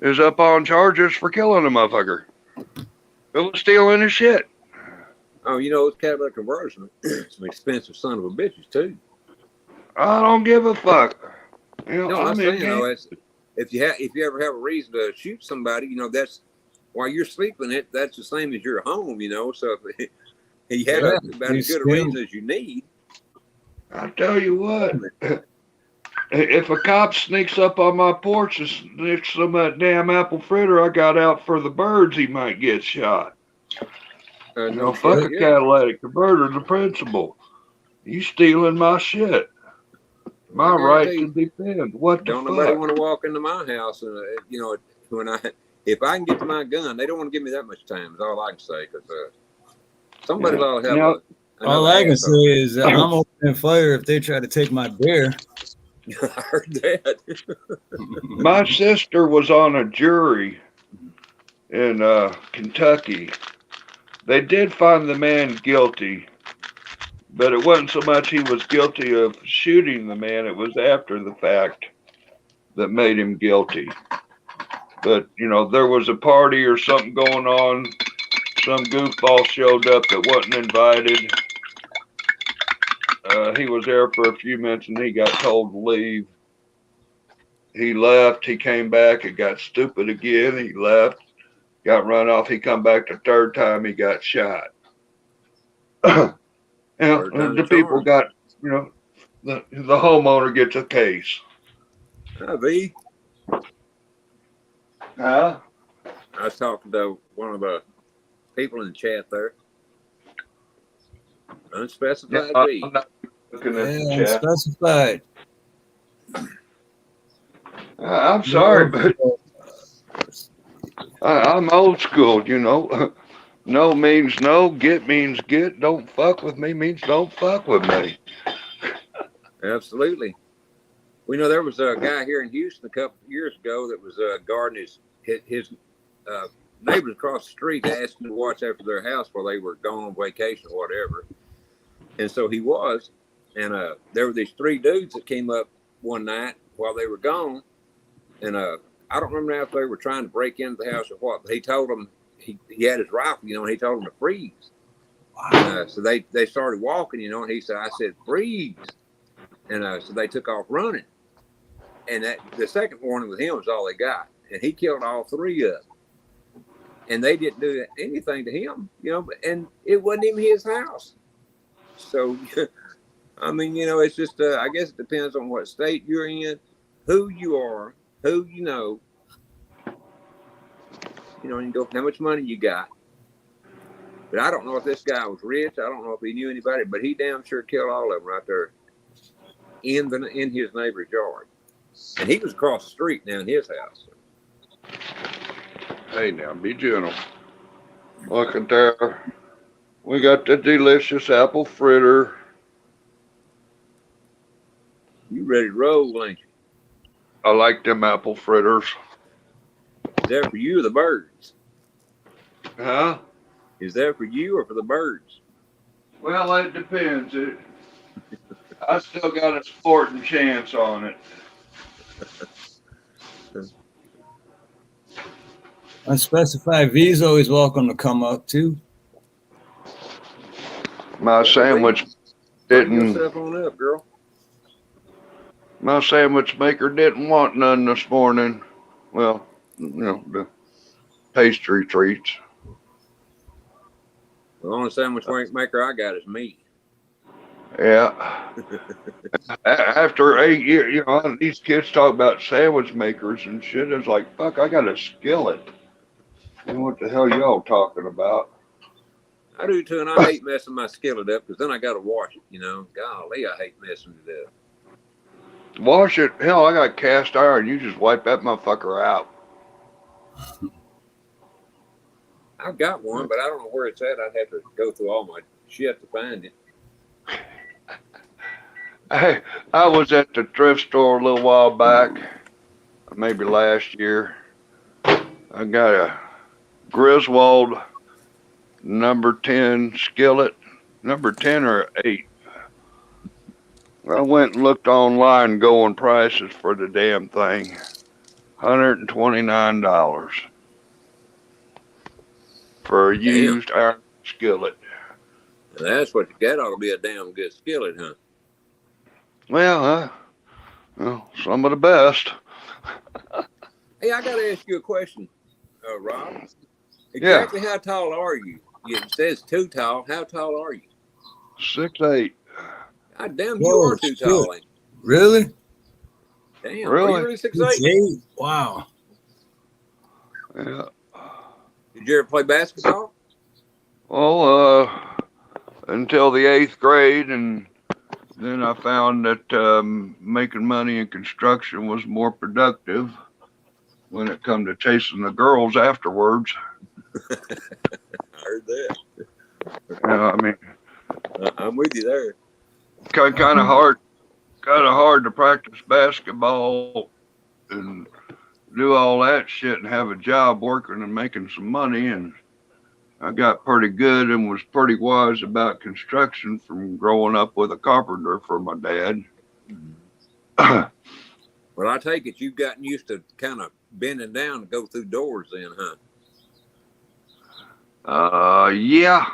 is up on charges for killing a motherfucker. It was stealing his shit. Oh, it's catalytic conversion. Some expensive son of a bitches too. I don't give a fuck. No, I'm saying, if you ever have a reason to shoot somebody, that's while you're sleeping. That's the same as your home, So if you have about as good a reason as you need. I tell you what, if a cop sneaks up on my porch and snicks some of that damn apple fritter I got out for the birds, he might get shot. Fuck a catalytic converter, the principle. You stealing my shit. My right to defend. What the fuck? Don't nobody want to walk into my house and if I can get to my gun, they don't want to give me that much time. Is all I can say because somebody ought to have all I can say is that I'm opening fire if they try to take my beer. I heard that. My sister was on a jury in Kentucky. They did find the man guilty, but it wasn't so much he was guilty of shooting the man. It was after the fact that made him guilty. But, there was a party or something going on. Some goofball showed up that wasn't invited. He was there for a few minutes and he got told to leave. He left. He came back. It got stupid again. He left. Got run off. He come back the third time. He got shot. The people got, the homeowner gets a case. V. Huh? I was talking to one of the people in the chat there. Unspecified V. I'm not looking at the chat. Unspecified. I'm sorry, but I'm old school, No means no, get means get, don't fuck with me means don't fuck with me. Absolutely. We know there was a guy here in Houston a couple of years ago that was guarding his his neighbors across the street asked him to watch after their house while they were gone on vacation or whatever. And so he was. And there were these 3 dudes that came up one night while they were gone. And I don't remember now if they were trying to break into the house or what, but he told them he had his rifle, and he told them to freeze. Wow. So they started walking, and he said, I said, freeze. And so they took off running. And the second warning with him was all they got. And he killed all 3 of them. And they didn't do anything to him, and it wasn't even his house. So, I mean, it's just, I guess it depends on what state you're in, who you are, who you know, and you go, how much money you got. But I don't know if this guy was rich. I don't know if he knew anybody, but he damn sure killed all of them right there in his neighbor's yard. And he was across the street now in his house. Hey, now, be gentle. Look at there. We got the delicious apple fritter. You ready to roll, ain't you? I like them apple fritters. Is that for you or the birds? Huh? Is that for you or for the birds? Well, it depends. I still got a sporting chance on it. Unspecified V's always welcome to come up too. My sandwich Bring didn't. yourself on up, girl. My sandwich maker didn't want none this morning. Well, the pastry treats. The only sandwich maker I got is me. Yeah. After 8 years, these kids talk about sandwich makers and shit. It's like, fuck, I got a skillet. What the hell y'all talking about? I do too, and I hate messing my skillet up because then I got to wash it, Golly, I hate messing it up. Wash it. Hell, I got cast iron. You just wipe that motherfucker out. I've got one, but I don't know where it's at. I'd have to go through all my shit to find it. Hey, I was at the thrift store a little while back, maybe last year. I got a Griswold number 10 skillet, number 10 or 8. I went and looked online going prices for the damn thing. $129 for a used iron skillet. And that's what you got. Ought to be a damn good skillet, huh? Well, some of the best. Hey, I got to ask you a question, Rob. Exactly how tall are you? It says too tall. How tall are you? 6'8". God damn, you are too tall, ain't you? Really? Damn, Really? are you really 6'8"? Wow. Yeah. Did you ever play basketball? Well, until the 8th grade, and then I found that making money in construction was more productive when it come to chasing the girls afterwards. I heard that. I mean, I'm with you there. kind of hard to practice basketball and do all that shit and have a job working and making some money. And I got pretty good and was pretty wise about construction from growing up with a carpenter for my dad. Well, I take it you've gotten used to kind of bending down to go through doors then, huh? Yeah.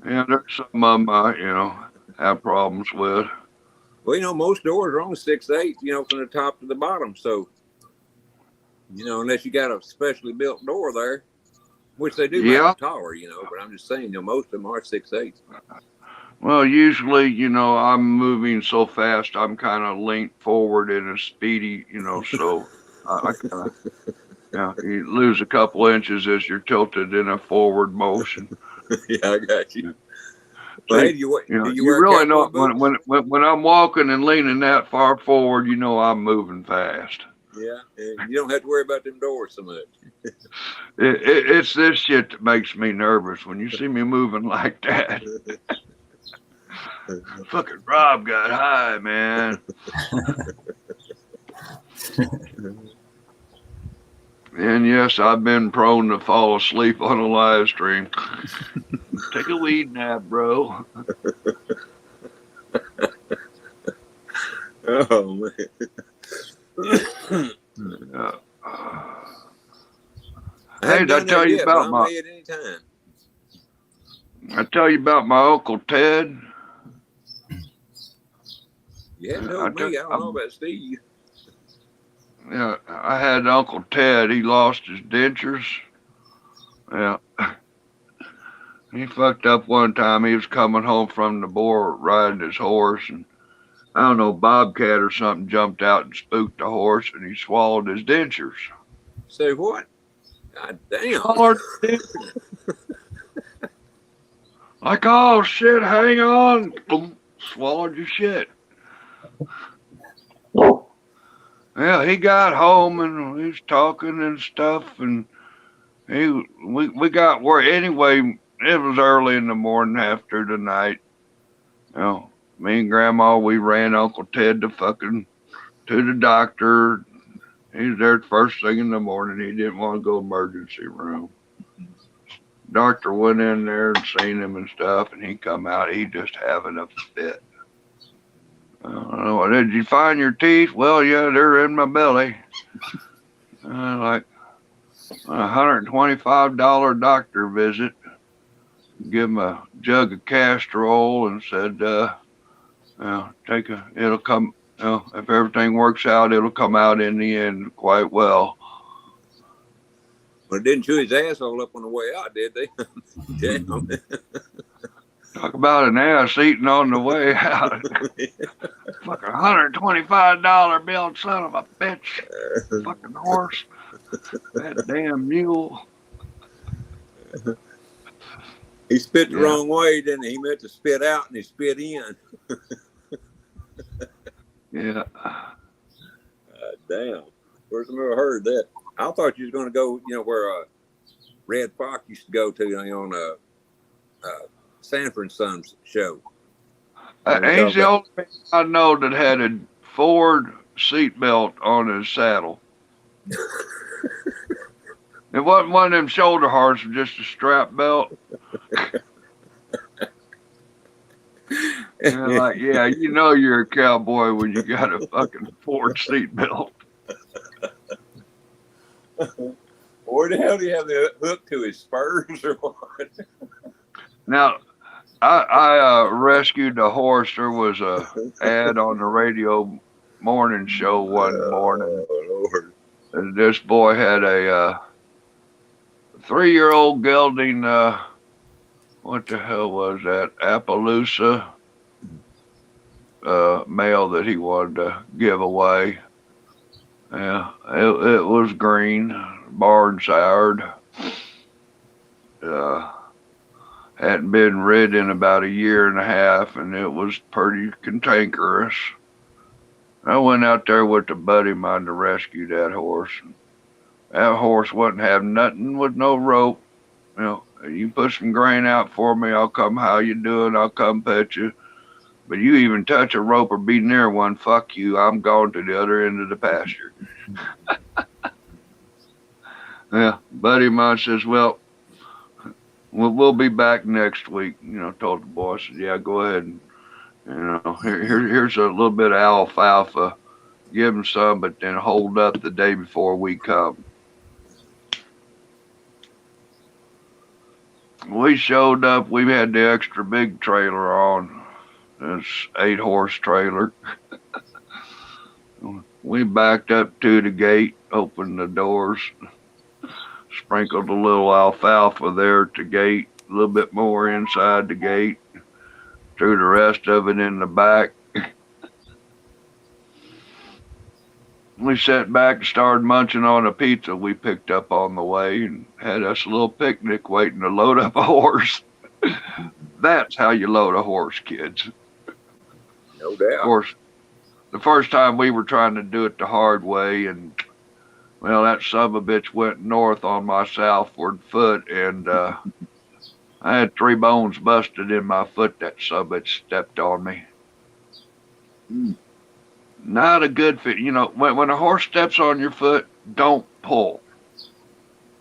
Yeah, there's some of them I, have problems with. Well, most doors are only 6'8", from the top to the bottom. So, unless you got a specially built door there, which they do make them taller, but I'm just saying, most of them are 6'8". Well, usually, I'm moving so fast, I'm kind of linked forward in a speedy, so I kind of, you lose a couple inches as you're tilted in a forward motion. Yeah, I got you. So, hey, do you really know when I'm walking and leaning that far forward, I'm moving fast. Yeah, and you don't have to worry about them doors so much. It's this shit that makes me nervous when you see me moving like that. Fucking Rob got high, man. And yes, I've been prone to fall asleep on a live stream. Take a weed nap, bro. Oh man. Yeah. I Hey, haven't did I done tell that you yet, but about I'm my? ready at any time. I tell you about my Uncle Ted. You hadn't I told tell, me. I don't know about Steve. yeah, I had Uncle Ted. He lost his dentures. Yeah, he fucked up one time. He was coming home from the boar riding his horse, and I don't know, bobcat or something jumped out and spooked the horse, and he swallowed his dentures. Say what? God damn. Swallowed his dentures. Like, oh shit, hang on. Boom, swallowed your shit. Yeah, he got home and he was talking and stuff, and we got where anyway. It was early in the morning after the night. You know, me and Grandma, we ran Uncle Ted to the doctor. He was there first thing in the morning. He didn't want to go emergency room. Doctor went in there and seen him and stuff, and he come out. He just having a fit. I don't know. Did you find your teeth? Well, yeah, they're in my belly. Like $125 doctor visit. Give him a jug of castor oil and said, it'll come, if everything works out, it'll come out in the end quite well. Well, it didn't chew his asshole up on the way out, did they? Damn. Talk about an ass eating on the way out. Fucking $125 bill, son of a bitch. Fucking horse. That damn mule. He spit the wrong way, didn't he? He meant to spit out and he spit in. Yeah. Damn. First time I ever heard that. I thought you was going to go, where Red Fox used to go to, on Sanford and Sons show. He's the only man I know that had a Ford seatbelt on his saddle. It wasn't one of them shoulder hards, just a strap belt. And like, yeah, you know you're a cowboy when you got a fucking Ford seatbelt. Where the hell do you have the hook to his spurs or what? Now, I rescued a horse. There was a ad on the radio morning show one morning. Oh, Lord. And this boy had a 3-year-old gelding, what the hell was that? Appaloosa male that he wanted to give away. Yeah, it was green, barn soured. Hadn't been rid in about 1.5 years, and it was pretty cantankerous. I went out there with a buddy of mine to rescue that horse. That horse wasn't having nothing with no rope. You put some grain out for me, I'll come. How you doing? I'll come pet you. But you even touch a rope or be near one, fuck you. I'm going to the other end of the pasture. Yeah, buddy of mine says, well, we'll be back next week. Told the boy, I said, yeah, go ahead and, here's a little bit of alfalfa. Give him some, but then hold up the day before we come. We showed up. We had the extra big trailer on. This 8-horse trailer. We backed up to the gate, opened the doors, sprinkled a little alfalfa there at the gate, a little bit more inside the gate, threw the rest of it in the back. We sat back and started munching on a pizza we picked up on the way and had us a little picnic waiting to load up a horse. That's how you load a horse, kids. No doubt. Of course, the first time we were trying to do it the hard way, and well, that son of a bitch went north on my southward foot, and I had 3 bones busted in my foot. That son of a bitch stepped on me. Not a good fit. When a horse steps on your foot, don't pull.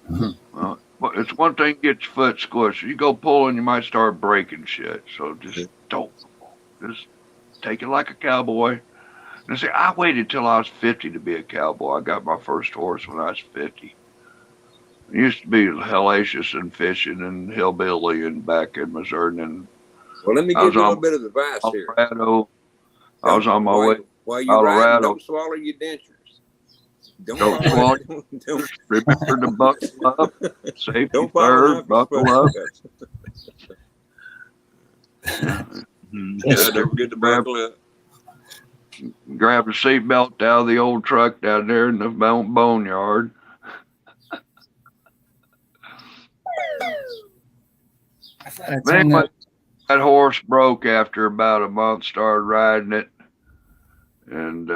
But it's one thing to get your foot squished. You go pulling, you might start breaking shit. So just don't. Just take it like a cowboy. And see, I waited till I was 50 to be a cowboy. I got my first horse when I was 50. I used to be hellacious and fishing and hillbilly and back in Missouri. And Well, let me I give was you a on little bit of advice here. Colorado. I was on my way to While you're riding, Colorado. don't swallow your dentures. Don't swallow. Remember to buckle up. Safety don't follow first. Buckle up. Yeah, don't forget to buckle up. Grab the seatbelt out of the old truck down there in the boneyard. But anyway, that horse broke after about a month. Started riding it, and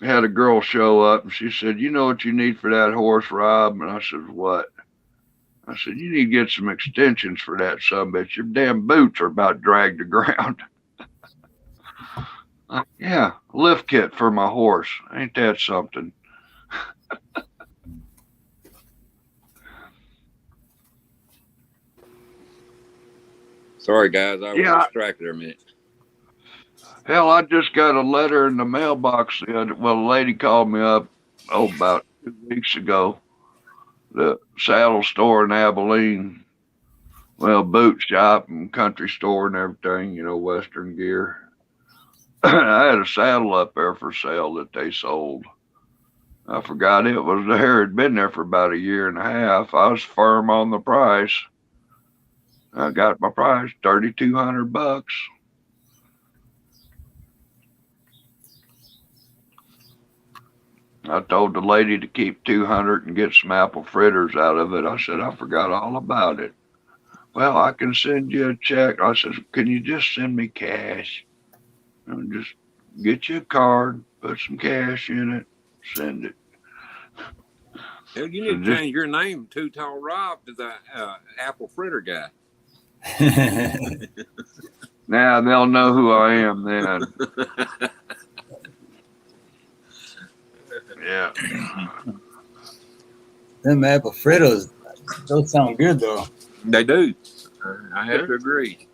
had a girl show up, and she said, "You know what you need for that horse, Rob?" And I said, "What?" I said, "You need to get some extensions for that sumbitch. Your damn boots are about dragged to ground." Yeah, lift kit for my horse. Ain't that something? Sorry, guys. I was distracted a minute. Hell, I just got a letter in the mailbox. Well, a lady called me up, about 2 weeks ago. The saddle store in Abilene. Well, boot shop and country store and everything, Western gear. I had a saddle up there for sale that they sold. I forgot it was there. It'd been there for about 1.5 years. I was firm on the price. I got my price, $3,200. I told the lady to keep 200 and get some apple fritters out of it. I said, I forgot all about it. Well, I can send you a check. I said, can you just send me cash? And just get you a card, put some cash in it, send it. Hell, you need to change your name, Too Tall Rob, to the apple fritter guy. Now they'll know who I am then. Yeah. Them apple fritters, those sound good though. They do. I have to agree.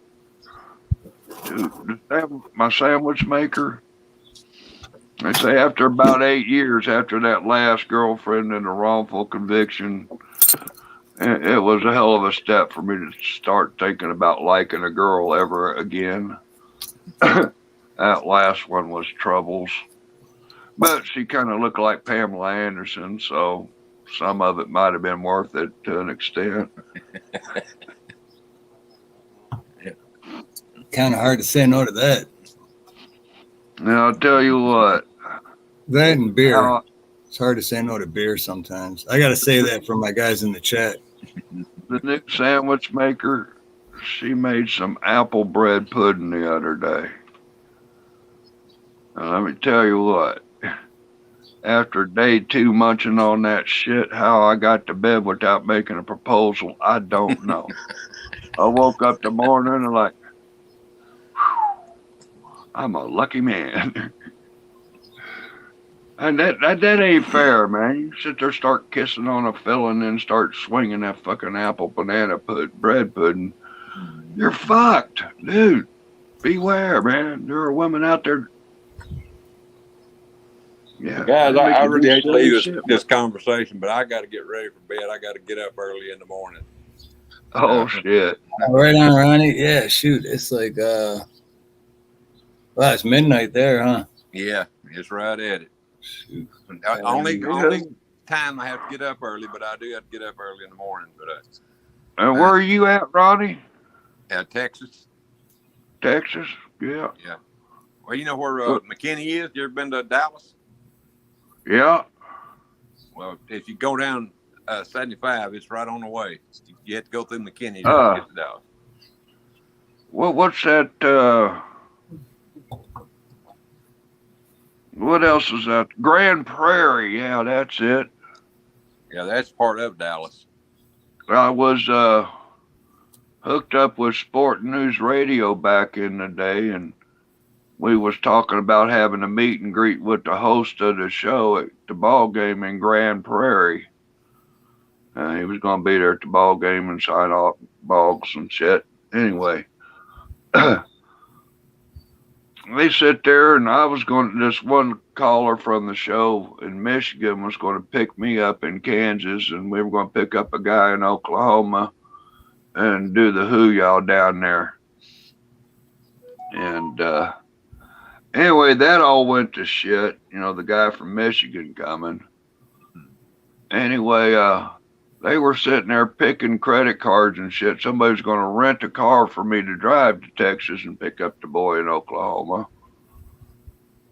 Dude, my sandwich maker, they say after about 8 years after that last girlfriend and the wrongful conviction, it was a hell of a step for me to start thinking about liking a girl ever again. That last one was troubles. But she kind of looked like Pamela Anderson, so some of it might have been worth it to an extent. Kind of hard to say no to that. Now, I'll tell you what. That and beer. It's hard to say no to beer sometimes. I got to say that for my guys in the chat. The new sandwich maker, she made some apple bread pudding the other day. And let me tell you what. After day 2 munching on that shit, how I got to bed without making a proposal, I don't know. I woke up the morning and like, I'm a lucky man. And that ain't fair, man. You sit there, start kissing on a fella, and then start swinging that fucking apple banana bread pudding. You're fucked, dude. Beware, man. There are women out there. Yeah, guys, I really hate to leave this conversation, but I got to get ready for bed. I got to get up early in the morning. Oh shit! Right on, Ronnie. Yeah, shoot. It's like, well, it's midnight there, huh? Yeah, it's right at it. Shoot. Only time I have to get up early, but I do have to get up early in the morning. But and where are you at, Ronnie? Texas. Texas, yeah. Yeah. Well, you know where McKinney is? You ever been to Dallas? Yeah. Well, if you go down 75, it's right on the way. You have to go through McKinney to get to Dallas. Well, what's that? What else is that? Grand Prairie. Yeah, that's it. Yeah, that's part of Dallas. I was hooked up with Sport News Radio back in the day, and we was talking about having a meet and greet with the host of the show at the ball game in Grand Prairie. He was going to be there at the ball game and sign off balls and shit. Anyway, they sit there, and I was going. This one caller from the show in Michigan was going to pick me up in Kansas, and we were going to pick up a guy in Oklahoma and do the who y'all down there. And anyway, that all went to shit. You know, the guy from Michigan coming. Anyway, they were sitting there picking credit cards and shit. Somebody was going to rent a car for me to drive to Texas and pick up the boy in Oklahoma.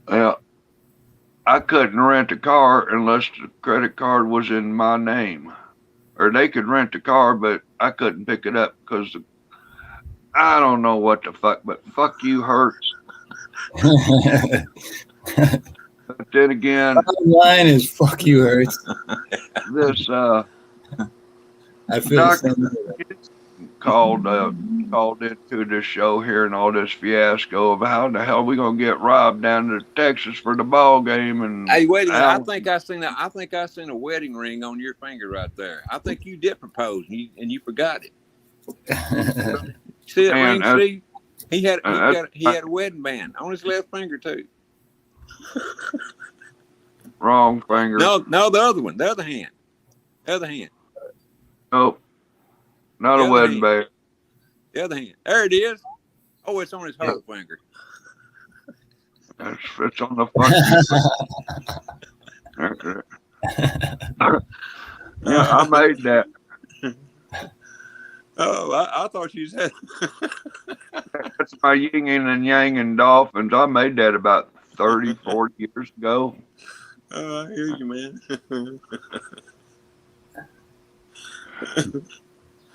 Well, I couldn't rent a car unless the credit card was in my name. Or they could rent the car, but I couldn't pick it up because I don't know what the fuck, but fuck you hurts. But then again, bottom line is fuck you hurts. This I feel doctor the called into this show here and all this fiasco of how the hell we gonna get robbed down to Texas for the ball game. And hey, wait a minute! I think I seen a wedding ring on your finger right there. I think you did propose and you forgot it. See that ring, Steve? He had a wedding band on his left finger too. Wrong finger. No, the other one, the other hand. Nope. Not a wedding band. The other hand. There it is. Oh, it's on his whole finger. It's on the fucking. Yeah, I made that. Oh, I thought you said. That's my yin and yang and dolphins. I made that about 30, 40 years ago. Oh, I hear you, man.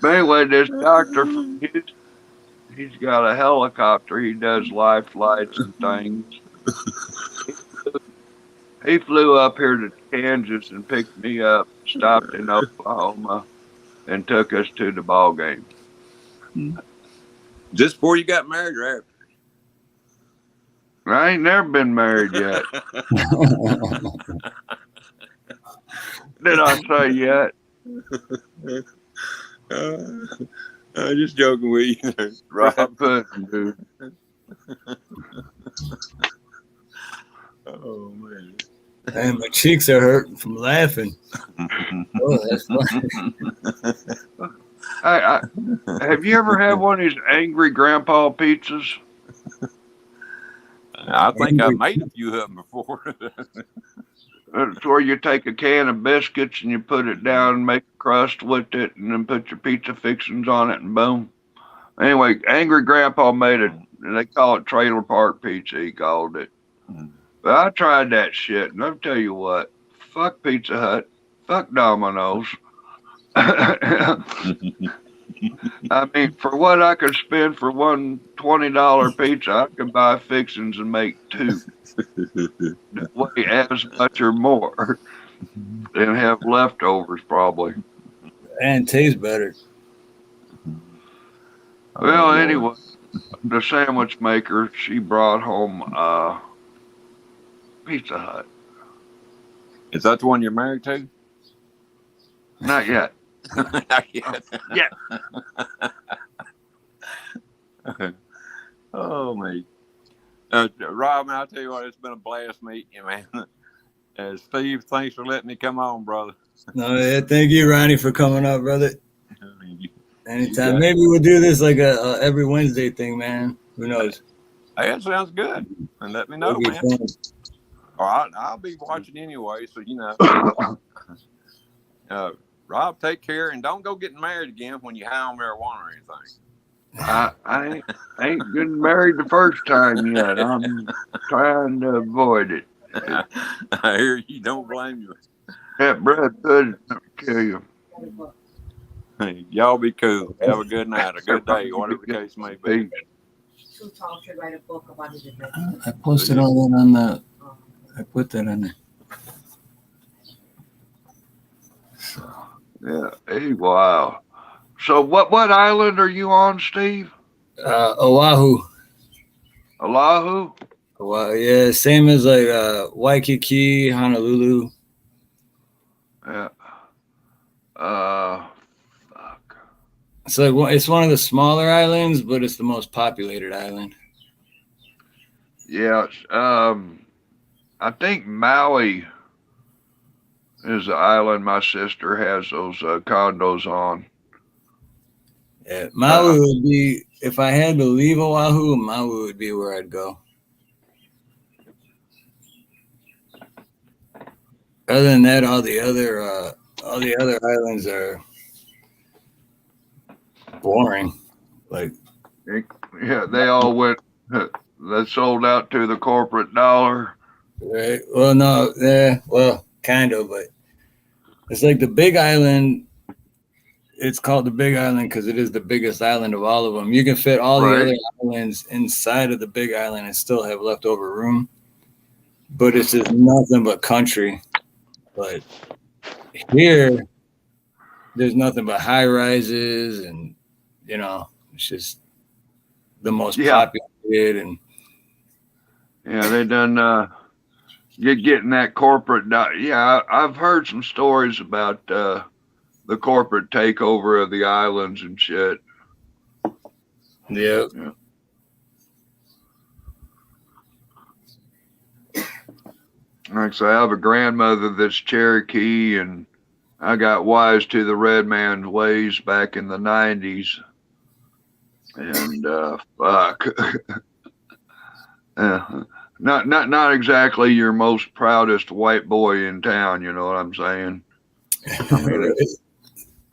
But anyway, this doctor from Houston, he's got a helicopter. He does life flights and things. He flew up here to Kansas and picked me up, stopped in Oklahoma, and took us to the ball game. Just before you got married, or after? I ain't never been married yet. Did I say yet? I'm just joking with you, Rob Pudding, dude. Oh man. And my cheeks are hurting from laughing. Oh, that's funny. Have you ever had one of these angry grandpa pizzas? I think I made a few of them before. It's where you take a can of biscuits and you put it down and make a crust with it and then put your pizza fixings on it and boom. Anyway, Angry Grandpa made it, and they call it trailer park pizza, he called it. But I tried that shit, and I'll tell you what, fuck Pizza Hut, fuck Domino's. I mean, for what I could spend for one $20 pizza, I could buy fixings and make two. That way, as much or more, and have leftovers probably. And tastes better. Well, anyway, the sandwich maker, she brought home Pizza Hut. Is that the one you're married to? Not yet. Not yet. Yeah. Oh, me. Rob, man, I'll tell you what, it's been a blast meeting you, man. Steve, thanks for letting me come on, brother. No, yeah, thank you, Ronnie, for coming up, brother. Anytime. Maybe we'll do this like a every Wednesday thing, man. Who knows? Hey, that sounds good. And let me know, man. All right, I'll be watching anyway, so you know. Rob, take care, and don't go getting married again when you high on marijuana or anything. I ain't getting married the first time yet. I'm trying to avoid it. I hear you. Don't blame you. That bread could kill you. Hey, y'all be cool. Have a good night, a good day, whatever the case may be. Tom should write a book about his adventure. I posted all that on the. I put that on there. Yeah. Hey, wow. So what island are you on, Steve? Oahu. Oahu? Oahu, yeah, same as like Waikiki, Honolulu. Yeah. Fuck. It's one of the smaller islands, but it's the most populated island. Yeah. I think Maui is the island my sister has those condos on. Yeah, Maui would be, if I had to leave Oahu, Maui would be where I'd go. Other than that, all the other islands are boring. Like, Yeah, they all went. They sold out to the corporate dollar. right? Well, no, yeah, well, kind of, but it's like the Big Island. It's called the Big Island because it is the biggest island of all of them. You can fit all the other islands inside of the Big Island and still have leftover room, but it's just nothing but country. But here, there's nothing but high rises, and it's just the most populated. And yeah, they done getting that corporate. Yeah, I've heard some stories about the corporate takeover of the islands and shit. Yeah. Like, so I have a grandmother that's Cherokee, and I got wise to the red man's ways back in the 90s. And fuck. Not exactly your most proudest white boy in town, you know what I'm saying?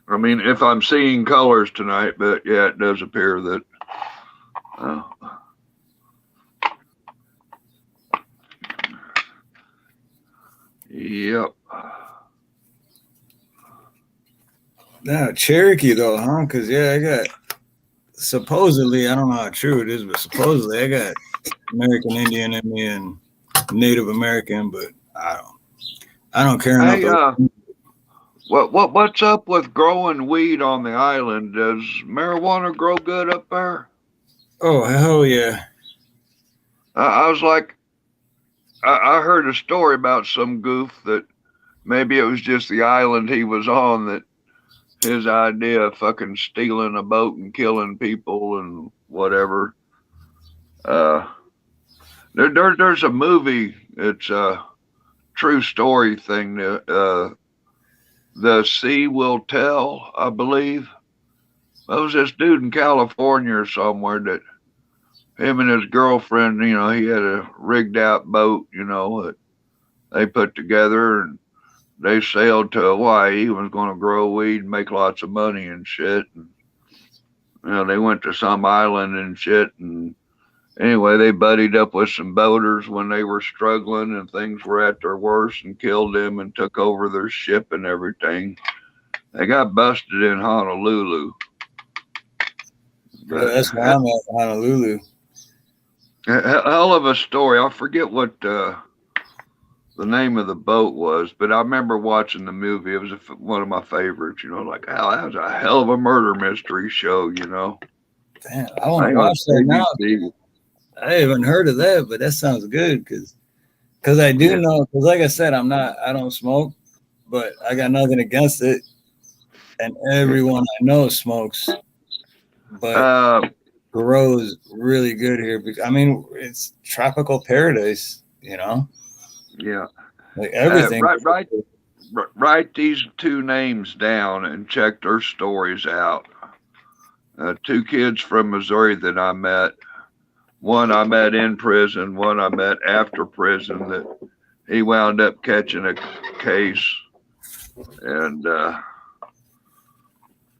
I mean, if I'm seeing colors tonight, but yeah, it does appear that yep. Now, Cherokee though, huh? Because I got supposedly, I don't know how true it is, but supposedly I got American Indian in me and Native American, but I don't care enough. What's up with growing weed on the island? Does marijuana grow good up there? Oh, hell yeah. I was like, I heard a story about some goof that maybe it was just the island he was on, that his idea of fucking stealing a boat and killing people and whatever. There's a movie, it's a true story thing, The Sea Will Tell, I believe. There was this dude in California or somewhere that him and his girlfriend, he had a rigged out boat, that they put together, and they sailed to Hawaii. He was going to grow weed and make lots of money and shit. And, they went to some island and shit. And anyway, they buddied up with some boaters when they were struggling and things were at their worst, and killed them and took over their ship and everything. They got busted in Honolulu. That's where I'm at, Honolulu. Hell of a story. I forget what the name of the boat was, but I remember watching the movie. It was one of my favorites. Like, oh, that was a hell of a murder mystery show. Damn, I want to watch that now. I haven't heard of that, but that sounds good because I do know. Because like I said, I don't smoke, but I got nothing against it, and everyone I know smokes, but grows really good here. I mean, it's tropical paradise, Yeah. Like everything. Write these two names down and check their stories out. Two kids from Missouri that I met. One I met in prison, one I met after prison, that he wound up catching a case. And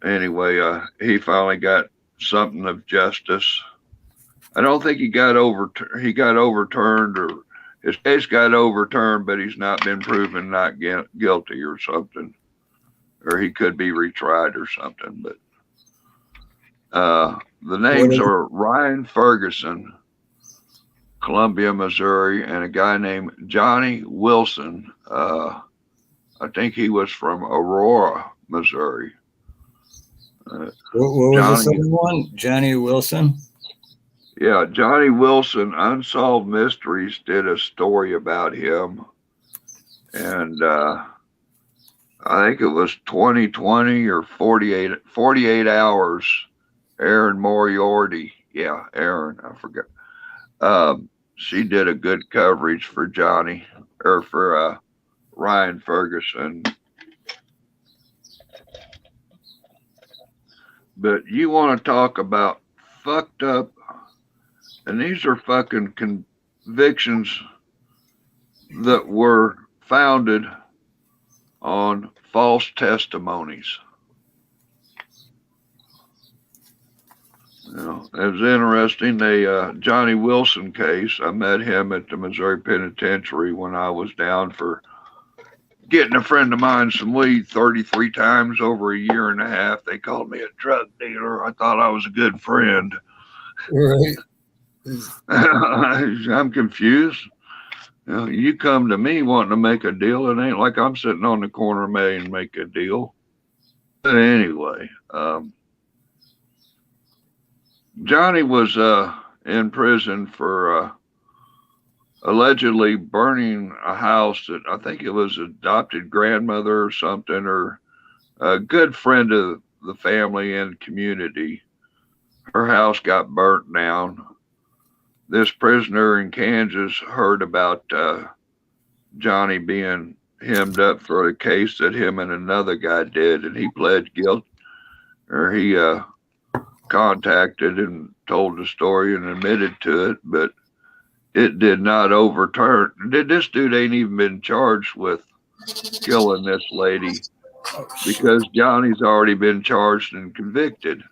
anyway, he finally got something of justice. I don't think he got overturned, or his case got overturned, but he's not been proven not guilty or something, or he could be retried or something. But the names are Ryan Ferguson, Columbia, Missouri, and a guy named Johnny Wilson. I think he was from Aurora, Missouri. What was the second one? Johnny Wilson? Yeah, Johnny Wilson, Unsolved Mysteries, did a story about him. And I think it was 2020 or 48 hours. Aaron Moriarty. Yeah, Aaron, I forgot. She did a good coverage for Johnny or for Ryan Ferguson. But you want to talk about fucked up, and these are fucking convictions that were founded on false testimonies. You know, it was interesting. The Johnny Wilson case, I met him at the Missouri Penitentiary when I was down for getting a friend of mine some weed 33 times over a year and a half. They called me a drug dealer. I thought I was a good friend. Right. I'm confused. You know, you come to me wanting to make a deal. It ain't like I'm sitting on the corner of May and make a deal. But anyway, Johnny was in prison for allegedly burning a house that I think it was adopted grandmother or something, or a good friend of the family and community. Her house got burnt down. This prisoner in Kansas heard about Johnny being hemmed up for a case that him and another guy did, and he pled guilty, or he contacted and told the story and admitted to it, but it did not overturn. This dude ain't even been charged with killing this lady because Johnny's already been charged and convicted.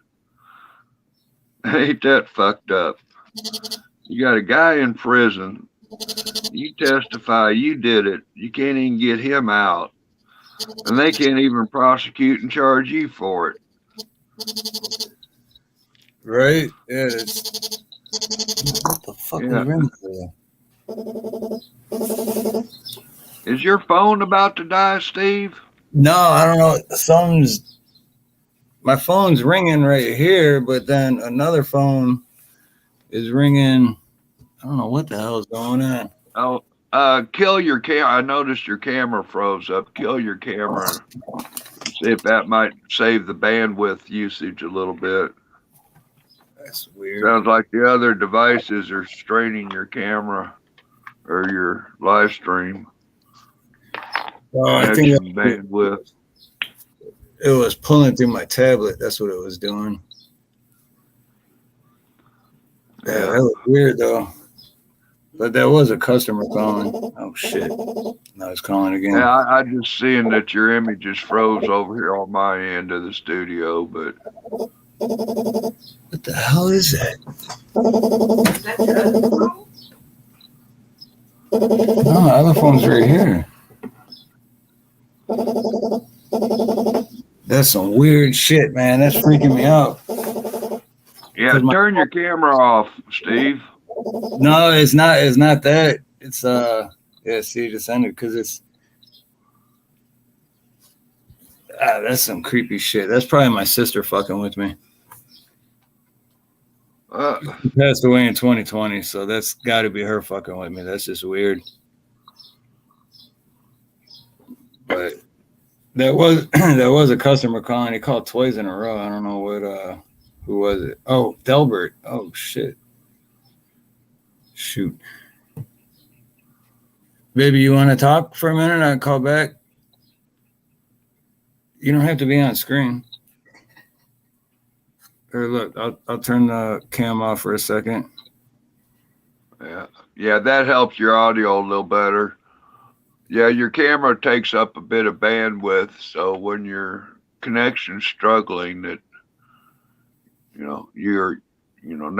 Ain't that fucked up? You got a guy in prison. You testify you did it. You can't even get him out. And they can't even prosecute and charge you for it. Right? Yeah. What the fuck is ringing there? Is your phone about to die, Steve? No, I don't know. My phone's ringing right here, but then another phone is ringing. I don't know what the hell is going on. Oh, kill your camera. I noticed your camera froze up. Kill your camera. See if that might save the bandwidth usage a little bit. That's weird. Sounds like the other devices are straining your camera or your live stream. Oh, I think bandwidth. It was pulling through my tablet. That's what it was doing. Yeah, that was weird though. But there was a customer calling. Oh shit! Now it's calling again. Yeah, I just seeing that your image is froze over here on my end of the studio, but what the hell is that? No, my other phone's right here. That's some weird shit, man. That's freaking me out. Yeah, turn your camera off, Steve. No, it's not. It's not that. It's yeah. See, just ended because it's. That's some creepy shit. That's probably my sister fucking with me. She passed away in 2020, so that's got to be her fucking with me. That's just weird. But there was a customer calling. He called twice in a row. I don't know what. Who was it? Oh, Delbert. Oh shit. Shoot. Baby, you want to talk for a minute? I'll call back. You don't have to be on screen. Or look, I'll turn the cam off for a second. Yeah, that helps your audio a little better. Yeah, your camera takes up a bit of bandwidth, so when your connection's struggling, that not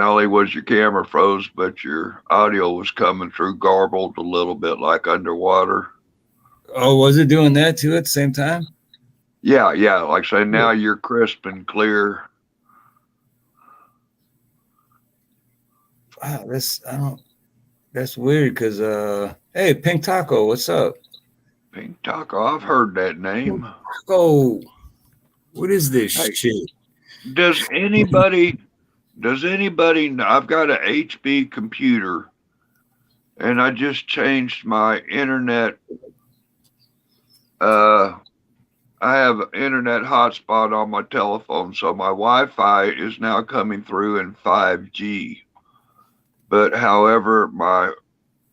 only was your camera froze, but your audio was coming through garbled a little bit like underwater. Oh, was it doing that too at the same time? Yeah. Like I say, now you're crisp and clear. Wow, that's weird because hey, Pink Taco, what's up? Pink Taco, I've heard that name. Taco, what is this shit? Does anybody know? I've got an HP computer and I just changed my internet I have an internet hotspot on my telephone, so my Wi-Fi is now coming through in 5G. But however, my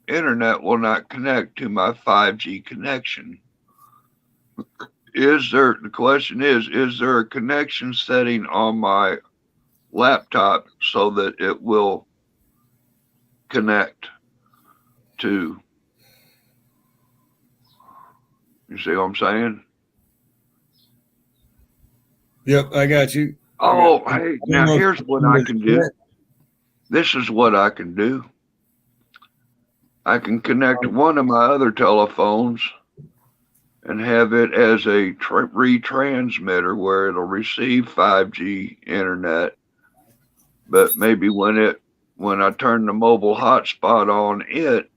internet will not connect to my 5G connection. The question is there a connection setting on my laptop so that it will connect to, you see what I'm saying? Yep, I got you. Oh, hey, now here's what I can do. This is what I can do. I can connect one of my other telephones and have it as a retransmitter where it'll receive 5G internet. But maybe when I turn the mobile hotspot on it,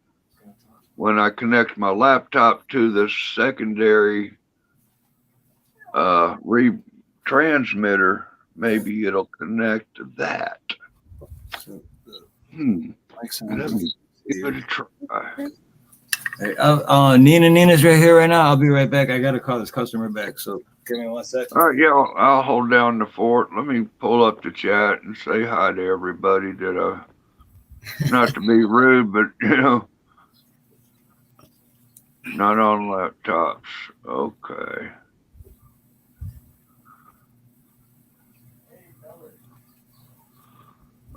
when I connect my laptop to the secondary retransmitter, maybe it'll connect to that. Let me give it a try. Hey, Nina's right here right now. I'll be right back. I gotta call this customer back. So give me 1 second. All right, yeah, I'll hold down the fort. Let me pull up the chat and say hi to everybody. Not to be rude, but not on laptops. Okay.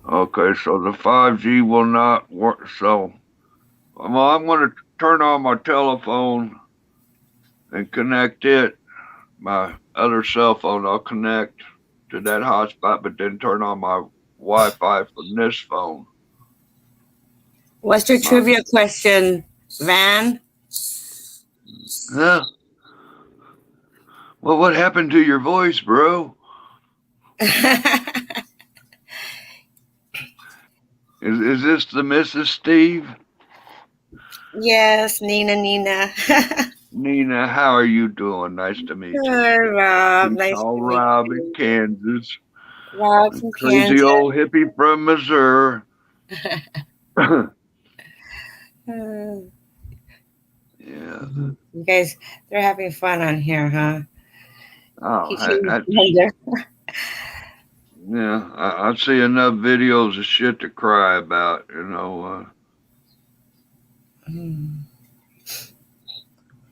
Okay, so the 5G will not work. So, I'm going to turn on my telephone and connect it. My other cell phone, I'll connect to that hotspot, but then turn on my Wi-Fi from this phone. What's your trivia question, Van? Huh? Well, what happened to your voice, bro? Is this the Mrs. Steve? Yes, Nina. Nina, how are you doing? Nice to meet you. Good, Rob. Nice all to Rob meet in you. Kansas. Rob from Crazy Kansas. old hippie from Missouri. Yeah. You guys, they're having fun on here, huh? Oh, yeah. I see enough videos of shit to cry about,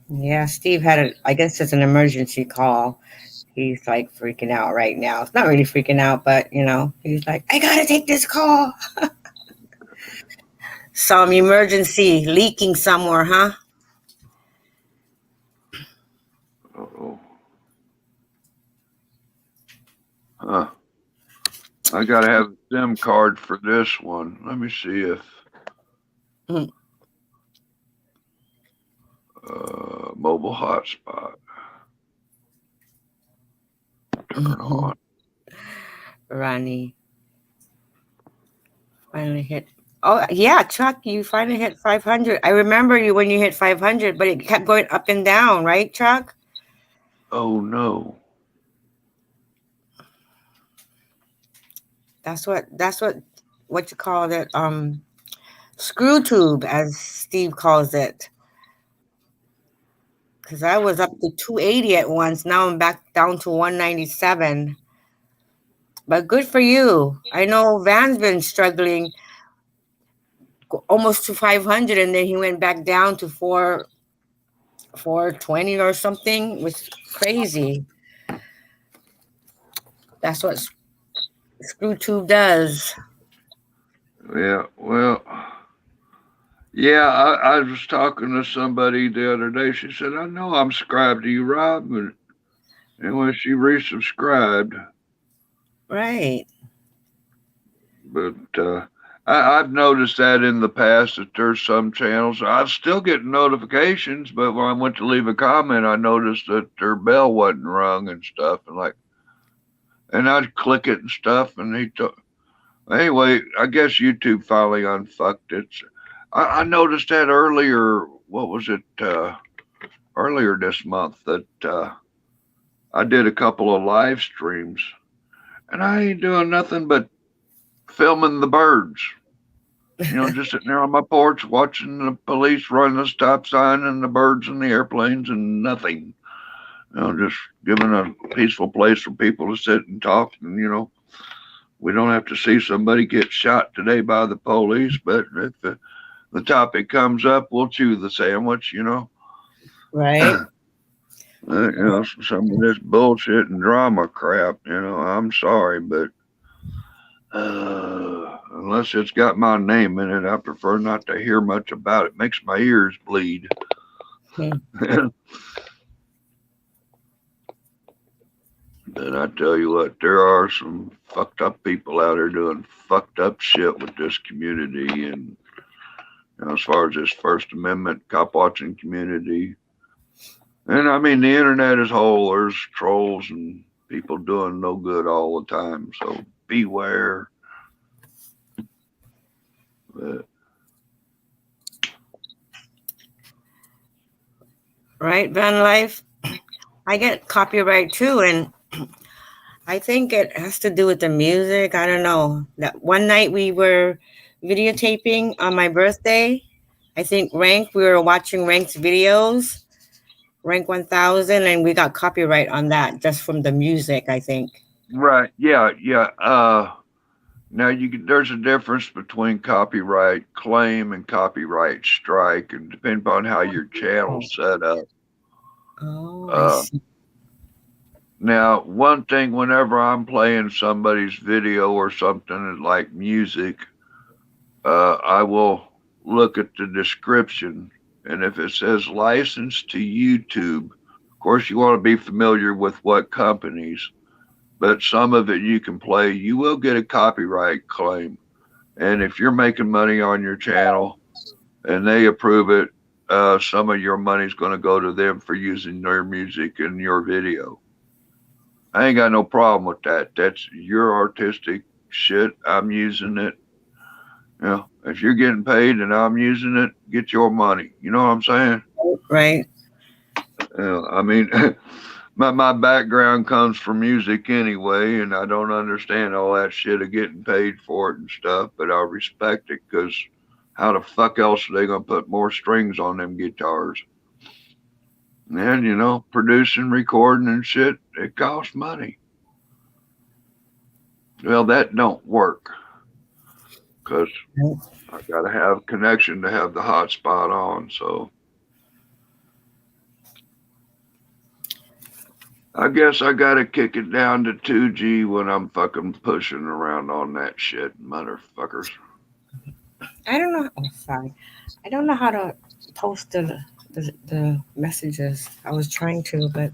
Yeah, Steve had I guess it's an emergency call. He's like freaking out right now. It's not really freaking out, but he's like, I gotta take this call. Some emergency leaking somewhere, huh? Uh-oh. Huh. I gotta have a SIM card for this one. Let me see if mobile hotspot. Turn on. Ronnie. Finally hit. Oh, yeah, Chuck, you finally hit 500. I remember you when you hit 500, but it kept going up and down, right, Chuck? Oh, no. That's what you call it, screw tube, as Steve calls it. Because I was up to 280 at once. Now I'm back down to 197. But good for you. I know Van's been struggling almost to 500, and then he went back down to 420 or something. It was crazy. That's what screw tube does. Yeah, well, yeah, I was talking to somebody the other day. She said, I know I'm subscribed to you, Rob. And when she resubscribed. Right. But I've noticed that in the past that there's some channels. I still get notifications, but when I went to leave a comment, I noticed that their bell wasn't rung and stuff. And I'd click it and stuff. And anyway, I guess YouTube finally unfucked it. I noticed that earlier. What was it? Earlier this month that I did a couple of live streams, and I ain't doing nothing but filming the birds. Just sitting there on my porch watching the police run the stop sign and the birds and the airplanes and nothing. just giving a peaceful place for people to sit and talk. And, we don't have to see somebody get shot today by the police, but if the topic comes up, we'll chew the sandwich, Right. Some of this bullshit and drama crap, I'm sorry, but unless it's got my name in it, I prefer not to hear much about it. It makes my ears bleed. And I tell you what, there are some fucked up people out there doing fucked up shit with this community. And as far as this First Amendment cop watching community, and I mean, the internet as a whole, there's trolls and people doing no good all the time. So beware. But, Right, Van Life. I get copyright too, and I think it has to do with the music. I don't know. That one night we were videotaping on my birthday. I think we were watching Rank's videos, Rank 1000, and we got copyright on that just from the music, I think. right. Yeah. Now there's a difference between copyright claim and copyright strike, and depending upon how your channel's set up. Oh, I see. Now, one thing, whenever I'm playing somebody's video or something like music, I will look at the description, and if it says licensed to YouTube, of course you want to be familiar with what companies, but some of it you can play. You will get a copyright claim, and if you're making money on your channel and they approve it, some of your money's going to go to them for using their music in your video. I ain't got no problem with that. That's your artistic shit. I'm using it. If you're getting paid and I'm using it, get your money. You know what I'm saying? Right. I mean, my background comes from music anyway, and I don't understand all that shit of getting paid for it and stuff, but I respect it, because how the fuck else are they going to put more strings on them guitars? And, producing, recording and shit, it costs money. Well, that don't work, because I got to have connection to have the hotspot on. So I guess I got to kick it down to 2G when I'm fucking pushing around on that shit, motherfuckers. I don't know. Oh, sorry. I don't know how to post the messages. I was trying to, but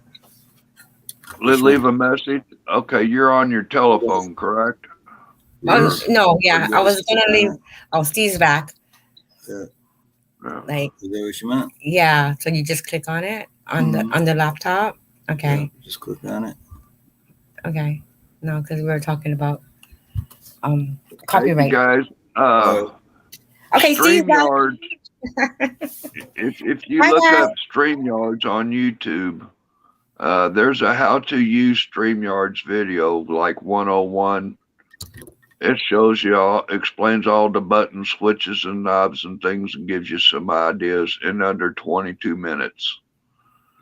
Leave a message. Okay, you're on your telephone, correct? no, yeah, I was gonna leave. Oh, Steve's back. Yeah. Like, Is that what you meant? yeah. So you just click on it on the laptop. Okay. Yeah, just click on it. Okay. No, because we were talking about copyright. Hey, guys. Okay, Steve's back. StreamYard. if you look up StreamYards on YouTube, there's a how to use StreamYards video, like 101. It shows you explains all the buttons, switches, and knobs and things, and gives you some ideas in under 22 minutes.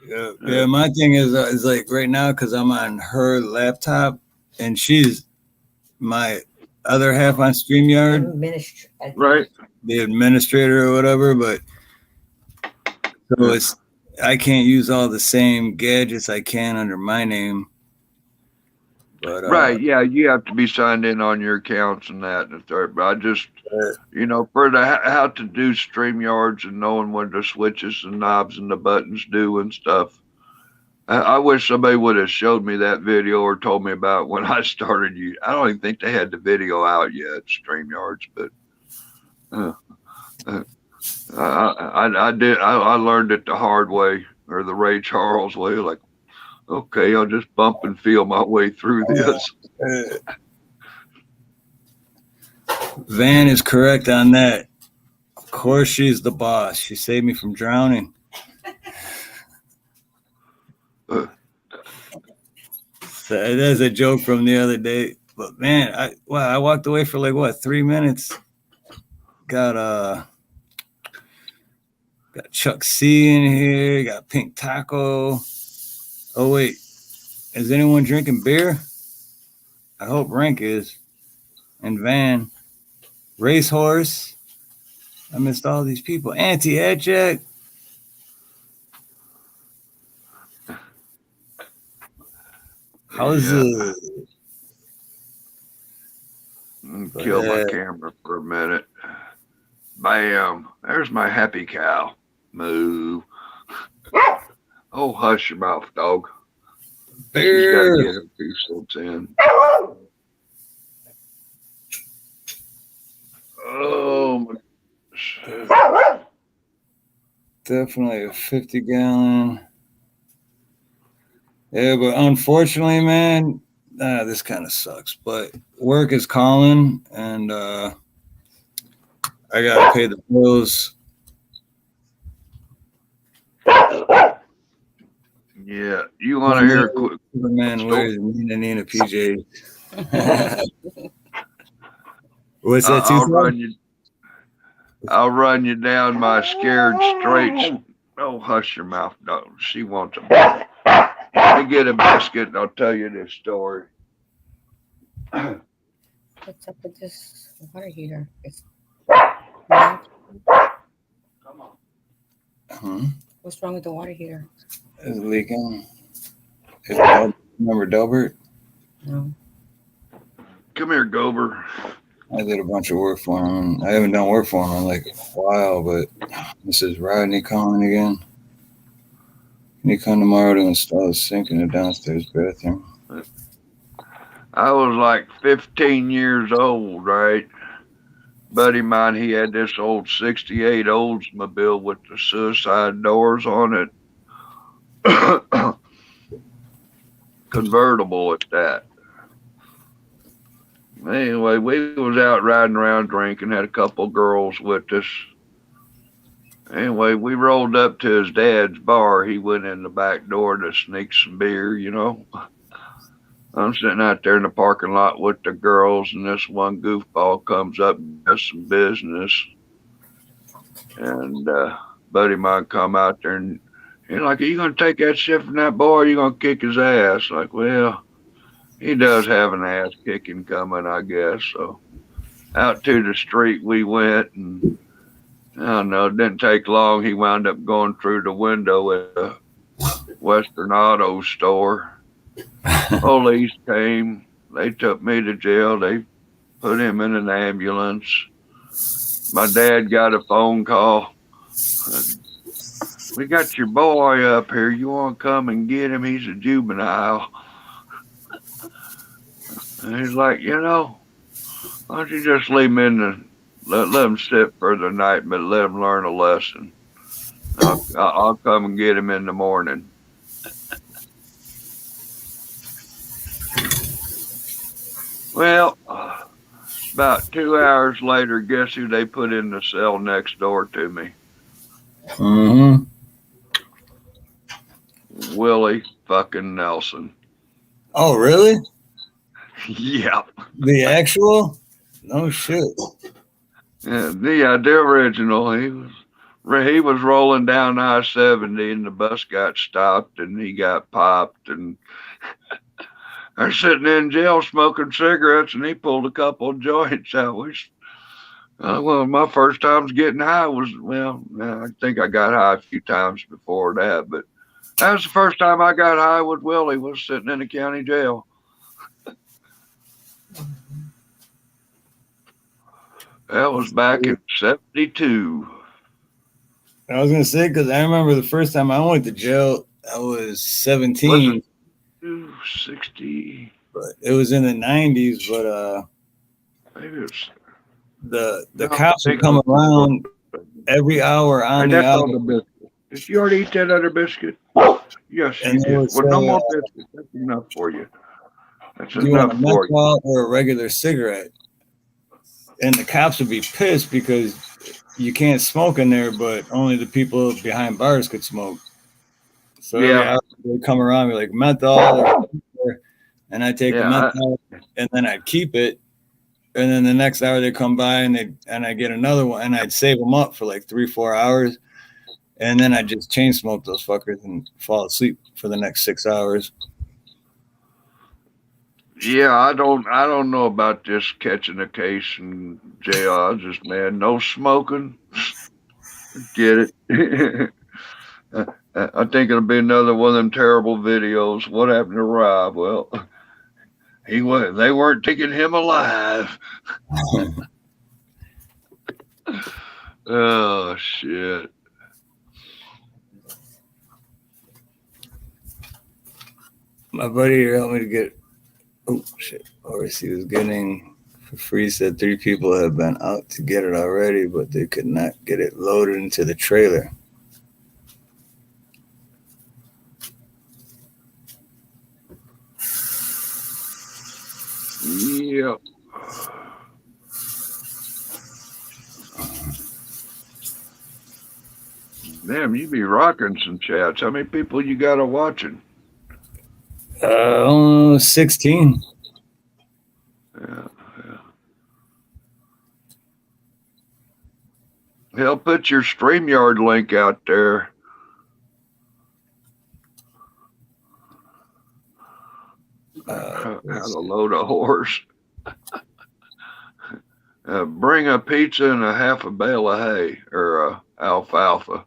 Yeah. My thing is like right now, because I'm on her laptop and she's my other half on StreamYard, right? The administrator or whatever. But so I can't use all the same gadgets I can under my name. But, right, yeah, you have to be signed in on your accounts and that and the third. But I just, for the how to do StreamYards and knowing what the switches and knobs and the buttons do and stuff, I wish somebody would have showed me that video or told me about when I started. I don't even think they had the video out yet, StreamYards, but I did. I learned it the hard way, or the Ray Charles way, like. Okay, I'll just bump and feel my way through this. Van is correct on that. Of course, she's the boss. She saved me from drowning. So that's a joke from the other day. But man, I walked away for like 3 minutes. Got Chuck C in here. Got Pink Taco. Oh wait, is anyone drinking beer? I hope Rank is. And Van, Racehorse. I missed all these people. Anti-Edjack. How's it? Kill my camera for a minute. Bam. There's my happy cow. Moo. Oh, hush your mouth, dog. She's got to get her 2 cents in. Oh, my gosh. Definitely a 50-gallon. Yeah, but unfortunately, man, this kind of sucks. But work is calling, and I gotta pay the bills. Yeah, you want to hear a quick man? Where's Nina PJ? What's that? I'll run you down my scared straits. Oh, hush your mouth, dog. She wants a biscuit. Let me get a biscuit and I'll tell you this story. What's up with this water heater? Come on. What's wrong with the water heater? It's leaking. Remember Delbert? No. Come here, Gober. I did a bunch of work for him. I haven't done work for him in like a while, but this is Rodney calling again. Can you come tomorrow to install a sink in the downstairs bathroom? I was like 15 years old, right? Buddy of mine, he had this old 68 Oldsmobile with the suicide doors on it. Convertible at that. Anyway, we was out riding around drinking, had a couple girls with us. Anyway, we rolled up to his dad's bar. He went in the back door to sneak some beer, you know. I'm sitting out there in the parking lot with the girls, and this one goofball comes up and does some business. And buddy of mine come out there, and he's like, are you going to take that shit from that boy, or are you going to kick his ass? Like, well, he does have an ass kicking coming, I guess. So out to the street we went, and I don't know, it didn't take long. He wound up going through the window at a Western Auto store. Police came. They took me to jail. They put him in an ambulance. My dad got a phone call. We got your boy up here. You want to come and get him? He's a juvenile. And he's like, you know, why don't you just leave him in the, let him sit for the night, but let him learn a lesson. I'll come and get him in the morning. Well, about 2 hours later, guess who they put in the cell next door to me? Mm-hmm. Willie fucking Nelson. Oh, really? Yeah. The actual? No shit. Yeah, the original. He was rolling down I-70 and the bus got stopped and he got popped, and they're sitting in jail smoking cigarettes, and he pulled a couple of joints out. Well, my first times getting high was, well, I think I got high a few times before that, but that was the first time I got high with Willie, was sitting in the county jail. That was back in 72. I was going to say, because I remember the first time I went to jail, I was 17. 60. But it was in the 90s, but Maybe it was. The cops would come around every hour on the hour. Did you already eat that other biscuit? Yes, you did. Well, no more biscuits. That's enough for you. That's enough for you. Or a regular cigarette. And the cops would be pissed because you can't smoke in there, but only the people behind bars could smoke. So yeah, they'd come around and be like, menthol, and I'd take the menthol, and then I'd keep it. And then the next hour they come by and I get another one, and I'd save them up for like 3-4 hours. And then I just chain smoke those fuckers and fall asleep for the next 6 hours. Yeah, I don't know about this catching a case in jail. I just, man, no smoking. Get it? I think it'll be another one of them terrible videos. What happened to Rob? Well, they weren't taking him alive. Oh shit. My buddy here helped me to get. Oh shit! RC was getting for free. Said 3 people have been out to get it already, but they could not get it loaded into the trailer. Yep. Damn, you be rocking some chats. How many people you got watching? 16. Yeah. Hell, put your StreamYard link out there. How to load a horse. Bring a pizza and a half a bale of hay or alfalfa.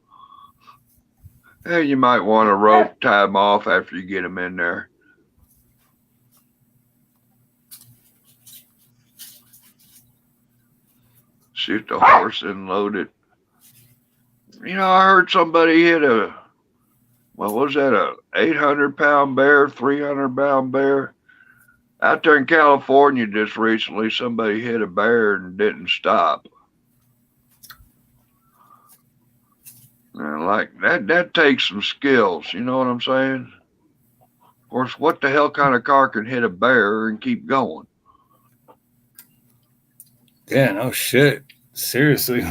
Hey, you might want to rope tie them off after you get them in there. Shoot the horse and load it. You know, I heard somebody hit a 800-pound bear, 300-pound bear? Out there in California just recently, somebody hit a bear and didn't stop. And like that takes some skills, you know what I'm saying? Of course, what the hell kind of car can hit a bear and keep going? Yeah, no shit. Seriously.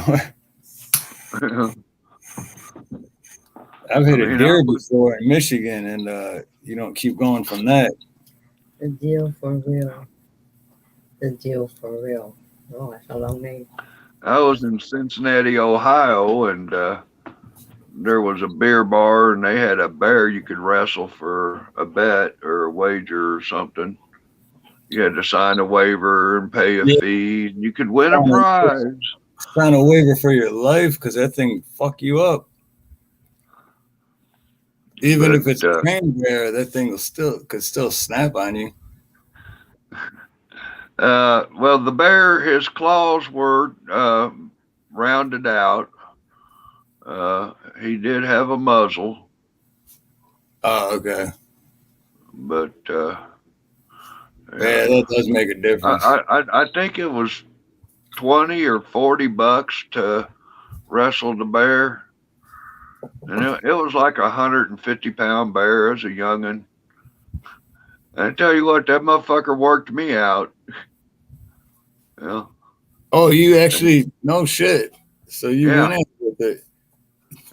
I've hit a deer before in Michigan, and you don't keep going from that. The deal for real. The deal for real. Oh, that's a long name. I was in Cincinnati, Ohio, and there was a beer bar, and they had a bear you could wrestle for a bet or a wager or something. You had to sign a waiver and pay a fee, and you could win a prize. Sign a waiver for your life because that thing fuck you up. Even if it's a trained bear, that thing could still snap on you. Well, the bear, his claws were rounded out. He did have a muzzle. Oh, okay. But yeah, that does make a difference. I think it was $20 or $40 to wrestle the bear. And it was like 150-pound bear as a youngin'. And I tell you what, that motherfucker worked me out. Yeah. Oh, you actually, no shit. So you went in with it.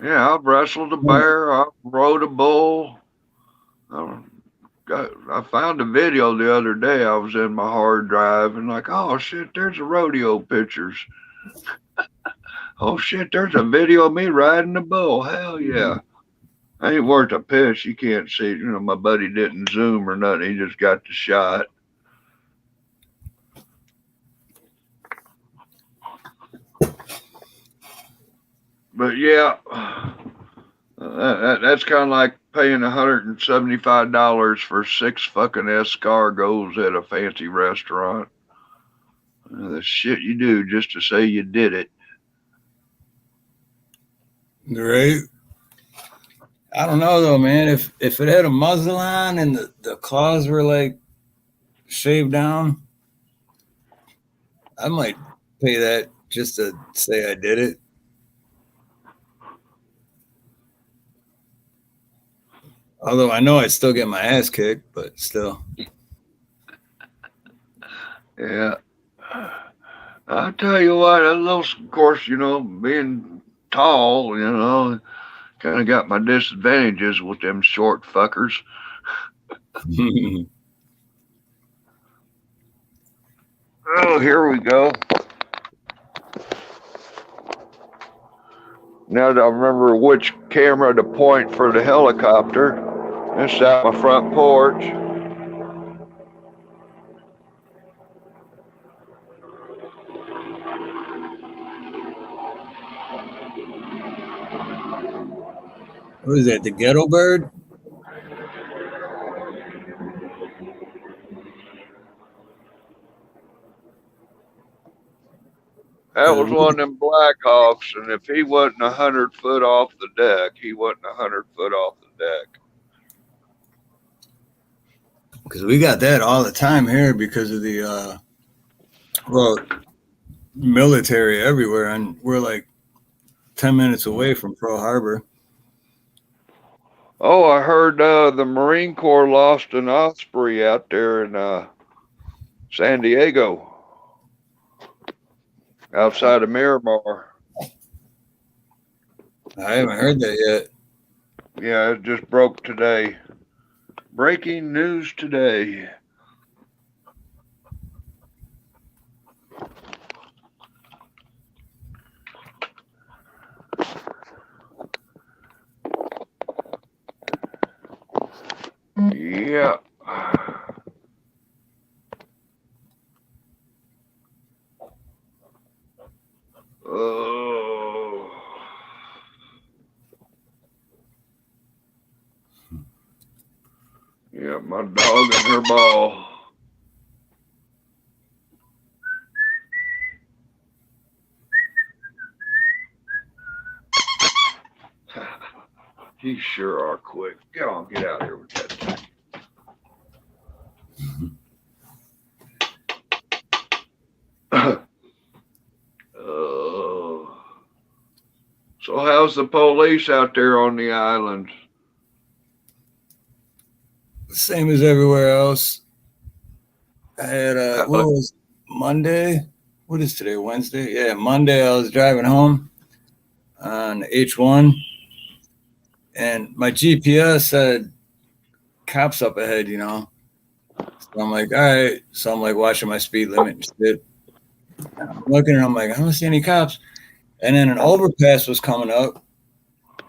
Yeah, I've wrestled a bear. I rode a bull. I found a video the other day. I was in my hard drive and like, oh shit, there's a rodeo pictures. Oh shit, there's a video of me riding a bull. Hell yeah. I ain't worth a piss. You can't see, you know, my buddy didn't zoom or nothing. He just got the shot. But yeah, that's kind of like paying $175 for 6 fucking escargots at a fancy restaurant. The shit you do just to say you did it. Right. I don't know though, man. If it had a muzzle on and the claws were like shaved down, I might pay that just to say I did it. Although I know I'd still get my ass kicked, but still. Yeah. I'll tell you what, a little, of course, you know, being tall, you know, kind of got my disadvantages with them short fuckers. Oh, here we go. Now that I remember which camera to point for the helicopter. It's out my front porch. What is that? The ghetto bird? That was one of them Black Hawks, and if he wasn't 100 foot off the deck, he wasn't 100 foot off the deck. Because we got that all the time here because of the military everywhere, and we're like 10 minutes away from Pearl Harbor. Oh, I heard the Marine Corps lost an Osprey out there in San Diego, outside of Miramar. I haven't heard that yet. Yeah, it just broke today. Breaking news today. Yeah. Oh. Yeah, my dog and her ball. You sure are quick. Get on, get out here with that thing. So how's the police out there on the island? Same as everywhere else. I had what was Monday? What is today? Wednesday? Yeah, Monday I was driving home on H1 and my GPS said cops up ahead, you know. So I'm like, all right. So I'm like watching my speed limit and shit. I'm looking and I'm like, I don't see any cops. And then an overpass was coming up.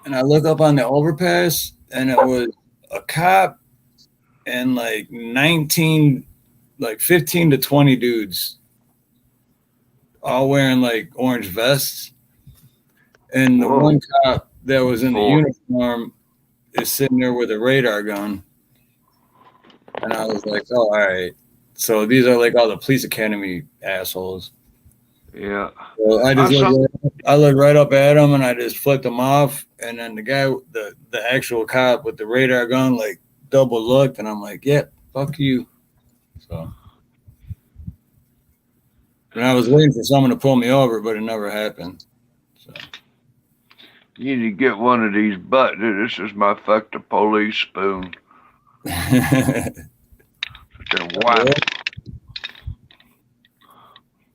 And I look up on the overpass and it was a cop and like 15 to 20 dudes all wearing like orange vests. And the one cop that was in the uniform is sitting there with a radar gun. And I was like, oh, all right. So these are like all the police academy assholes. Yeah. So I looked right up at him and I just flicked him off. And then the guy, the actual cop with the radar gun, like double looked. And I'm like, yep, fuck you. So. And I was waiting for someone to pull me over, but it never happened. So. You need to get one of these buttons. This is my fuck the police spoon. Wow.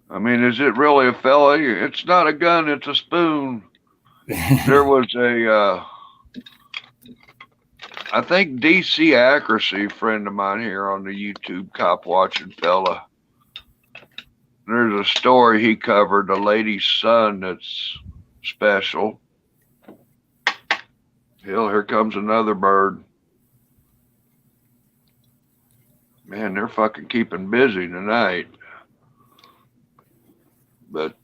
I mean, is it really a fella? It's not a gun, it's a spoon. There was I think DC Accuracy, friend of mine here on the YouTube cop watching fella. There's a story he covered, a lady's son that's special. Hell, here comes another bird. Man, they're fucking keeping busy tonight. But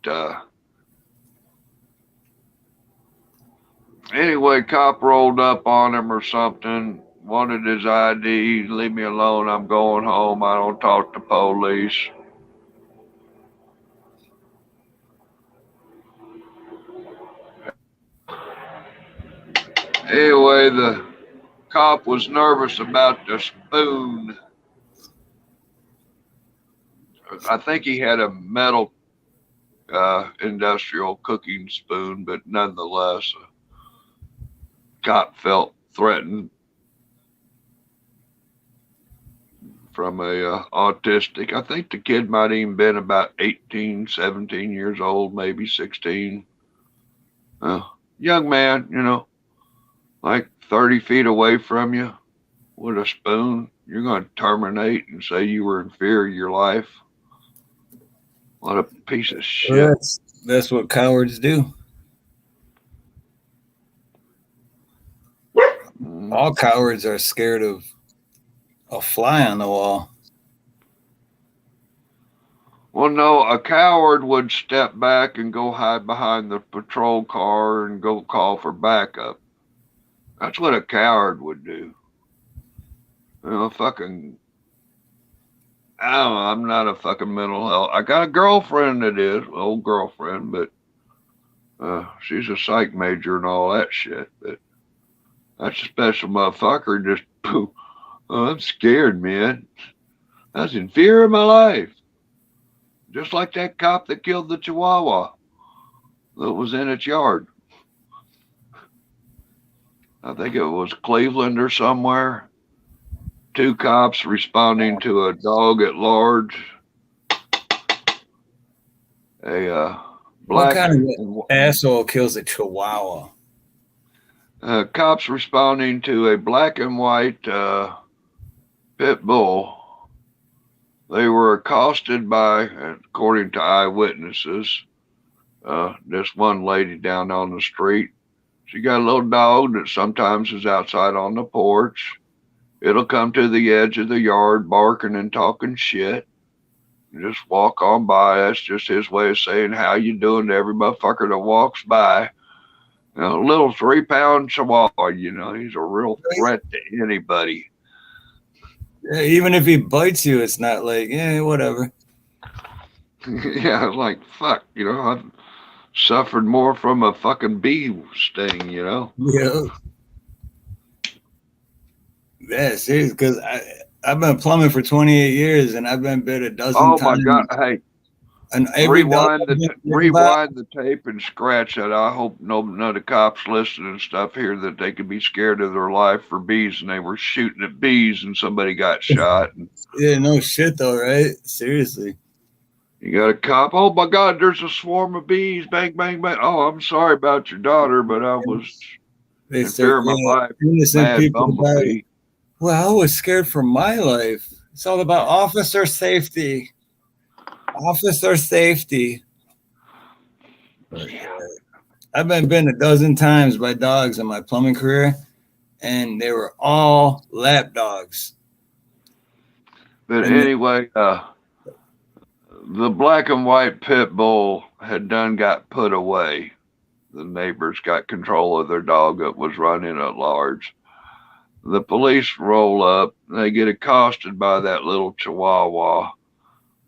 anyway, cop rolled up on him or something, wanted his ID, leave me alone, I'm going home, I don't talk to police. Anyway, the cop was nervous about the spoon. I think he had a metal industrial cooking spoon, but nonetheless, cop felt threatened from a autistic. I think the kid might have even been about 18, 17 years old, maybe 16. Young man, you know, like 30 feet away from you with a spoon. You're going to terminate and say you were in fear of your life. What a piece of shit. Well, that's what cowards do. All cowards are scared of a fly on the wall. Well, no, a coward would step back and go hide behind the patrol car and go call for backup. That's what a coward would do. Fucking, I don't know. I'm not a fucking mental health. I got a girlfriend that is, old girlfriend, but she's a psych major and all that shit. But that's a special motherfucker. Just, oh, I'm scared, man. I was in fear of my life. Just like that cop that killed the Chihuahua that was in its yard. I think it was Cleveland or somewhere. 2 cops responding to a dog at large. A What black kind of asshole kills a Chihuahua? Cops responding to a black and white pit bull. They were accosted by, according to eyewitnesses, this one lady down on the street. She got a little dog that sometimes is outside on the porch. It'll come to the edge of the yard barking and talking shit. Just walk on by. That's just his way of saying how you doing to every motherfucker that walks by. A little 3-pound chihuahua, he's a real threat to anybody. Yeah, even if he bites you, it's not like, whatever. Yeah, like, fuck, I've suffered more from a fucking bee sting, Yeah. Yeah, seriously, because I've been plumbing for 28 years and I've been bit a dozen times. Oh my God, hey. And every rewind the tape and scratch that. I hope none of the cops listening and stuff here that they could be scared of their life for bees and they were shooting at bees and somebody got shot. Yeah, no shit though, right? Seriously. You got a cop. Oh my God, there's a swarm of bees. Bang, bang, bang. Oh, I'm sorry about your daughter, but I was in fear of my life. Mad bumblebee. Well, I was scared for my life. It's all about officer safety. Officer safety. Yeah. I've been bitten a dozen times by dogs in my plumbing career, and they were all lap dogs. But anyway, the black and white pit bull had got put away. The neighbors got control of their dog that was running at large. The police roll up. They get accosted by that little chihuahua.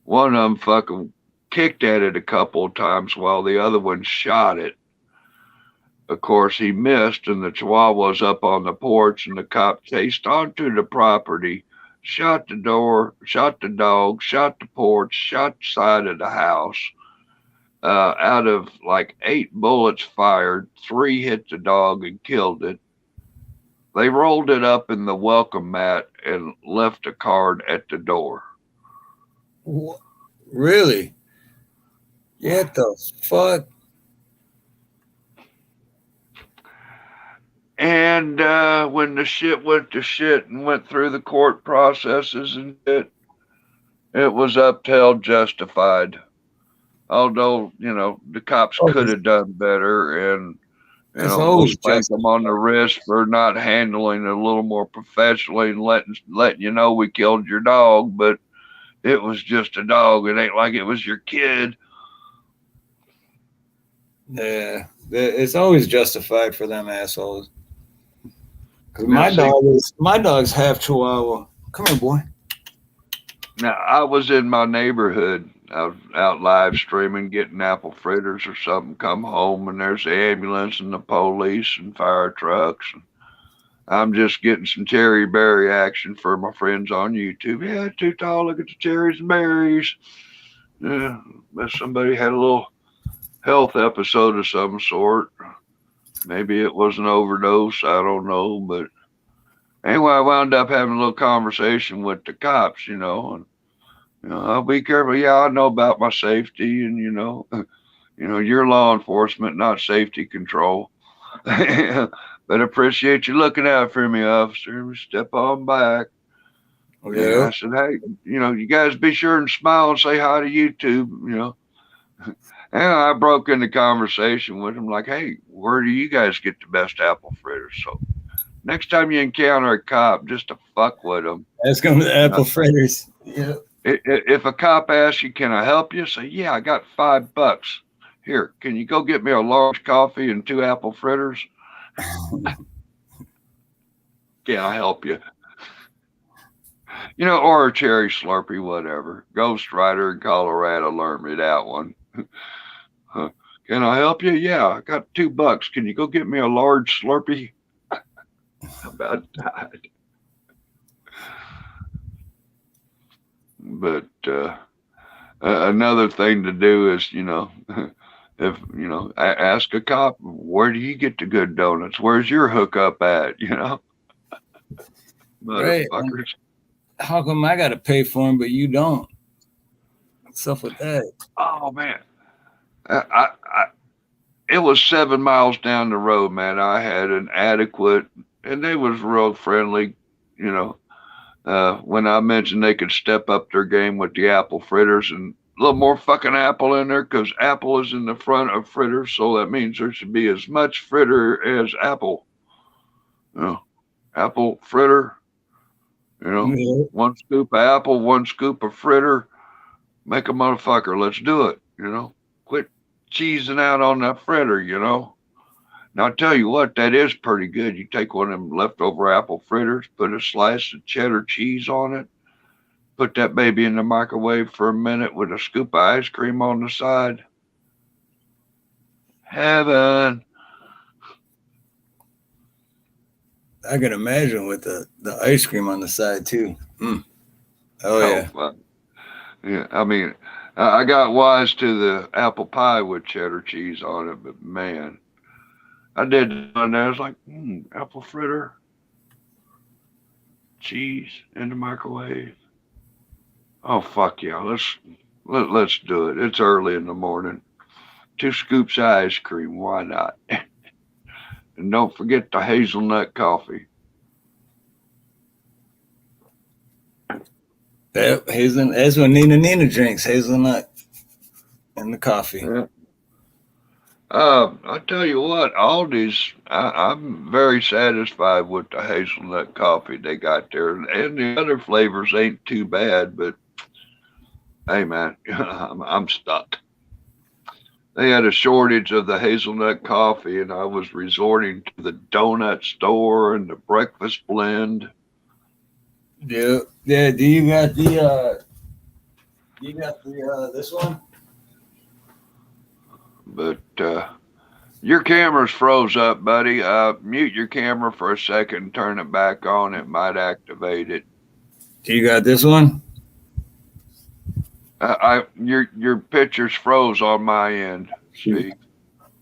One of them fucking kicked at it a couple of times while the other one shot it. Of course, he missed, and the chihuahua was up on the porch, and the cop chased onto the property, shot the door, shot the dog, shot the porch, shot the side of the house. Out of like 8 bullets fired, 3 hit the dog and killed it. They rolled it up in the welcome mat and left a card at the door. Really? What the fuck? And when the shit went to shit and went through the court processes and shit, it was upheld justified. Although, the cops could have done better, and we'll spank them on the wrist for not handling it a little more professionally and letting you know we killed your dog, but it was just a dog. It ain't like it was your kid. Yeah, it's always justified for them assholes. Cause my dog's half Chihuahua. Come here, boy. Now, I was in my neighborhood. I was out live streaming, getting apple fritters or something. Come home, and there's the ambulance and the police and fire trucks. And I'm just getting some cherry berry action for my friends on YouTube. Yeah, too tall. Look at the cherries and berries. Yeah, but somebody had a little health episode of some sort. Maybe it was an overdose. I don't know. But anyway, I wound up having a little conversation with the cops, and I'll be careful. Yeah, I know about my safety, and you're law enforcement, not safety control. But I appreciate you looking out for me, officer. Step on back. Okay. I said, hey, you guys be sure and smile and say hi to YouTube, And I broke into conversation with him like, hey, where do you guys get the best apple fritters? So next time you encounter a cop, just to fuck with them. That's going to the apple fritters. Yeah. If a cop asks you, "Can I help you?" Say, "Yeah, I got $5. Here, can you go get me a large coffee and 2 apple fritters?" Can I help you? Or a cherry Slurpee, whatever. Ghost Rider in Colorado learned me that one. Can I help you? Yeah, I got $2. Can you go get me a large Slurpee? About died. But another thing to do is, if ask a cop, where do you get the good donuts? Where's your hookup at? Right. Motherfuckers. How come I got to pay for them, but you don't? What's up with that? Oh man, it was 7 miles down the road, man. I had an adequate, and they was real friendly, when I mentioned they could step up their game with the apple fritters and a little more fucking apple in there, because apple is in the front of fritters, so that means there should be as much fritter as apple. Apple fritter, Yeah. 1 scoop of apple, 1 scoop of fritter, make a motherfucker. Let's do it. Quit cheesing out on that fritter. Now I'll tell you what, that is pretty good. You take one of them leftover apple fritters, put a slice of cheddar cheese on it, put that baby in the microwave for a minute with a scoop of ice cream on the side. Heaven. I can imagine with the ice cream on the side too. Oh yeah. Yeah, I mean, I got wise to the apple pie with cheddar cheese on it, but man, I did on there. I was like, apple fritter, cheese in the microwave. Oh fuck yeah, let's do it. It's early in the morning. 2 scoops of ice cream, why not? And don't forget the hazelnut coffee. That hazelnut. That's what Nina drinks. Hazelnut and the coffee. Yeah. I tell you what, Aldi's, I'm very satisfied with the hazelnut coffee they got there. And the other flavors ain't too bad, but hey man, I'm stuck. They had a shortage of the hazelnut coffee, and I was resorting to the donut store and the breakfast blend. Yeah. Yeah. Do you got the this one? But your camera's froze up, buddy. Mute your camera for a second, turn it back on. It might activate it. Do you got this one? Your picture's froze on my end, Steve.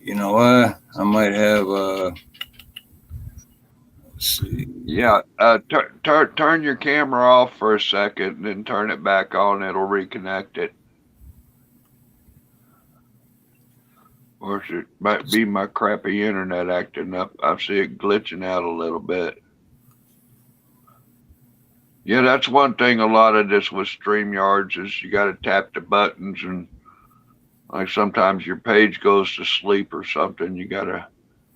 You know what? I might have let's see. Yeah, turn your camera off for a second, and then turn it back on. It'll reconnect it. Or it might be my crappy internet acting up. I see it glitching out a little bit. Yeah, that's one thing. A lot of this with StreamYards is you got to tap the buttons, and like sometimes your page goes to sleep or something. You got to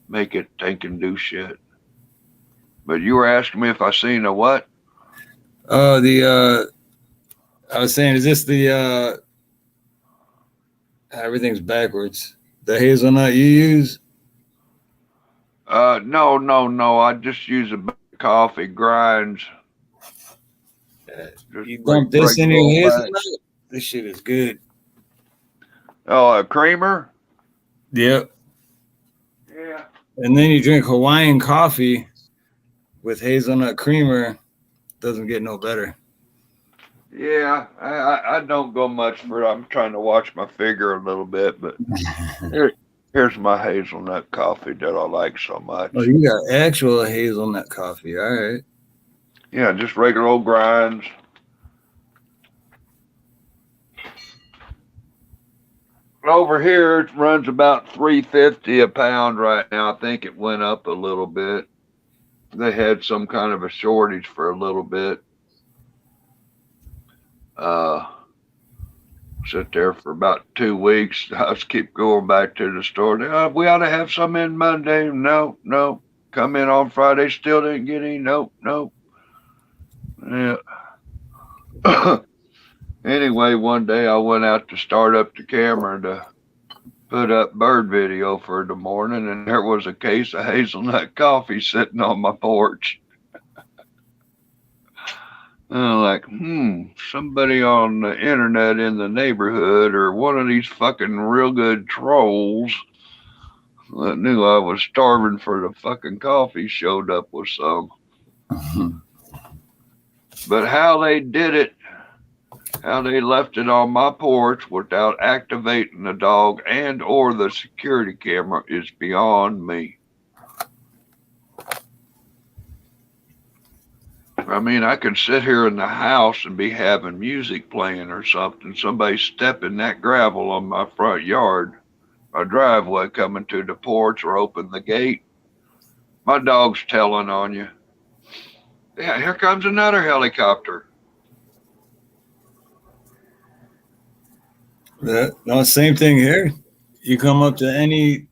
make it think and do shit. But you were asking me if I seen a what? Oh, I was saying, is this the everything's backwards? The hazelnut you use? No. I just use a bag of coffee grinds. You dump this in your hazelnut? This shit is good. Oh, a creamer? Yep. Yeah. And then you drink Hawaiian coffee with hazelnut creamer. Doesn't get no better. Yeah, I don't go much for it. I'm trying to watch my figure a little bit, but here's my hazelnut coffee that I like so much. Oh, you got actual hazelnut coffee. All right. Yeah, just regular old grinds. Over here, it runs about $3.50 a pound right now. I think it went up a little bit. They had some kind of a shortage for a little bit. Sit there for about 2 weeks. I just keep going back to the store. We ought to have some in Monday. No, come in on Friday, still didn't get any. Nope. Yeah. Anyway, one day I went out to start up the camera to put up bird video for the morning, and there was a case of hazelnut coffee sitting on my porch. And I'm like, somebody on the internet in the neighborhood or one of these fucking real good trolls that knew I was starving for the fucking coffee showed up with some. But how they did it, how they left it on my porch without activating the dog and or the security camera is beyond me. I mean, I could sit here in the house and be having music playing or something. Somebody stepping that gravel on my front yard, my driveway coming to the porch or open the gate. My dog's telling on you. Yeah, here comes another helicopter. No, same thing here. You come up to any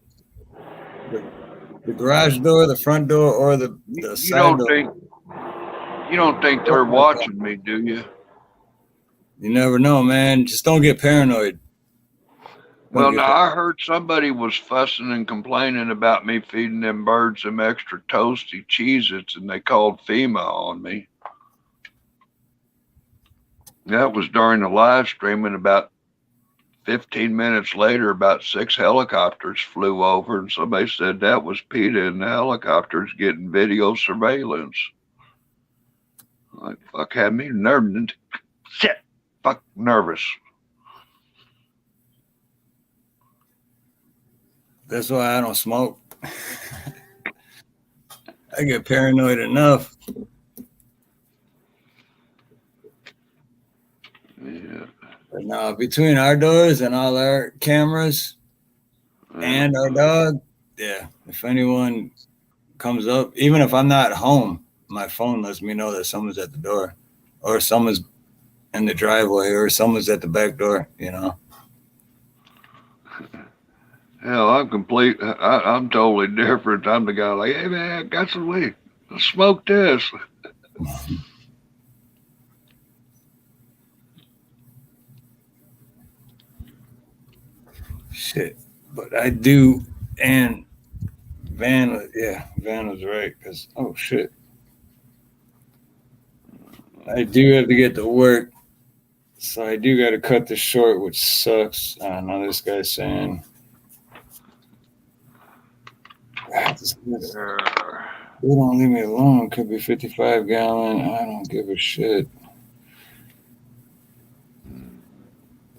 the garage door, the front door, or the side door. You don't think they're watching me, do you? You never know, man. Just don't get paranoid. Well, now I heard somebody was fussing and complaining about me feeding them birds some extra toasty Cheez-Its, and they called FEMA on me. That was during the live stream, and about 15 minutes later, about 6 helicopters flew over, and somebody said that was PETA and the helicopters getting video surveillance. Like, fuck, had me nervous. Shit, fuck, nervous. That's why I don't smoke. I get paranoid enough. Yeah. But no, between our doors and all our cameras and our dog, yeah, if anyone comes up, even if I'm not home, my phone lets me know that someone's at the door or someone's in the driveway or someone's at the back door, you know. Hell, I'm totally different. I'm the guy like, hey man, I got some weed. Let's smoke this. Shit. But I do, and Van was right, because, oh shit. I do have to get to work, so I do got to cut this short, which sucks. I don't know, this guy's saying, they don't leave me alone. Could be 55 gallon. I don't give a shit.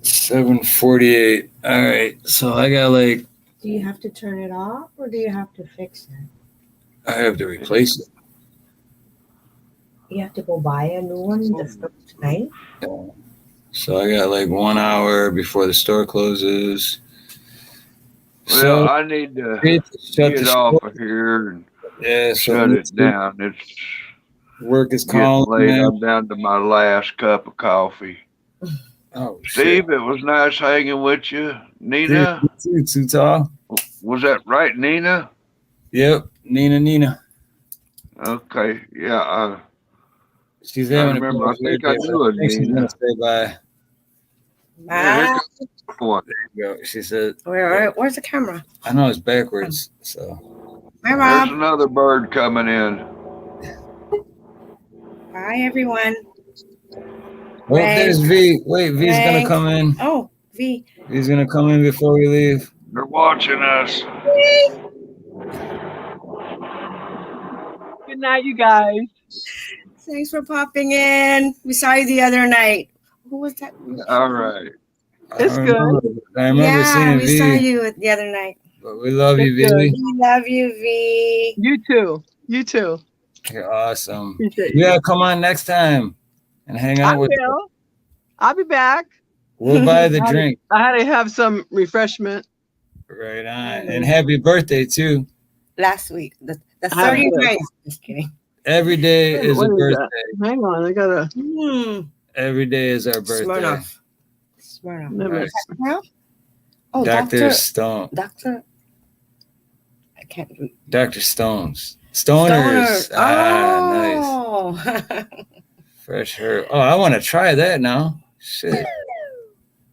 748. All right, so I got like. Do you have to turn it off or do you have to fix it? I have to replace it. You have to go buy a new one the first night? So I got like 1 hour before the store closes. Well, So I need to shut get off of here and shut it down. It's work is getting calling. late. I'm down to my last cup of coffee. Oh, Steve, it was nice hanging with you. Nina? Too tall. Was that right, Nina? Yep, Nina. Okay, yeah. She's having I think I knew it, She's Nina. gonna say bye. Yeah, There you go. She said, Where's the camera? I know it's backwards, so. Bye, There's Rob. another bird coming in. Bye, everyone. Oh, there's V. Wait, V's Ray. gonna come in. Oh, V. V's gonna come in before we leave. They're watching us. Good night, you guys. Thanks for popping in. We saw you the other night. Who was that? All right. It's good. I remember seeing we V. saw you the other night. But we love you, It's good. V. We love you, V. You too. You too. You're awesome. Appreciate You you. gotta come on next time and hang I out with us. will. I'll be back. We'll buy the drink. I had to have some refreshment. Right on. And happy birthday too. Last week. The Happy 39th. Just kidding. Every day is a What is birthday. that? Hang on, I gotta. Every day is our birthday. Smirnoff. Never- Right. Smirnoff? Oh, Dr. Stone. Doctor. I can't read. Dr. Stones. Stoners. Ah, nice. Oh. Fresh herb. Oh, I want to try that now. Shit.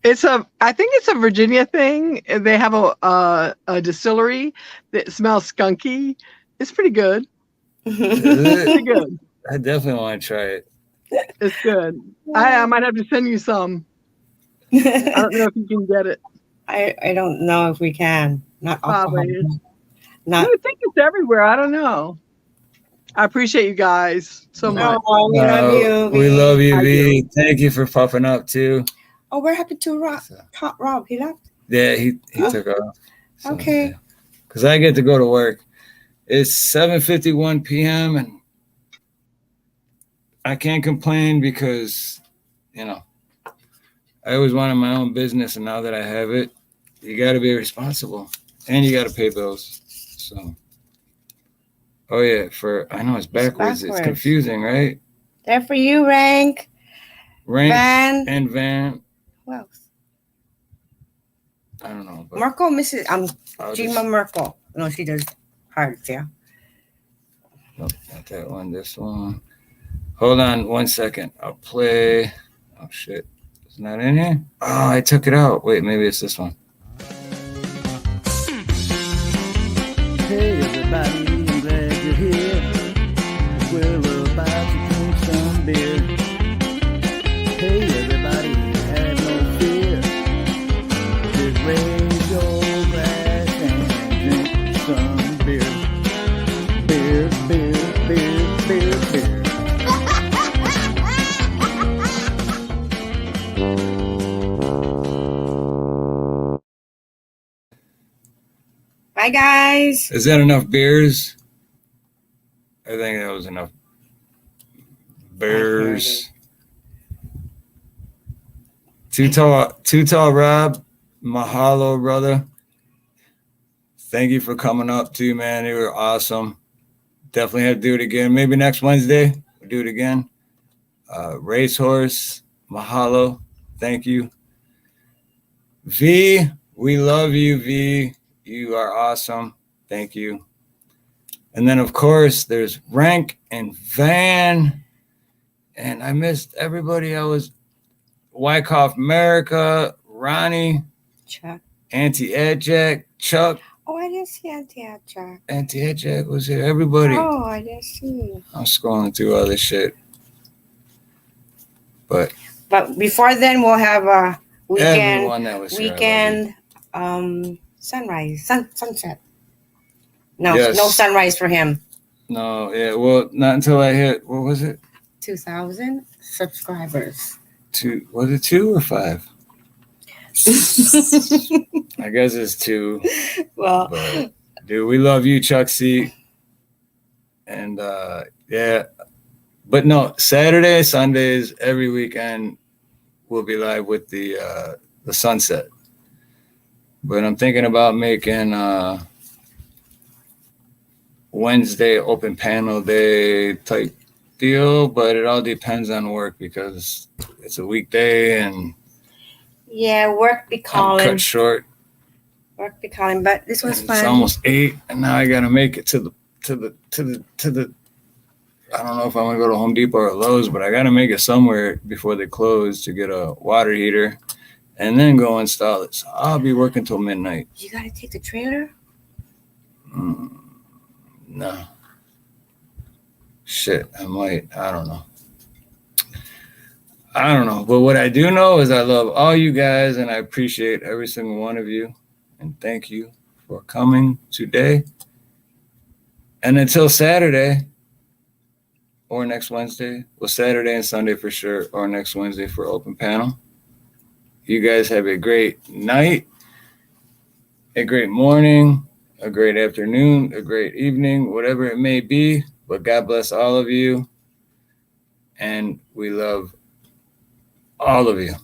I think it's a Virginia thing. They have a distillery that smells skunky. It's pretty good. Is Pretty it? good. I definitely want to try it. It's good. I might have to send you some. I don't know if you can get it. I don't know if we can. Not alcohol. Probably. Not. I would think it's everywhere. I don't know. I appreciate you guys so much. Oh, we love you. We V. love you, I V. Thank you for popping up too. Oh, we're happy to Rob. He left. Yeah, he took off. So, Okay. Because I get to go to work. It's 7:51 p.m. and I can't complain because, you know, I always wanted my own business, and now that I have it, you got to be responsible and you got to pay bills. So, oh yeah, I know it's backwards. It's confusing, right? There for you, Rank. Rank and Van. Who else? I don't know. But Merkel, Mrs. Gima Merkel. No, she does hearts, yeah. Nope, not that one. This one. Hold on 1 second. I'll play. Oh shit. It's not in here? Oh, I took it out. Wait, maybe it's this one. Hey everybody, I'm glad you're here. We're about to drink some beer. Hey everybody, have no fear. Just raise your glass and drink some beer. Beer, beer, beer, beer, beer. Bye, guys. Is that enough beers? I think that was enough beers. Too tall, Rob. Mahalo, brother. Thank you for coming up too, man. You were awesome. Definitely have to do it again. Maybe next Wednesday we'll do it again. Racehorse, mahalo. Thank you. V, we love you, V. You are awesome. Thank you. And then, of course, there's Rank and Van. And I missed everybody. I was Wyckoff America, Ronnie, Chuck. Auntie Adjack, Chuck. Oh, I didn't see Auntie Adjack. Auntie Adjack was here. Everybody. Oh, I didn't see. I'm scrolling through all this shit. But before then, we'll have a everyone that was weekend sunset. No, Yes. No sunrise for him. No, yeah, well, not until I hit, what was it? 2,000 subscribers. Was it 2 or 5? I guess it's 2. Well, But, dude, we love you, Chuck C. And yeah, but no, Saturday, Sundays, every weekend we'll be live with the sunset. But I'm thinking about making Wednesday open panel day type deal, but it all depends on work because it's a weekday and yeah, work be I'm calling. cut short. Work be calling, but this was fun. It's almost 8, and now I gotta make it to the. I don't know if I'm gonna go to Home Depot or Lowe's, but I gotta make it somewhere before they close to get a water heater, and then go install it. So I'll be working till midnight. You gotta take the trailer. No. Shit, I might. I don't know. But what I do know is I love all you guys, and I appreciate every single one of you. And thank you for coming today. And until Saturday or next Wednesday, well, Saturday and Sunday for sure, or next Wednesday for open panel. You guys have a great night, a great morning, a great afternoon, a great evening, whatever it may be. But God bless all of you. And we love all of you.